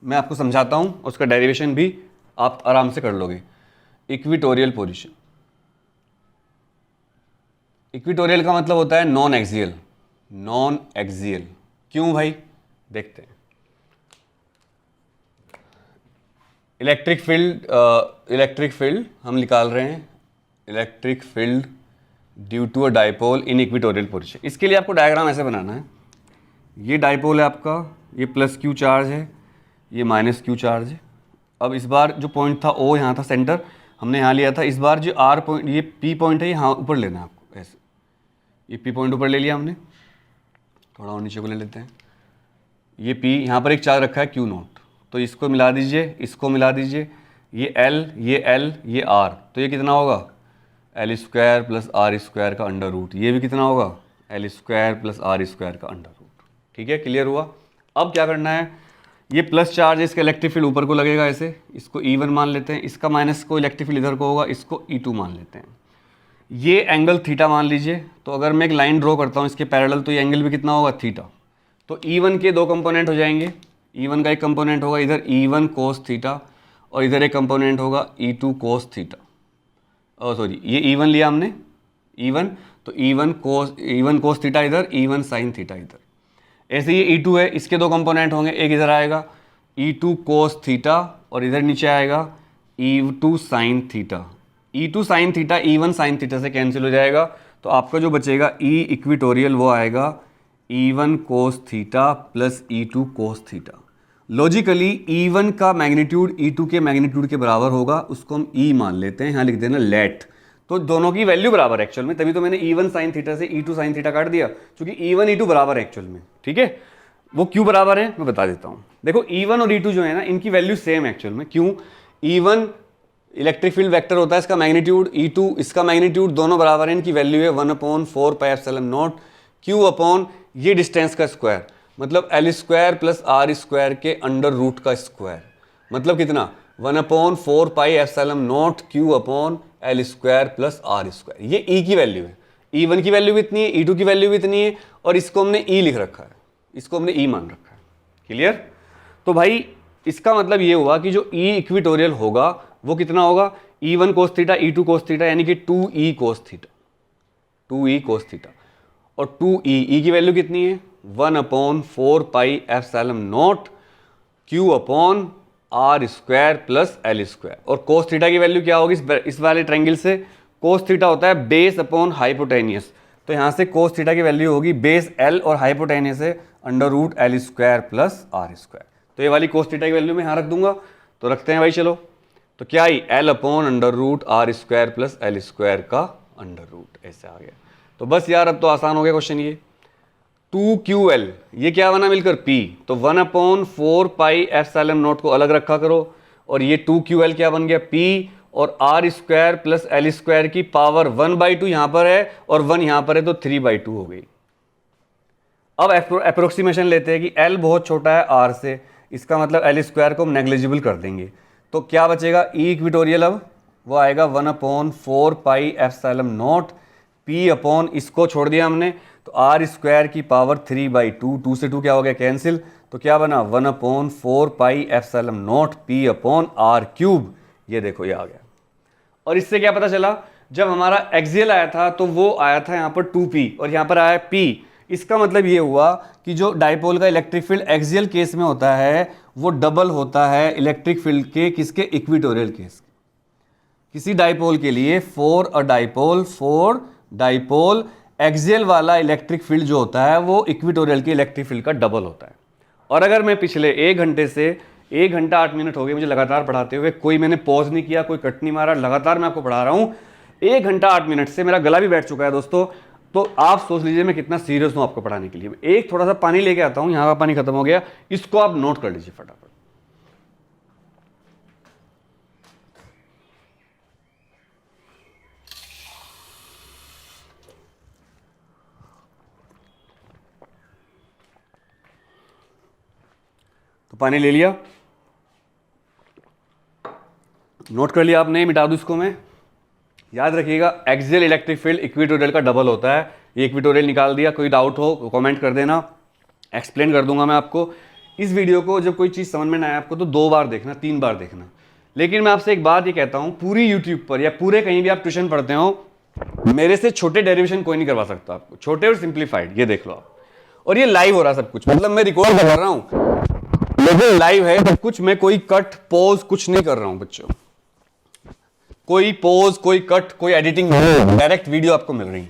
मैं आपको समझाता हूं, उसका डेरिवेशन भी आप आराम से कर लोगे। इक्विटोरियल पोजीशन, इक्विटोरियल का मतलब होता है नॉन एक्सियल। नॉन एक्सियल क्यों भाई, देखते हैं। इलेक्ट्रिक फील्ड हम निकाल रहे हैं, electric field due to a dipole in equatorial position. इसके लिए आपको डायग्राम ऐसे बनाना है, ये डाइपोल है आपका, ये प्लस क्यू चार्ज है, ये माइनस क्यू चार्ज है। अब इस बार जो पॉइंट था ओ यहाँ था, सेंटर हमने यहाँ लिया था। इस बार जो आर पॉइंट, ये पी पॉइंट है, यहाँ ऊपर लेना है आपको ऐसे। ये पी पॉइंट ऊपर ले लिया हमने, थोड़ा और नीचे को ले लेते हैं। ये पी, यहाँ पर एक चार्ज रखा है क्यू नॉट, तो इसको मिला दीजिए, इसको मिला दीजिए। ये एल, ये आर, तो ये कितना होगा l square plus r square का अंडर रूट। ये भी कितना होगा l square plus r square का अंडर रूट। ठीक है, क्लियर हुआ। अब क्या करना है, ये प्लस चार्ज है, इसका इलेक्ट्रिक फील्ड ऊपर को लगेगा ऐसे, इसको E1 मान लेते हैं। इसका माइनस को इलेक्ट्रिक फील्ड इधर को होगा, इसको E2 मान लेते हैं। ये एंगल थीटा मान लीजिए। तो अगर मैं एक लाइन ड्रॉ करता हूँ इसके पैरेलल, तो ये एंगल भी कितना होगा थीटा। तो E1 के दो कंपोनेंट हो जाएंगे। E1 का एक कंपोनेंट होगा इधर E1 कोस थीटा, और इधर एक कंपोनेंट होगा E2 कोस थीटा। सॉरी, ये E1 लिया हमने, E1, तो E1 कोस थीटा इधर, E1 साइन थीटा इधर। ऐसे ये E2 है, इसके दो कंपोनेंट होंगे, एक इधर आएगा E2 कोस थीटा, और इधर नीचे आएगा E2 sine theta. E2 sine theta E1 sine theta से कैंसिल हो जाएगा, तो आपका जो बचेगा E इक्विटोरियल वो आएगा E1 cos theta plus E2 cos theta. Logically E1 का मैग्नीट्यूड E2 के मैग्नीट्यूड के बराबर होगा, उसको हम E मान लेते हैं, यहाँ लिख देना लेट। तो दोनों की वैल्यू बराबर है एक्चुअल में, तभी तो मैंने E1 साइन थीटा से E2 साइन थीटा काट दिया, क्योंकि E1 E2 बराबर है एक्चुअल में। ठीक है, वो क्यों बराबर है मैं बता देता हूँ। देखो E1 और E2 जो है ना, इनकी वैल्यू सेम है एक्चुअल में। क्यों, E1 इलेक्ट्रिक फील्ड वेक्टर होता है, इसका मैग्नीट्यूड, E2 इसका मैग्नीट्यूड, दोनों बराबर है। इनकी वैल्यू है 1/4 pi epsilon not Q upon ये डिस्टेंस का स्क्वायर, मतलब L स्क्वायर प्लस R स्क्वायर के अंडर रूट का स्क्वायर, मतलब कितना 1/4 pi epsilon not Q upon L square प्लस R स्क्वायर। ये E की वैल्यू है। E1 की वैल्यू भी इतनी है, E2 की वैल्यू भी इतनी है, और इसको हमने E लिख रखा है, इसको हमने E मान रखा है। क्लियर। तो भाई इसका मतलब ये हुआ कि जो E इक्विटोरियल होगा वो कितना होगा E1 cos theta E2 cos theta, यानी कि 2E cos theta, 2E cos theta. और 2E की वैल्यू कितनी है 1/4 pi epsilon not Q upon R square plus L square. और कोस थीटा की वैल्यू क्या होगी इस वाले ट्रायंगल से, कोस थीटा होता है बेस अपॉन हाइपोटेनियस, तो यहाँ से कोस थीटा की वैल्यू होगी बेस L और हाइपोटेनियस है अंडर रूट L स्क्वायर प्लस R स्क्वायर। तो ये वाली कोस थीटा की वैल्यू मैं यहाँ रख दूंगा, तो रखते हैं भाई। चलो, तो क्या आई L upon under root R square plus L square का अंडर रूट, ऐसे आ गया। तो बस यार अब तो आसान हो गया क्वेश्चन। ये 2QL ये क्या बना मिलकर P, तो 1/4 पाई एप्सिलॉन नॉट को अलग रखा करो, और ये 2QL क्या बन गया P, और R square plus L square की पावर 1/2 यहाँ पर है और 1 यहाँ पर है, तो 3/2 हो गई। अब अप्रोक्सीमेशन लेते हैं कि L बहुत छोटा है R से, इसका मतलब L स्क्वायर को हम नेग्लिजिबल कर देंगे, तो क्या बचेगा E इक्विटोरियल, अब वो आएगा 1/4 pi epsilon not P upon, इसको छोड़ दिया हमने, तो R स्क्वायर की पावर 3/2, 2 से 2 क्या हो गया कैंसिल, तो क्या बना 1/4 pi epsilon not P upon R cube. ये देखो ये आ गया। और इससे क्या पता चला, जब हमारा एक्सियल आया था तो वो आया था यहाँ पर 2P और यहाँ पर आया P। इसका मतलब ये हुआ कि जो डाइपोल का इलेक्ट्रिक फील्ड एक्सियल केस में होता है वो डबल होता है इलेक्ट्रिक फील्ड के किसके, इक्विटोरियल केस। किसी डाइपोल के लिए फॉर डाइपोल एक्सियल वाला इलेक्ट्रिक फील्ड जो होता है वो इक्विटोरियल के इलेक्ट्रिक फील्ड का डबल होता है। और अगर मैं पिछले 1 घंटे से 1 घंटा 8 मिनट हो गए मुझे लगातार पढ़ाते हुए, कोई मैंने पॉज नहीं किया, कोई कट नहीं मारा, लगातार मैं आपको पढ़ा रहा हूँ, 1 घंटा 8 मिनट से मेरा गला भी बैठ चुका है दोस्तों, तो आप सोच लीजिए मैं कितना सीरियस हूँ आपको पढ़ाने के लिए। एक थोड़ा सा पानी लेके आता हूँ, यहाँ का पानी खत्म हो गया, इसको आप नोट कर लीजिए फटाफट। तो पानी ले लिया, नोट कर लिया आपने, मिटा दूं इसको मैं। याद रखिएगा एक्सियल इलेक्ट्रिक फील्ड इक्विटोरियल का डबल होता है, ये इक्वेटोरियल निकाल दिया। कोई डाउट हो कमेंट कर देना, एक्सप्लेन कर दूंगा मैं आपको। इस वीडियो को जब कोई चीज़ समझ में ना आए आपको तो 2 बार देखना, 3 बार देखना। लेकिन मैं आपसे एक बात ये कहता हूँ, पूरी यूट्यूब पर या पूरे कहीं भी आप ट्यूशन पढ़ते हो, मेरे से छोटे डेरिवेशन कोई नहीं करवा सकता आपको, छोटे और सिंप्लीफाइड। ये देख लो आप, और ये लाइव हो रहा सब कुछ, मतलब मैं रिकॉर्ड कर रहा हूँ लेकिन लाइव है सब कुछ। मैं कोई कट पोज कुछ नहीं कर रहा हूँ बच्चों, कोई पोज कोई कट कोई एडिटिंग नहीं, डायरेक्ट वीडियो आपको मिल रही है।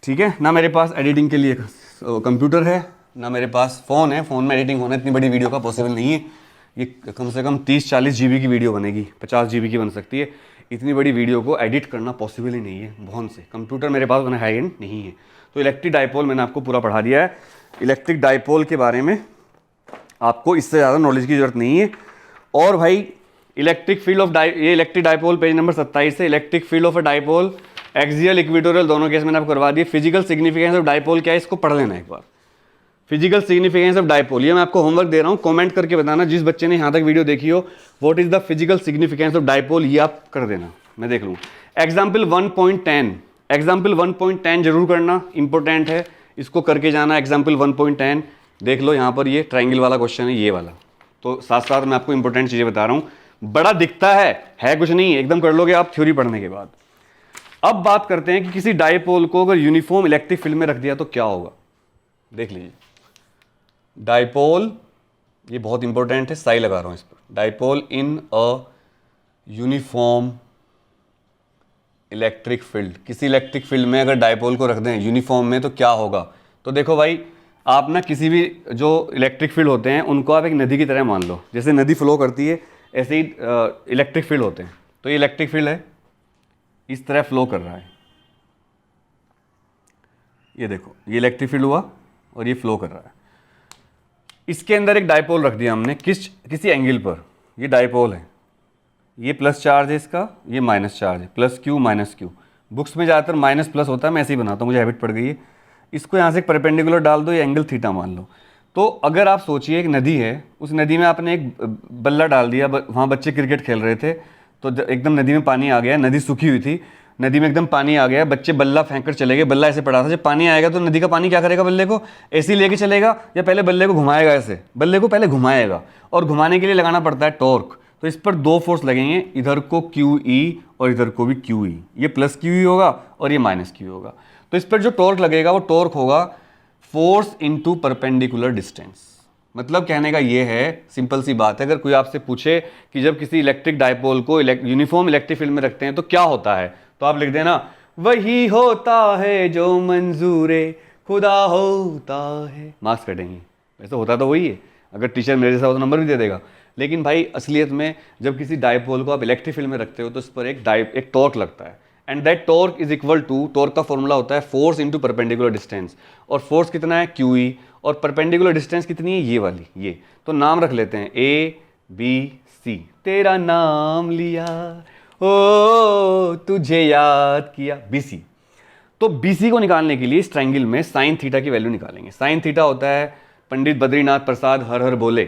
ठीक है ना, मेरे पास एडिटिंग के लिए कंप्यूटर है, ना मेरे पास फ़ोन है। फ़ोन में एडिटिंग होना इतनी बड़ी वीडियो का पॉसिबल नहीं है। ये कम से कम 30-40 GB की वीडियो बनेगी, 50 GB की बन सकती है। इतनी बड़ी वीडियो को एडिट करना पॉसिबल ही नहीं है बहुत से। कंप्यूटर मेरे पास उतना हाई एंड नहीं है। तो इलेक्ट्रिक डाइपोल मैंने आपको पूरा पढ़ा दिया है। इलेक्ट्रिक डाइपोल के बारे में आपको इससे ज़्यादा नॉलेज की जरूरत नहीं है। और भाई इलेक्ट्रिक फील्ड ऑफ ये इलेक्ट्रिक डाइपोल पेज नंबर 27 से, electric field of a dipole axial equatorial दोनों केस मैंने आपको करवा दिए। फिजिकल सिग्निफिकेंस ऑफ डाइपोल क्या है इसको पढ़ लेना एक बार। फिजिकल सिग्निफिकेंस ऑफ डाइपोल, ये मैं आपको होमवर्क दे रहा हूँ, कमेंट करके बताना जिस बच्चे ने यहाँ तक वीडियो देखी हो, what is the physical significance of dipole, ये आप कर देना, मैं देख लूँ। एग्जाम्पल 1.10, एग्जाम्पल 1.10 जरूर करना, इंपॉर्टेंट है, इसको करके जाना। एग्जाम्पल 1.10 देख लो, यहाँ पर ये ट्राइंगल वाला क्वेश्चन है, ये वाला। तो साथ साथ मैं आपको इंपॉर्टेंट चीज़ें बता रहा हूँ, बड़ा दिखता है कुछ नहीं, एकदम कर लोगे आप थ्योरी पढ़ने के बाद। अब बात करते हैं कि किसी डाइपोल को अगर यूनिफॉर्म इलेक्ट्रिक फील्ड में रख दिया तो क्या होगा, देख लीजिए। डाइपोल, ये बहुत इंपॉर्टेंट है, साई लगा रहा हूं इस पर। Dipole in a uniform electric field, किसी इलेक्ट्रिक फील्ड में अगर डाइपोल को रख दें यूनिफॉर्म में तो क्या होगा। तो देखो भाई, आप ना किसी भी जो इलेक्ट्रिक फील्ड होते हैं उनको आप एक नदी की तरह मान लो, जैसे नदी फ्लो करती है ऐसे ही इलेक्ट्रिक फील्ड होते हैं। तो ये इलेक्ट्रिक फील्ड है, इस तरह फ्लो कर रहा है, ये देखो ये इलेक्ट्रिक फील्ड हुआ और ये फ्लो कर रहा है। इसके अंदर एक डाइपोल रख दिया हमने किसी एंगल पर, ये डाइपोल है, ये प्लस चार्ज है इसका, ये माइनस चार्ज है, plus Q minus Q. Books में ज़्यादातर माइनस प्लस होता है, मैं ऐसे ही बनाता हूँ, मुझे हैबिट पड़ गई है। इसको यहाँ से एक परपेंडिकुलर डाल दो, ये एंगल थीटा मान लो। तो अगर आप सोचिए एक नदी है, उस नदी में आपने एक बल्ला डाल दिया, वहाँ बच्चे क्रिकेट खेल रहे थे, तो एकदम नदी में पानी आ गया, नदी सूखी हुई थी, नदी में एकदम पानी आ गया, बच्चे बल्ला फेंक कर चले गए, बल्ला ऐसे पड़ा था। जब पानी आएगा तो नदी का पानी क्या करेगा, बल्ले को ऐसे ही लेके चलेगा या पहले बल्ले को घुमाएगा, ऐसे बल्ले को पहले घुमाएगा, और घुमाने के लिए लगाना पड़ता है टॉर्क। तो इस पर 2 फोर्स लगेंगे, इधर को QE और इधर को भी QE, ये प्लस QE होगा और ये माइनस QE होगा। तो इस पर जो टॉर्क लगेगा वो टॉर्क होगा फोर्स इनटू परपेंडिकुलर डिस्टेंस। मतलब कहने का ये है, सिंपल सी बात है, अगर कोई आपसे पूछे कि जब किसी इलेक्ट्रिक डाइपोल को यूनिफॉर्म इलेक्ट्रिक फील्ड में रखते हैं तो क्या होता है, तो आप लिख देना वही होता है जो मंजूरे खुदा होता है। मार्क्स कटेंगे, वैसे होता तो वही है, अगर टीचर मेरे जैसा हो तो नंबर भी दे देगा। लेकिन भाई असलियत में जब किसी डाइपोल को आप इलेक्ट्रिक फील्ड में रखते हो तो इस पर एक टॉर्क लगता है, and that torque is equal to, torque का फॉर्मूला होता है फोर्स इनटू परपेंडिकुलर डिस्टेंस, और फोर्स कितना है QE, और परपेंडिकुलर डिस्टेंस कितनी है, ये वाली, ये। तो नाम रख लेते हैं ABC, तेरा नाम लिया ओ तुझे याद किया, BC। तो BC को निकालने के लिए इस ट्रायंगल में साइन थीटा की वैल्यू निकालेंगे। साइन थीटा होता है, पंडित बद्रीनाथ प्रसाद हर हर बोले,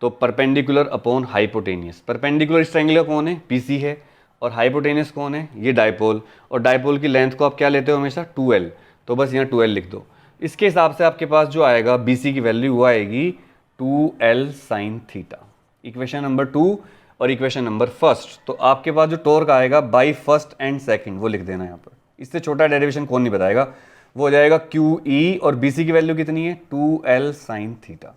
तो परपेंडिकुलर अपॉन हाइपोटेनियस। परपेंडिकुलर इस ट्रायंगल का कौन है, BC है, और हाइपोटेनियस कौन है, ये डाइपोल। और डाइपोल की लेंथ को आप क्या लेते हो हमेशा, 2L, तो बस यहाँ 2L लिख दो। इसके हिसाब से आपके पास जो आएगा BC की वैल्यू वो आएगी 2L sine theta. Equation number 2 और इक्वेशन नंबर 1। तो आपके पास जो टॉर्क आएगा बाई फर्स्ट एंड सेकंड, वो लिख देना यहाँ पर, इससे छोटा डेरिवेशन कौन नहीं बताएगा। वो हो जाएगा QE, और BC की वैल्यू कितनी है, 2L साइन थीटा।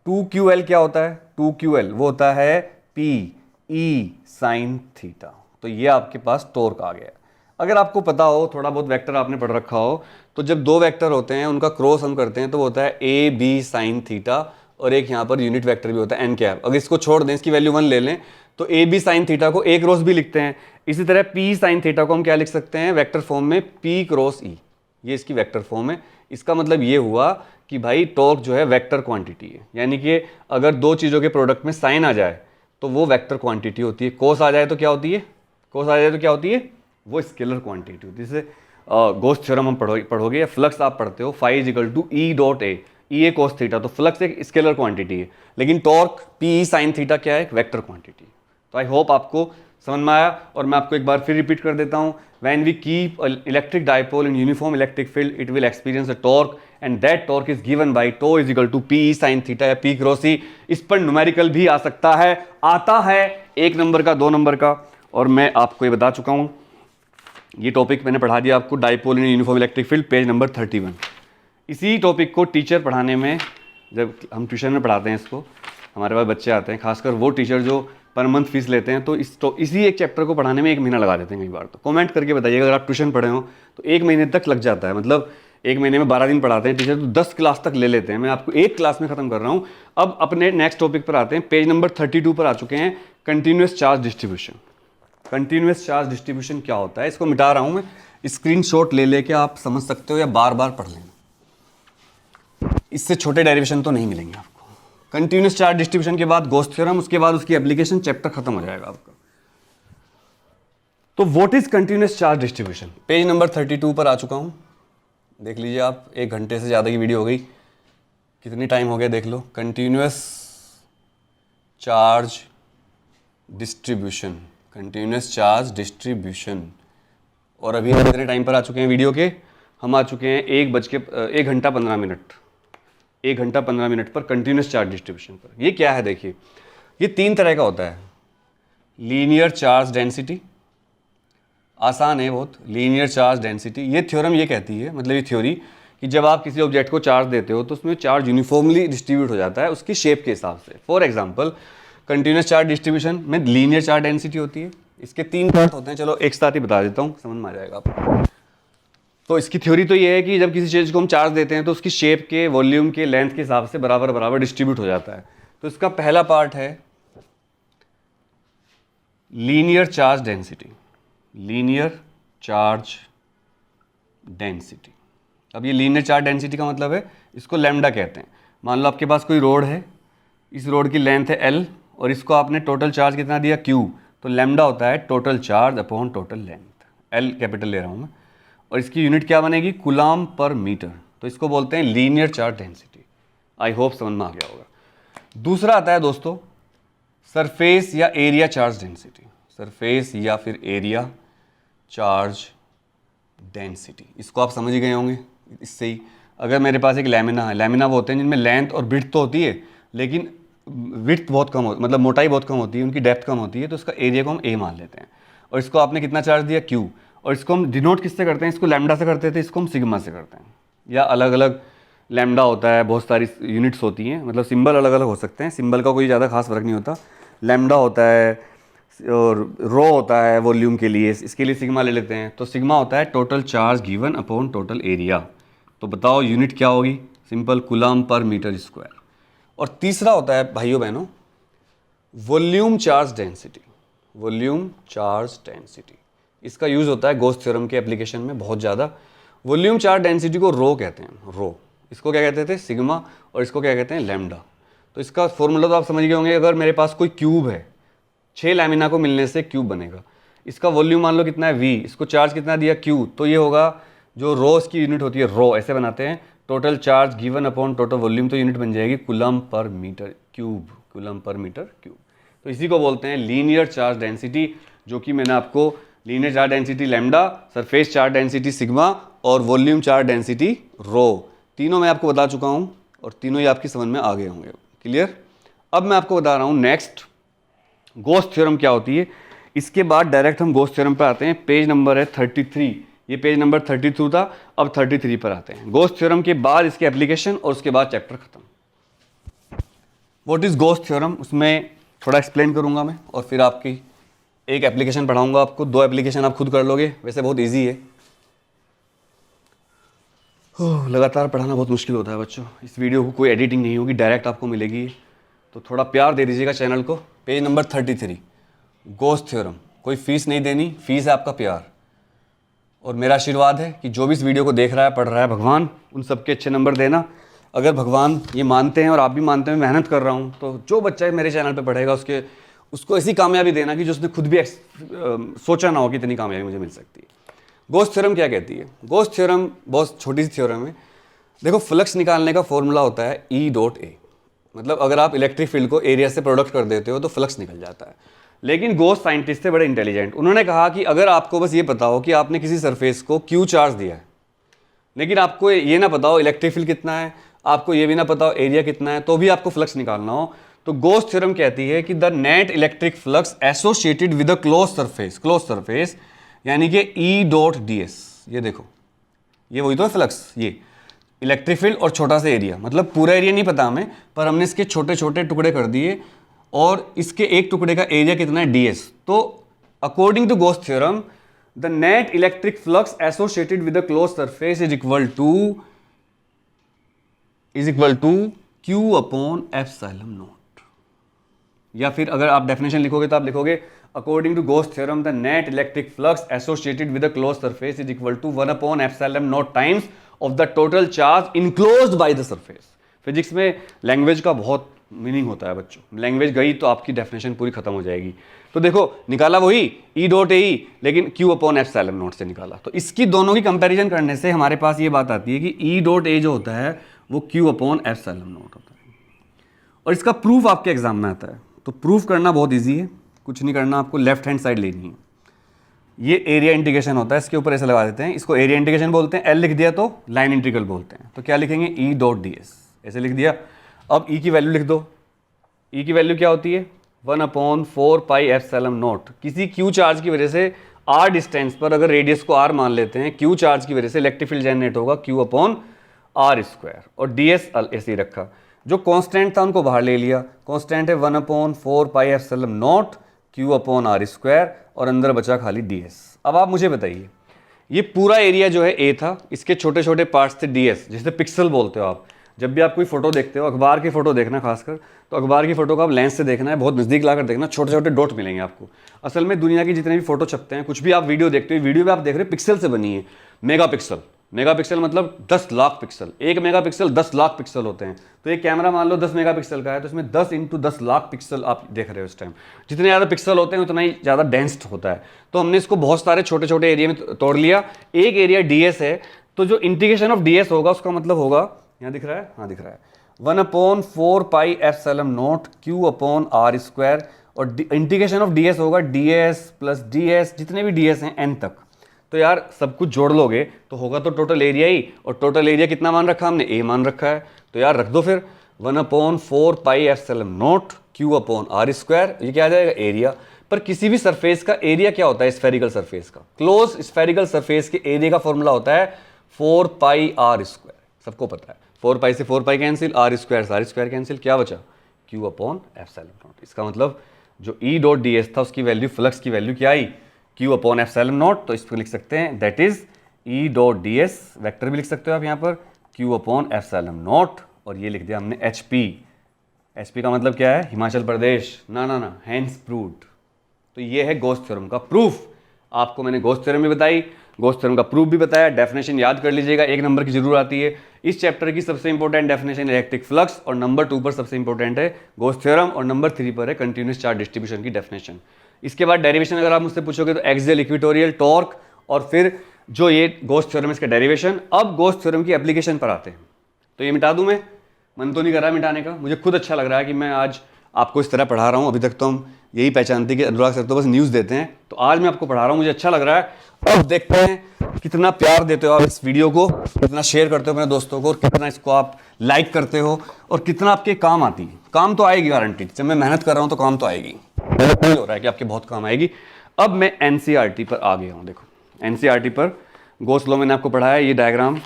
2QL क्या होता है, 2QL वो होता है PE साइन थीटा। तो ये आपके पास टॉर्क आ गया। अगर आपको पता हो, थोड़ा बहुत वेक्टर आपने पढ़ रखा हो, तो जब 2 वेक्टर होते हैं उनका क्रॉस हम करते हैं तो वो होता है AB साइन थीटा, और एक यहाँ पर यूनिट वेक्टर भी होता है n कैप। अगर इसको छोड़ दें, इसकी वैल्यू 1 ले लें, तो AB साइन थीटा को A क्रॉस भी लिखते हैं। इसी तरह P साइन थीटा को हम क्या लिख सकते हैं, वेक्टर फॉर्म में P क्रॉस E, ये इसकी वेक्टर फॉर्म है। इसका मतलब ये हुआ कि भाई टॉर्क जो है वेक्टर क्वांटिटी है, यानी कि अगर 2 चीज़ों के प्रोडक्ट में साइन आ जाए तो वो वेक्टर क्वांटिटी होती है। कोस आ जाए तो क्या होती है, कोस आ जाए तो क्या होती है, वो स्केलर क्वांटिटी होती है। जैसे गोस थ्योरम हम पढ़ोगे, या फ्लक्स आप पढ़ते हो, phi is equal to E dot A, E A cos theta. तो फ्लक्स एक स्केलर क्वांटिटी है, लेकिन टॉर्क PE साइन थीटा क्या है, एक वेक्टर क्वांटिटी। तो आई होप आपको समझ में आया? और मैं आपको एक बार फिर रिपीट कर देता हूँ, when we keep electric dipole in uniform electric field it will experience a torque and that torque is given by tau is equal to p sine theta या पी क्रॉस ई। इस पर numerical भी आ सकता है, आता है 1 number का, 2 number का, और मैं आपको ये बता चुका हूँ। ये टॉपिक मैंने पढ़ा दिया आपको, dipole in uniform electric field, page number 31। इसी टॉपिक को टीचर पढ़ाने में, जब हम ट्यूशन में पढ़ाते हैं इसको, हमारे पास बच्चे आते हैं, खासकर वो टीचर जो पर मंथ फीस लेते हैं, तो इसी एक चैप्टर को पढ़ाने में 1 महीना लगा देते हैं कई बार। तो कमेंट करके बताइएगा, अगर आप ट्यूशन पढ़े हो तो 1 महीने तक लग जाता है, मतलब 1 महीने में 12 दिन पढ़ाते हैं टीचर, तो 10 क्लास तक ले लेते हैं। मैं आपको 1 क्लास में खत्म कर रहा हूँ। अब अपने नेक्स्ट टॉपिक पर आते हैं, पेज नंबर 32 पर आ चुके हैं, continuous charge distribution. Continuous charge distribution क्या होता है, इसको मिटा रहा हूँ मैं, स्क्रीनशॉट ले लेके आप समझ सकते हो या बार बार पढ़ लेना, इससे छोटे डेरिवेशन तो नहीं मिलेंगे आपको। कंटिन्यूस चार्ज डिस्ट्रीब्यूशन के बाद गॉस थ्योरम, उसके बाद उसकी एप्लीकेशन, चैप्टर खत्म हो जाएगा आपका। तो what is continuous charge distribution, page number 32 पर आ चुका हूं, देख लीजिए आप। 1 घंटे से ज़्यादा की वीडियो हो गई, कितनी टाइम हो गया देख लो। Continuous charge distribution, continuous charge distribution, और अभी हम कितने टाइम पर आ चुके हैं वीडियो के, हम आ चुके हैं 1 घंटा 15 मिनट, 1 घंटा 15 मिनट पर कंटिन्यूस चार्ज डिस्ट्रीब्यूशन पर। ये क्या है देखिए, ये 3 तरह का होता है। लीनियर चार्ज डेंसिटी, आसान है बहुत, लीनियर चार्ज डेंसिटी। ये थ्योरम ये कहती है, मतलब ये थ्योरी, कि जब आप किसी ऑब्जेक्ट को चार्ज देते हो तो उसमें चार्ज यूनिफॉर्मली डिस्ट्रीब्यूट हो जाता है उसकी शेप के हिसाब से। For example, continuous charge distribution में लीनियर चार्ज डेंसिटी होती है। इसके 3 पार्ट होते हैं, चलो एक साथ ही बता देता हूँ, समझ में आ जाएगा आपको। तो इसकी थ्योरी तो ये है कि जब किसी चीज़ को हम चार्ज देते हैं तो उसकी शेप के, वॉल्यूम के, लेंथ के हिसाब से बराबर बराबर डिस्ट्रीब्यूट हो जाता है। तो इसका पहला पार्ट है linear charge density, linear charge density. अब ये लीनियर चार्ज डेंसिटी का मतलब है, इसको लैम्डा कहते हैं। मान लो आपके पास कोई रोड है, इस रोड की लेंथ है L और इसको आपने टोटल चार्ज कितना दिया Q, तो लैम्डा होता है total charge upon total length. L capital ले रहा हूँ मैं, और इसकी यूनिट क्या बनेगी, कूलम्ब पर मीटर। तो इसको बोलते हैं linear charge density. I hope समझ में आ गया होगा। दूसरा आता है दोस्तों सरफेस या एरिया चार्ज डेंसिटी, सरफेस या फिर एरिया चार्ज डेंसिटी। इसको आप समझ ही गए होंगे इससे ही। अगर मेरे पास एक लैमिना है, लैमिना वो होते हैं जिनमें लेंथ और विड्थ तो होती है, लेकिन विड्थ बहुत कम होती, मतलब मोटाई बहुत कम होती है, उनकी डेप्थ कम होती है, तो इसका एरिया को हम A मान लेते हैं। और इसको आपने कितना चार्ज दिया, Q, और इसको हम डिनोट किससे करते हैं, इसको लैम्डा से करते थे, इसको हम सिग्मा से करते हैं, या अलग अलग लैम्डा होता है, बहुत सारी यूनिट्स होती हैं, मतलब सिंबल अलग अलग हो सकते हैं, सिंबल का कोई ज़्यादा खास फर्क नहीं होता। लैम्डा होता है और रो होता है वॉल्यूम के लिए, इसके लिए सिग्मा ले लेते हैं। तो सिग्मा होता है total charge given upon total area. तो बताओ यूनिट क्या होगी, सिंपल कूलम्ब पर मीटर स्क्वायर। और तीसरा होता है भाइयों बहनों volume charge density, volume charge density. इसका यूज़ होता है गॉस थ्योरम के एप्लीकेशन में बहुत ज़्यादा। वॉल्यूम चार्ज डेंसिटी को रो कहते हैं, रो। इसको क्या कहते थे, सिग्मा, और इसको क्या कहते हैं, लैम्डा। तो इसका फॉर्मूला तो आप समझ गए होंगे। अगर मेरे पास कोई क्यूब है, 6 लैमिना को मिलने से क्यूब बनेगा, इसका वॉल्यूम मान लो कितना है V, इसको चार्ज कितना दिया Q, तो ये होगा जो रो की यूनिट होती है, रो ऐसे बनाते हैं, total charge given upon total volume, तो यूनिट बन जाएगी कूलम्ब पर मीटर क्यूब, कूलम्ब पर मीटर क्यूब। तो इसी को बोलते हैं लीनियर चार्ज डेंसिटी, जो कि मैंने आपको linear charge density lambda, surface charge density sigma और वॉल्यूम चार्ज डेंसिटी रो, तीनों मैं आपको बता चुका हूँ और तीनों ही आपकी समझ में आ गए होंगे। क्लियर? अब मैं आपको बता रहा हूँ नेक्स्ट गॉस थ्योरम क्या होती है। इसके बाद डायरेक्ट हम गॉस थ्योरम पर आते हैं। पेज नंबर है 33, ये पेज नंबर 32 था, अब 33 पर आते हैं। गॉस थ्योरम के बाद इसके एप्लीकेशन और उसके बाद चैप्टर खत्म। व्हाट इज गॉस थ्योरम, उसमें थोड़ा एक्सप्लेन करूंगा मैं, और फिर आपकी एक एप्लीकेशन पढ़ाऊंगा आपको। 2 एप्लीकेशन आप खुद कर लोगे, वैसे बहुत ईजी है। लगातार पढ़ाना बहुत मुश्किल होता है बच्चों। इस वीडियो को कोई एडिटिंग नहीं होगी, डायरेक्ट आपको मिलेगी, तो थोड़ा प्यार दे दीजिएगा चैनल को। पेज नंबर 33 गॉस थ्योरम, कोई फीस नहीं देनी, फीस है आपका प्यार। और मेरा आशीर्वाद है कि जो भी इस वीडियो को देख रहा है, पढ़ रहा है, भगवान उन सबके अच्छे नंबर देना। अगर भगवान ये मानते हैं और आप भी मानते हैं, मैं मेहनत कर रहा हूँ, तो जो बच्चा मेरे चैनल पे पढ़ेगा उसको ऐसी कामयाबी देना कि जो उसने खुद भी सोचा ना हो कि इतनी कामयाबी मुझे मिल सकती है। गॉस थ्योरम क्या कहती है? गॉस थ्योरम बहुत छोटी सी थ्योरम है। देखो, फ्लक्स निकालने का फॉर्मूला होता है E.A, मतलब अगर आप इलेक्ट्रिक फील्ड को एरिया से प्रोडक्ट कर देते हो तो फ्लक्स निकल जाता है। लेकिन गोस्ट साइंटिस्ट थे बड़े इंटेलिजेंट, उन्होंने कहा कि अगर आपको बस ये पता हो कि आपने किसी सरफेस को क्यू चार्ज दिया है, लेकिन आपको ये ना पता हो इलेक्ट्रिक फील्ड कितना है, आपको ये भी ना पता हो एरिया कितना है, तो भी आपको फ्लक्स निकालना हो, तो गोस्ट थ्योरम कहती है कि the net electric flux associated with a close surface, यानी कि ई डॉट डी एस, ये देखो ये वही तो है फ्लक्स, ये इलेक्ट्रिक फील्ड और छोटा सा एरिया, मतलब पूरा एरिया नहीं पता हमें, पर हमने इसके छोटे छोटे टुकड़े कर दिए और इसके एक टुकड़े का एरिया कितना है ds। तो according to Gauss theorem the net electric flux associated with the close surface is equal to Q upon epsilon naught. या फिर अगर आप डेफिनेशन लिखोगे तो आप लिखोगे according to Gauss theorem the net electric flux associated with the close surface is equal to 1 upon epsilon naught times of the total charge enclosed by the surface. Physics में language का बहुत meaning होता है बच्चों, language गई तो आपकी definition पूरी खत्म हो जाएगी। तो देखो निकाला वही ई डॉट ए, लेकिन क्यू अपॉन एप्सिलॉन नॉट से निकाला। तो इसकी दोनों की कंपैरिजन करने से हमारे पास ये बात आती है कि ई डॉट ए जो होता है वो क्यू अपॉन एप्सिलॉन नॉट होता है। और इसका प्रूफ आपके एग्जाम में आता है, तो प्रूफ करना बहुत ईजी है, कुछ नहीं करना, आपको लेफ्ट हैंड साइड लेनी है। ये एरिया इंटीग्रेशन होता है, इसके ऊपर ऐसे लगा देते हैं, इसको एरिया इंटीग्रेशन बोलते हैं, एल लिख दिया तो लाइन इंटीग्रल बोलते हैं। तो क्या लिखेंगे ई डॉट डी एस, ऐसे लिख दिया। अब ई की वैल्यू लिख दो, ई की वैल्यू क्या होती है 1 अपॉन 4 पाई एप्सिलॉन नॉट। किसी क्यू चार्ज की वजह से आर डिस्टेंस पर अगर रेडियस को आर मान लेते हैं, क्यू चार्ज की वजह से इलेक्ट्रिक फील्ड जनरेट होगा क्यू अपॉन आर स्क्वायर, और डी एस ऐसे ही रखा। जो कांस्टेंट था उनको बाहर ले लिया, कांस्टेंट है 1 upon 4 pi epsilon naught q upon r square, और अंदर बचा खाली डी एस। अब आप मुझे बताइए, ये पूरा एरिया जो है ए था, इसके छोटे छोटे पार्ट्स थे डी एस, जिसे पिक्सल बोलते हो आप। जब भी आप कोई फोटो देखते हो, अखबार की फोटो देखना खासकर, तो अखबार की फोटो को आप लेंस से देखना है, बहुत नज़दीक लाकर देखना, छोटे छोटे डॉट मिलेंगे आपको। असल में दुनिया की जितने भी फोटो छपते हैं, कुछ भी आप वीडियो देखते हो, वीडियो में आप देख रहे हो पिक्सल से बनी है। मेगापिक्सल मतलब 10 lakh pixel, 1 megapixel 10 lakh pixel होते हैं। तो एक कैमरा मान लो 10 मेगापिक्सल का है, तो इसमें 10 × 10 लाख पिक्सल आप देख रहे हो इस टाइम। जितने ज़्यादा पिक्सल होते हैं उतना ही ज़्यादा डेंस्ड होता है। तो हमने इसको बहुत सारे छोटे छोटे एरिया में तोड़ लिया। एक एरिया ds है, तो जो इंटीग्रेशन ऑफ ds होगा उसका मतलब होगा, यहाँ दिख रहा है, हाँ दिख रहा है, 1 upon 4 pi epsilon naught q upon r square, और इंटीग्रेशन ऑफ ds होगा ds प्लस ds, जितने भी ds हैं n तक। तो यार सब कुछ जोड़ लोगे तो होगा तो टोटल एरिया ही, और टोटल एरिया कितना मान रखा हमने, ए मान रखा है। तो यार रख दो फिर 1 upon 4 pi epsilon naught q upon r square, ये क्या आ जाएगा एरिया। पर किसी भी सरफेस का एरिया क्या होता है, स्फेरिकल सरफेस का, क्लोज स्फेरिकल सरफेस के एरिया का फॉर्मूला होता है 4 पाई आर स्क्वायर, सबको पता है। 4 पाई से 4 pi cancel, r square cancel, क्या बचा क्यू अपॉन एप्सिलॉन नॉट। इसका मतलब जो ई डॉट डी एस था उसकी वैल्यू, फ्लक्स की वैल्यू क्या आई, Q अपॉन एप्सिलॉन नॉट। तो इसको लिख सकते हैं that is E dot D S, vector भी लिख सकते हो आप यहाँ पर, Q अपॉन एप्सिलॉन नॉट, और ये लिख दिया हमने HP। HP का मतलब क्या है, हिमाचल प्रदेश, ना हैंस प्रूव्ड। तो ये है गोस्ट थ्योरम का प्रूफ। आपको मैंने गोस्ट थ्योरम भी बताई, गोस्ट थ्योरम का प्रूफ भी बताया। डेफिनेशन याद कर लीजिएगा, 1 नंबर की जरूर आती है। इस चैप्टर की सबसे इंपॉर्टेंट डेफिनेशन इलेक्ट्रिक फ्लक्स, और नंबर 2 पर सबसे इंपॉर्टेंट है गोस्ट थ्योरम, और नंबर 3 पर है कंटिन्यूस चार्ज डिस्ट्रीब्यूशन की डेफिनेशन। इसके बाद डेरिवेशन अगर आप मुझसे पूछोगे तो एक्सियल इक्वेटोरियल टॉर्क, और फिर जो ये गोस्ट थ्योरम इसका डेरिवेशन। अब गोस्ट थ्योरम की एप्लीकेशन पर आते हैं। तो ये मिटा दूं मैं, मन तो नहीं कर रहा मिटाने का, मुझे खुद अच्छा लग रहा है कि मैं आज आपको इस तरह पढ़ा रहा हूँ। अभी तक तो हम यही पहचानते कि अनुराग सर तो बस न्यूज़ देते हैं, तो आज मैं आपको पढ़ा रहा हूँ, मुझे अच्छा लग रहा है। अब देखते हैं कितना प्यार देते हो आप इस वीडियो को, कितना शेयर करते हो अपने दोस्तों को, और कितना इसको आप लाइक करते हो, और कितना आपके काम आती है। काम तो आएगी गारंटीड, जब मैं मेहनत कर रहा हूँ तो काम तो आएगी, नहीं हो रहा है कि आपके बहुत काम आएगी। अब मैं एनसीईआरटी पर आ गया हूँ। देखो एनसीईआरटी पर गोस लॉ मैंने आपको पढ़ाया, ये डायग्राम।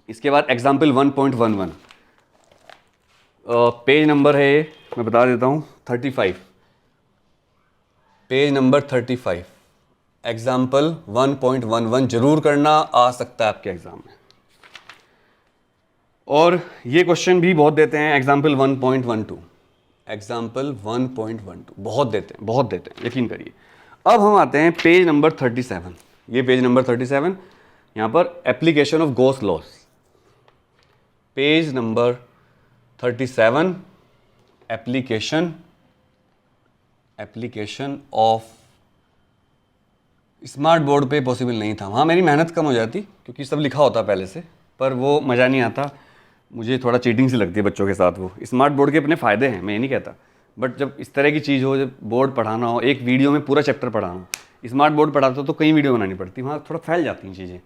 इसके बाद एग्जाम्पल 1.11, पेज नंबर है, मैं बता देता हूँ 35, पेज नंबर 35, एग्जाम्पल 1.11 जरूर करना, आ सकता है आपके एग्जाम में। और ये क्वेश्चन भी बहुत देते हैं, एग्जाम्पल 1.12, एग्जाम्पल 1.12 बहुत देते हैं, यकीन करिए। अब हम आते हैं पेज नंबर 37, ये पेज नंबर 37, यहाँ पर application of goes loss, page number 37, application of. Smart board पे पॉसिबल नहीं था, वहाँ मेरी मेहनत कम हो जाती क्योंकि सब लिखा होता पहले से, पर वो मज़ा नहीं आता, मुझे थोड़ा चीटिंग सी लगती है बच्चों के साथ। वो स्मार्ट बोर्ड के अपने फ़ायदे हैं, मैं ये नहीं कहता, बट जब इस तरह की चीज़ हो, जब बोर्ड पढ़ाना हो, एक वीडियो में पूरा चैप्टर पढ़ाना हो, स्मार्ट बोर्ड पढ़ाते हो तो कई वीडियो बनानी पड़ती है, वहाँ थोड़ा फैल जाती हैं चीज़ें।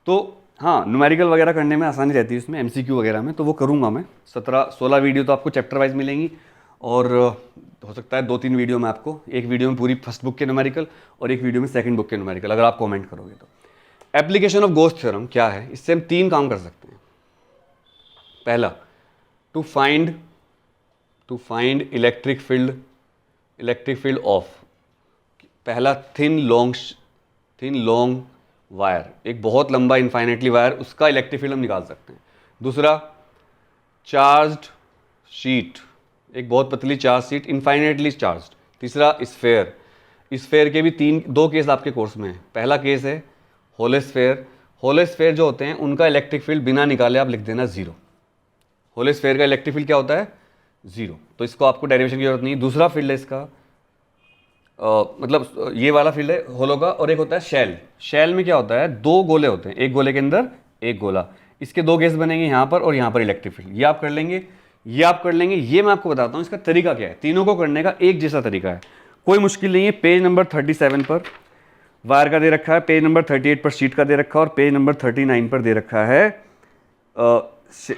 तो हाँ, न्यूमेरिकल वगैरह करने में आसानी रहती है उसमें, एमसीक्यू वगैरह में, तो वो करूँगा मैं। 17-16 वीडियो तो आपको चैप्टर वाइज मिलेंगी, और हो सकता है 2-3 वीडियो में आपको, एक वीडियो में पूरी फर्स्ट बुक के न्यूमेरिकल और एक वीडियो में सेकंड बुक के न्यूमेरिकल, अगर आप कमेंट करोगे तो। एप्लीकेशन ऑफ गोस थ्योरम क्या है, इससे हम 3 काम कर सकते हैं। पहला, to find electric field of, पहला थिन लॉन्ग वायर, एक बहुत लंबा इनफाइनेटली वायर, उसका इलेक्ट्रिक फील्ड हम निकाल सकते हैं। दूसरा, चार्ज्ड शीट, एक बहुत पतली चार्ज शीट, इनफाइनेटली चार्ज्ड। तीसरा, स्फेयर के भी 2 केस आपके कोर्स में है। पहला केस है होलोस्फेयर जो होते हैं उनका इलेक्ट्रिक फील्ड बिना निकाले आप लिख देना 0। होलोस्फेयर का इलेक्ट्रिक फील्ड क्या होता है? 0। तो इसको आपको डेरिवेशन की जरूरत नहीं। दूसरा फील्ड है इसका, मतलब ये वाला फील्ड है होलो का, और एक होता है शेल में क्या होता है, 2 गोले होते हैं, एक गोले के अंदर एक गोला, इसके 2 केस बनेंगे, यहाँ पर और यहाँ पर इलेक्ट्रिक फील्ड। ये आप कर लेंगे, ये मैं आपको बताता हूँ इसका तरीका क्या है। तीनों को करने का एक जैसा तरीका है, कोई मुश्किल नहीं है। पेज नंबर 37 पर वायर का दे रखा है, पेज नंबर 38 पर शीट का दे रखा है, और पेज नंबर 39 पर दे रखा है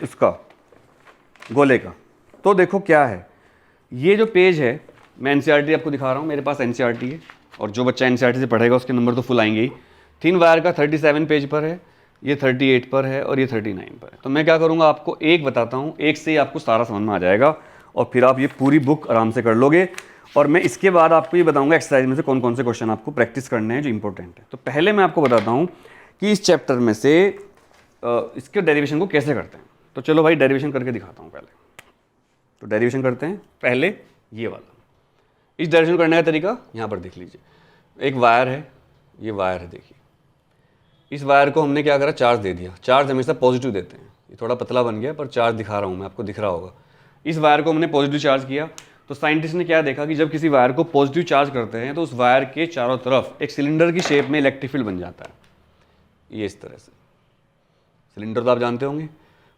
उसका गोले का। तो देखो क्या है, ये जो पेज है, मैं एनसीईआरटी आपको दिखा रहा हूँ, मेरे पास एनसीईआरटी है, और जो बच्चा एनसीईआरटी से पढ़ेगा उसके नंबर तो फुल आएंगे ही। थिन वायर का 37 पेज पर है, ये 38 पर है, और ये 39 पर है। तो मैं क्या करूँगा, आपको एक बताता हूँ, एक से ही आपको सारा समझ में आ जाएगा, और फिर आप ये पूरी बुक आराम से कर लोगे। और मैं इसके बाद आपको ये बताऊँगा एक्सरसाइज में से कौन कौन से क्वेश्चन आपको प्रैक्टिस करने हैं जो इंपॉर्टेंट है। तो पहले मैं आपको बताता हूँ कि इस चैप्टर में से इसके डेरिवेशन को कैसे करते हैं। तो चलो भाई डेरिवेशन करके दिखाता हूँ पहले। तो डेरिवेशन करते हैं पहले ये वाला। इस डेरिवेशन करने का तरीका यहाँ पर देख लीजिए। एक वायर है, ये वायर है, देखिए इस वायर को हमने क्या करा, चार्ज दे दिया। चार्ज हमेशा पॉजिटिव देते हैं, ये थोड़ा पतला बन गया पर चार्ज दिखा रहा हूँ मैं, आपको दिख रहा होगा। इस वायर को हमने पॉजिटिव चार्ज किया, तो साइंटिस्ट ने क्या देखा कि जब किसी वायर को पॉजिटिव चार्ज करते हैं तो उस वायर के चारों तरफ एक सिलेंडर की शेप में इलेक्ट्रिक फील्ड बन जाता है। ये इस तरह से सिलेंडर तो आप जानते होंगे।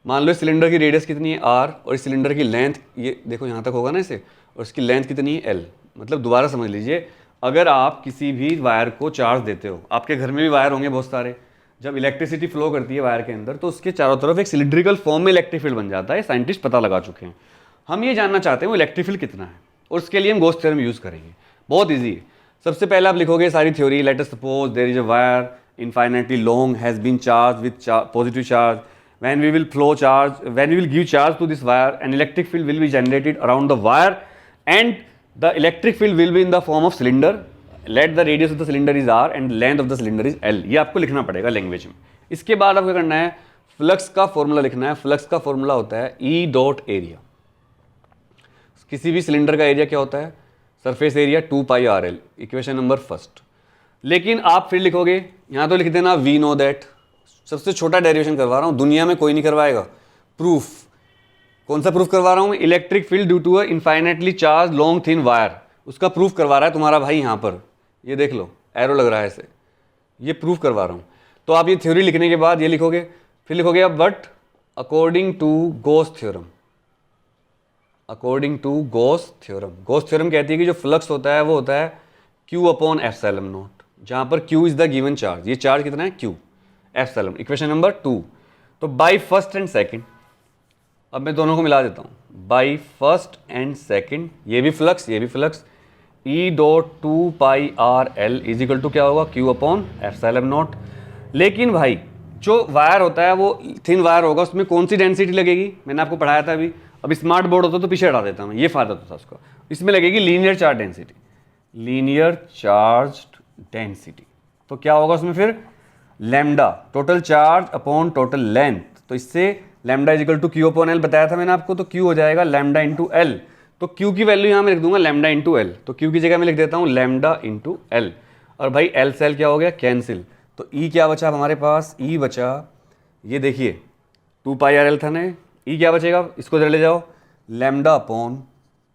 मान लो सिलेंडर की रेडियस कितनी है r, और इस सिलेंडर की लेंथ ये देखो यहाँ तक होगा ना इसे, और इसकी लेंथ कितनी है l। मतलब दोबारा समझ लीजिए, अगर आप किसी भी वायर को चार्ज देते हो, आपके घर में भी वायर होंगे बहुत सारे, जब इलेक्ट्रिसिटी फ्लो करती है वायर के अंदर तो उसके चारों तरफ एक सिलिंड्रिकल फॉर्म में इलेक्ट्रिक फील्ड बन जाता है। साइंटिस्ट पता लगा चुके हैं। हम ये जानना चाहते हैं वो इलेक्ट्रिक फील्ड कितना है, और उसके लिए हम गॉस थ्योरम यूज़ करेंगे। बहुत ईजी है। सबसे पहले आप लिखोगे सारी theory. Let us suppose there is a wire infinitely long has been charged with positive charge. When we will give charge to this wire, an electric field will be generated around the wire, and the electric field will be in the form of cylinder. Let the radius of the cylinder is r and length of the cylinder is l. ये आपको लिखना पड़ेगा language में। इसके बाद आपको करना है फ्लक्स का फॉर्मूला लिखना है। फ्लक्स का फॉर्मूला होता है E डॉट एरिया। किसी भी सिलेंडर का एरिया क्या होता है, surface area 2πrl, equation number first. लेकिन आप फिर लिखोगे, यहाँ तो लिख देना वी नो दैट। सबसे छोटा डेरिवेशन करवा रहा हूँ, दुनिया में कोई नहीं करवाएगा। प्रूफ, कौन सा प्रूफ करवा रहा हूँ मैं? Electric field due to a infinitely charge long thin wire, उसका प्रूफ करवा रहा है तुम्हारा भाई यहाँ पर। ये देख लो एरो लग रहा है ऐसे, ये प्रूफ करवा रहा हूँ। तो आप ये थ्योरी लिखने के बाद ये लिखोगे, फिर लिखोगे अब but according to Gauss theorem. According to Gauss theorem, Gauss theorem कहती है कि जो फ्लक्स होता है वो होता है Q अपॉन एप्सिलॉन नॉट, जहाँ पर Q is the given charge. ये चार्ज कितना है? Q epsilon. Equation number 2। तो बाई फर्स्ट एंड सेकंड, अब मैं दोनों को मिला देता हूँ। बाई फर्स्ट एंड सेकंड, ये भी फ्लक्स ये भी flux, E dot 2πrl is equal to क्या होगा? Q upon epsilon naught. लेकिन भाई जो वायर होता है वो थिन वायर होगा, उसमें कौन सी डेंसिटी लगेगी? मैंने आपको पढ़ाया था अभी। अब स्मार्ट बोर्ड होता तो पीछे हटा देता हूँ, ये फायदा होता था उसका। इसमें लगेगी linear charge density, linear charge density. तो क्या होगा उसमें फिर? Lambda, total charge upon total length. तो इससे lambda is equal to Q upon L बताया था मैंने आपको, तो Q हो जाएगा लैम्डा इंटू L। तो Q की वैल्यू यहाँ मैं लिख दूंगा लैम्डा इंटू L। तो Q की जगह मैं लिख देता हूँ लैम्डा इंटू L। और भाई L से L क्या हो गया? कैंसिल। तो E क्या बचा हमारे पास? E बचा, ये देखिए 2πrl था ना, E क्या बचेगा? इसको जरा ले जाओ, lambda upon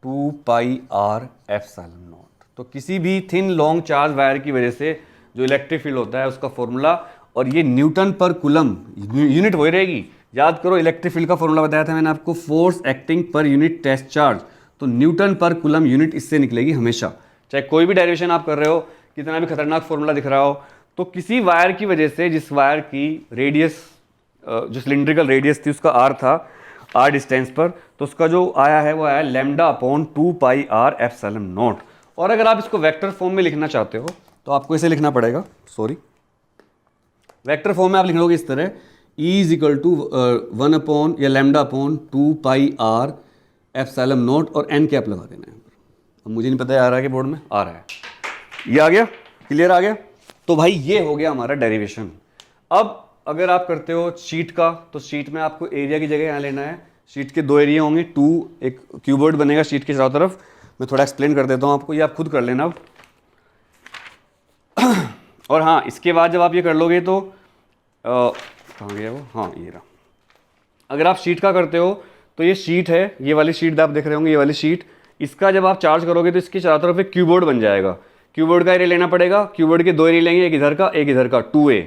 2πr epsilon not. तो किसी भी थिन लॉन्ग चार्ज वायर की वजह से जो इलेक्ट्रिक फील्ड होता है उसका फॉर्मूला, और ये न्यूटन पर कूलम यूनिट वही रहेगी। याद करो इलेक्ट्रिक फील्ड का फॉर्मूला बताया था मैंने आपको, फोर्स एक्टिंग पर यूनिट टेस्ट चार्ज। तो न्यूटन पर कूलम यूनिट इससे निकलेगी हमेशा। चाहे कोई भी डेरिवेशन आप कर रहे हो, कितना भी खतरनाक फॉर्मूला दिख रहा हो, तो किसी वायर की वजह से, जिस वायर की रेडियस, जो सिलिंड्रिकल रेडियस थी उसका आर था, आर डिस्टेंस पर, तो उसका जो आया है वो आया lambda upon 2 pi R epsilon naught. और अगर आप इसको वेक्टर फॉर्म में लिखना चाहते हो तो आपको इसे लिखना पड़ेगा, सॉरी, वेक्टर फॉर्म में आप लिख लोगे इस तरह, E is equal to 1 upon या lambda upon 2 pi R epsilon naught और एन कैप लगा देना है। अब मुझे नहीं पता आ रहा है कि बोर्ड में आ रहा है, ये आ गया, क्लियर आ गया। तो भाई ये हो गया हमारा डेरिवेशन। अब अगर आप करते हो शीट का, तो शीट में आपको एरिया की जगह यहाँ लेना है। शीट के दो एरिया होंगे, एक क्यूबोर्ड बनेगा शीट के चारों तरफ। मैं थोड़ा एक्सप्लेन कर देता हूँ आपको, ये आप खुद कर लेना अब। और हाँ, इसके बाद जब आप ये कर लोगे तो कहाँ गया वो, हाँ ये रहा। अगर आप शीट का करते हो तो ये शीट है, ये वाली शीट आप देख रहे होंगे, ये वाली शीट, इसका जब आप चार्ज करोगे तो इसके चारों तरफ एक क्यूबोर्ड बन जाएगा। क्यूबोर्ड का एरिया लेना पड़ेगा, क्यूबोर्ड के दो एरिया लेंगे, एक इधर का एक इधर का, 2a।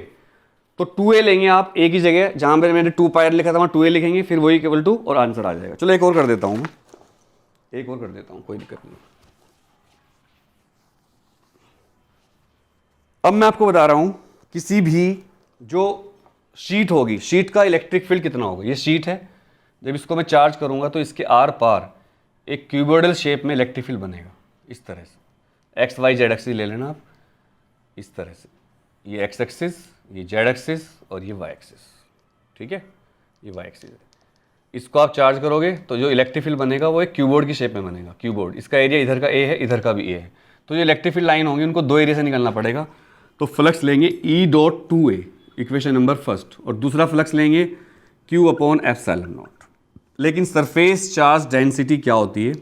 तो 2a लेंगे आप एक ही जगह, जहां पर मैंने 2 पाई लिखा था वहां 2a लिखेंगे, फिर वही इक्वल टू और आंसर आ जाएगा। चलो एक और कर देता हूँ, एक और कर देता हूँ, कोई दिक्कत नहीं। अब मैं आपको बता रहा हूं किसी भी जो शीट होगी, शीट का इलेक्ट्रिक फील्ड कितना होगा। ये शीट है, जब इसको मैं चार्ज करूंगा तो इसके आर पार एक क्यूबोइडल शेप में इलेक्ट्रिक फील्ड बनेगा इस तरह से। एक्स वाई जेड एक्सिस ले लेना आप, इस तरह से, ये एक्स एक्सिस, ये जेड एक्सिस और ये वाई एक्सिस, ठीक है, ये वाई एक्सिस है। इसको आप चार्ज करोगे तो जो इलेक्ट्रिक फील्ड बनेगा वो एक क्यूबोर्ड की शेप में बनेगा। क्यूबोर्ड, इसका एरिया इधर का ए है, इधर का भी ए है। तो जो इलेक्ट्रिक फील्ड लाइन होंगी उनको दो एरिया से निकलना पड़ेगा। तो फ्लक्स लेंगे E dot 2a, equation number first, और दूसरा फ्लक्स लेंगे Q अपॉन एप्सिलॉन नॉट। लेकिन सरफेस चार्ज डेंसिटी क्या होती है,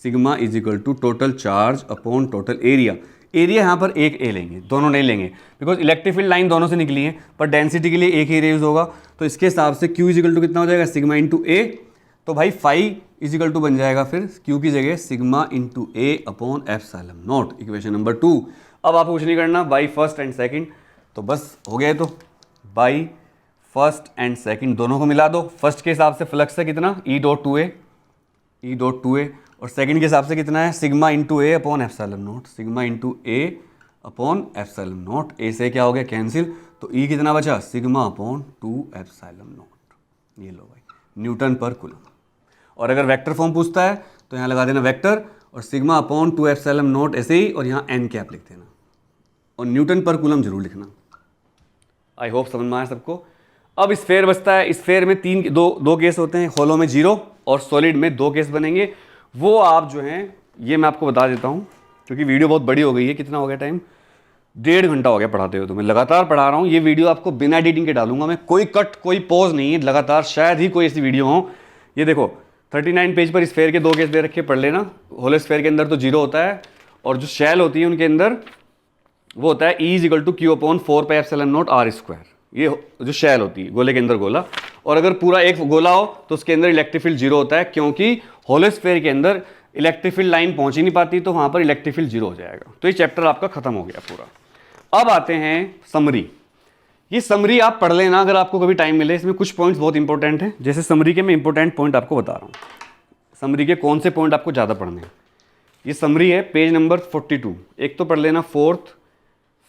sigma is equal to total charge upon total area. Area यहाँ पर एक ए लेंगे, दोनों नहीं लेंगे, बिकॉज इलेक्ट्रिक फील्ड लाइन दोनों से निकली है, पर डेंसिटी के लिए एक ही एरिया यूज होगा। तो इसके हिसाब से Q इज इक्वल टू कितना हो जाएगा, सिग्मा इंटू ए। तो भाई फाई इज इक्वल टू बन जाएगा फिर Q की जगह sigma into A upon epsilon not, equation number 2। अब आपको कुछ नहीं करना, बाई फर्स्ट एंड सेकंड, तो बस हो गया। तो बाई फर्स्ट एंड सेकंड दोनों को मिला दो। फर्स्ट के हिसाब से फ्लक्स है कितना, E dot 2a, E dot 2a, और सेकंड के हिसाब से कितना है, sigma into A upon epsilon naught, sigma into A upon epsilon naught. A से क्या हो गया कैंसिल, तो E कितना बचा, सिग्मा अपॉन 2 एप्सिलॉन नॉट। ये लो भाई, न्यूटन पर कूलम। और अगर वेक्टर फॉर्म पूछता है तो यहाँ लगा देना वेक्टर और सिग्मा अपॉन 2 एप्सिलॉन नॉट ऐसे ही, और यहाँ एन कैप लिख देना, और न्यूटन पर कूलम जरूर लिखना। आई होप समझ में आया सबको। अब स्फेयर बचता है, स्फेयर में दो केस होते हैं, होलो में 0 और सॉलिड में 2 केस बनेंगे। वो आप जो हैं, ये मैं आपको बता देता हूँ क्योंकि वीडियो बहुत बड़ी हो गई है। कितना हो गया टाइम, 1.5 घंटा हो गया पढ़ाते हुए, तो मैं लगातार पढ़ा रहा हूँ। ये वीडियो आपको बिना एडिटिंग के डालूंगा मैं, कोई कट कोई पॉज नहीं है, लगातार। शायद ही कोई ऐसी वीडियो हो। ये देखो 39 पेज पर स्फेयर के 2 केस दे रखे, पढ़ लेना। होलो स्फेयर के अंदर तो 0 होता है, और जो शैल होती है उनके अंदर वो होता है E is equal to Q upon 4 pi epsilon naught R square. ये जो शैल होती है, गोले के अंदर गोला। और अगर पूरा एक गोला हो तो उसके अंदर इलेक्ट्रिक फील्ड 0 होता है, क्योंकि होलो स्फेयर के अंदर इलेक्ट्रिक फील्ड लाइन पहुंच ही नहीं पाती, तो वहां पर इलेक्ट्रिक फील्ड 0 हो जाएगा। तो ये चैप्टर आपका खत्म हो गया पूरा। अब आते हैं समरी। ये समरी आप पढ़ लेना अगर आपको कभी टाइम मिले, इसमें कुछ पॉइंट्स बहुत इंपॉर्टेंट हैं। जैसे समरी के मैं इंपॉर्टेंट पॉइंट आपको बता रहा हूँ, समरी के कौन से पॉइंट आपको ज़्यादा पढ़ने हैं। ये समरी है पेज नंबर 42। एक तो पढ़ लेना 4th,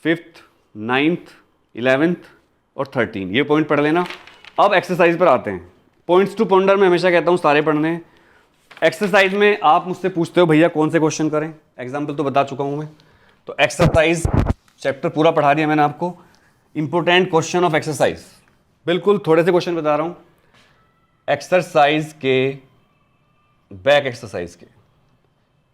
5th, 9th, 11th और 13, ये पॉइंट पढ़ लेना। अब एक्सरसाइज पर आते हैं। पॉइंट्स टू पॉन्डर मैं हमेशा कहता हूँ सारे पढ़ने हैं। एक्सरसाइज में आप मुझसे पूछते हो भैया कौन से क्वेश्चन करें, एग्जाम्पल तो बता चुका हूँ मैं। तो एक्सरसाइज चैप्टर पूरा पढ़ा दिया मैंने आपको। इंपॉर्टेंट क्वेश्चन ऑफ एक्सरसाइज, बिल्कुल थोड़े से क्वेश्चन बता रहा हूँ। एक्सरसाइज के बैक एक्सरसाइज के,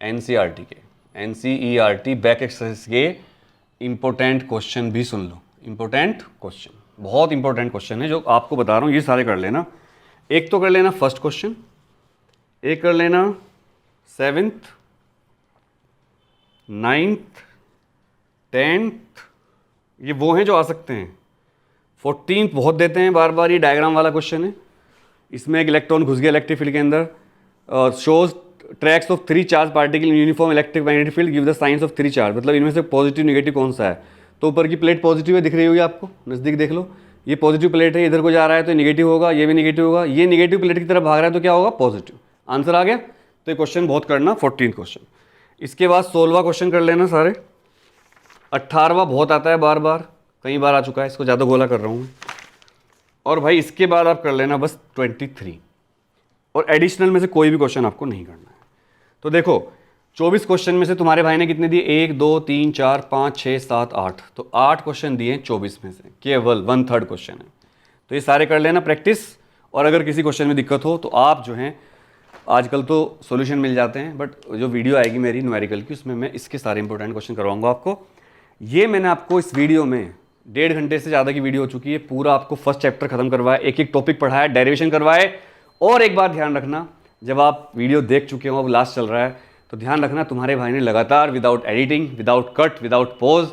एनसीईआरटी के, एनसीईआरटी बैक एक्सरसाइज के इंपॉर्टेंट क्वेश्चन भी सुन लो। इंपॉर्टेंट क्वेश्चन, बहुत इंपॉर्टेंट क्वेश्चन है जो आपको बता रहा हूँ, ये सारे कर लेना। एक तो कर लेना फर्स्ट क्वेश्चन, एक कर लेना 7th, 9th, 10th, ये वो हैं जो आ सकते हैं। 14th बहुत देते हैं बार बार, ये डायग्राम वाला क्वेश्चन है। इसमें एक इलेक्ट्रॉन घुस गया इलेक्ट्रिक फील्ड के अंदर, shows tracks of 3 charge particle in uniform electric magnetic field, give the science of 3 charge. मतलब इनमें से पॉजिटिव निगेटिव कौन सा है। तो ऊपर की प्लेट पॉजिटिव है, दिख रही होगी आपको, नज़दीक देख लो। ये पॉजिटिव प्लेट है, इधर को जा रहा है तो निगेटिव होगा, ये भी निगेटिव होगा। ये निगेटिव प्लेट की तरफ भाग रहा है तो क्या होगा, पॉजिटिव। आंसर आ गया। तो ये क्वेश्चन बहुत करना, 14 क्वेश्चन। इसके बाद 16वां क्वेश्चन कर लेना सारे। 18वां बहुत आता है बार बार, कई बार आ चुका है, इसको ज़्यादा गोला कर रहा हूँ मैं। और भाई इसके बाद आप कर लेना बस 23, और एडिशनल में से कोई भी क्वेश्चन आपको नहीं करना है। तो देखो 24 क्वेश्चन में से तुम्हारे भाई ने कितने दिए, 1 2 3 4 5 6 7 8, तो 8 क्वेश्चन दिए 24 में से, केवल 1/3 क्वेश्चन है। तो ये सारे कर लेना प्रैक्टिस, और अगर किसी क्वेश्चन में दिक्कत हो तो आप जो हैं, आजकल तो सॉल्यूशन मिल जाते हैं, बट जो वीडियो आएगी मेरी न्यूमेरिकल की, उसमें मैं इसके सारे इंपॉर्टेंट क्वेश्चन करवाऊंगा आपको। ये मैंने आपको इस वीडियो में 1.5 घंटे से ज़्यादा की वीडियो हो चुकी है, पूरा आपको फर्स्ट चैप्टर खत्म करवाया, एक एक टॉपिक पढ़ाया, डेरिवेशन करवाए। और एक बात ध्यान रखना, जब आप वीडियो देख चुके हो, अब लास्ट चल रहा है, तो ध्यान रखना तुम्हारे भाई ने लगातार without editing, without cut, without pause,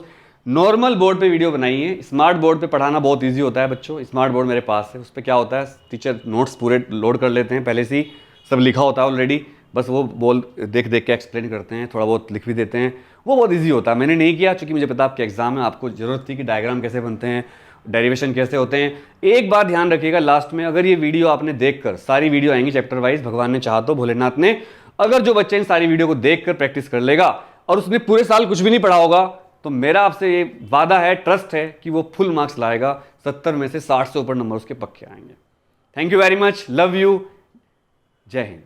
normal board पे वीडियो बनाई है। स्मार्ट बोर्ड पे पढ़ाना बहुत इजी होता है बच्चों। स्मार्ट बोर्ड मेरे पास है, उस पर क्या होता है, टीचर नोट्स पूरे लोड कर लेते हैं, पहले से ही सब लिखा होता है ऑलरेडी, बस वो देख देख के एक्सप्लेन करते हैं, थोड़ा बहुत लिख भी देते हैं, वो बहुत ईजी होता है। मैंने नहीं किया क्योंकि मुझे पता आपके एग्जाम में आपको ज़रूरत थी कि डायग्राम कैसे बनते हैं, डेरिवेशन कैसे होते हैं। एक बात ध्यान रखिएगा लास्ट में, अगर ये वीडियो आपने देखकर, सारी वीडियो आएंगी चैप्टर वाइज, भगवान ने चाहा तो, भोलेनाथ ने, अगर जो बच्चे इन सारी वीडियो को देखकर प्रैक्टिस कर लेगा और उसने पूरे साल कुछ भी नहीं पढ़ा होगा, तो मेरा आपसे ये वादा है, ट्रस्ट है कि वो फुल मार्क्स लाएगा, 70 में से 60 से ऊपर नंबर उसके पक्के आएंगे। Thank you very much, love you, जय हिंद।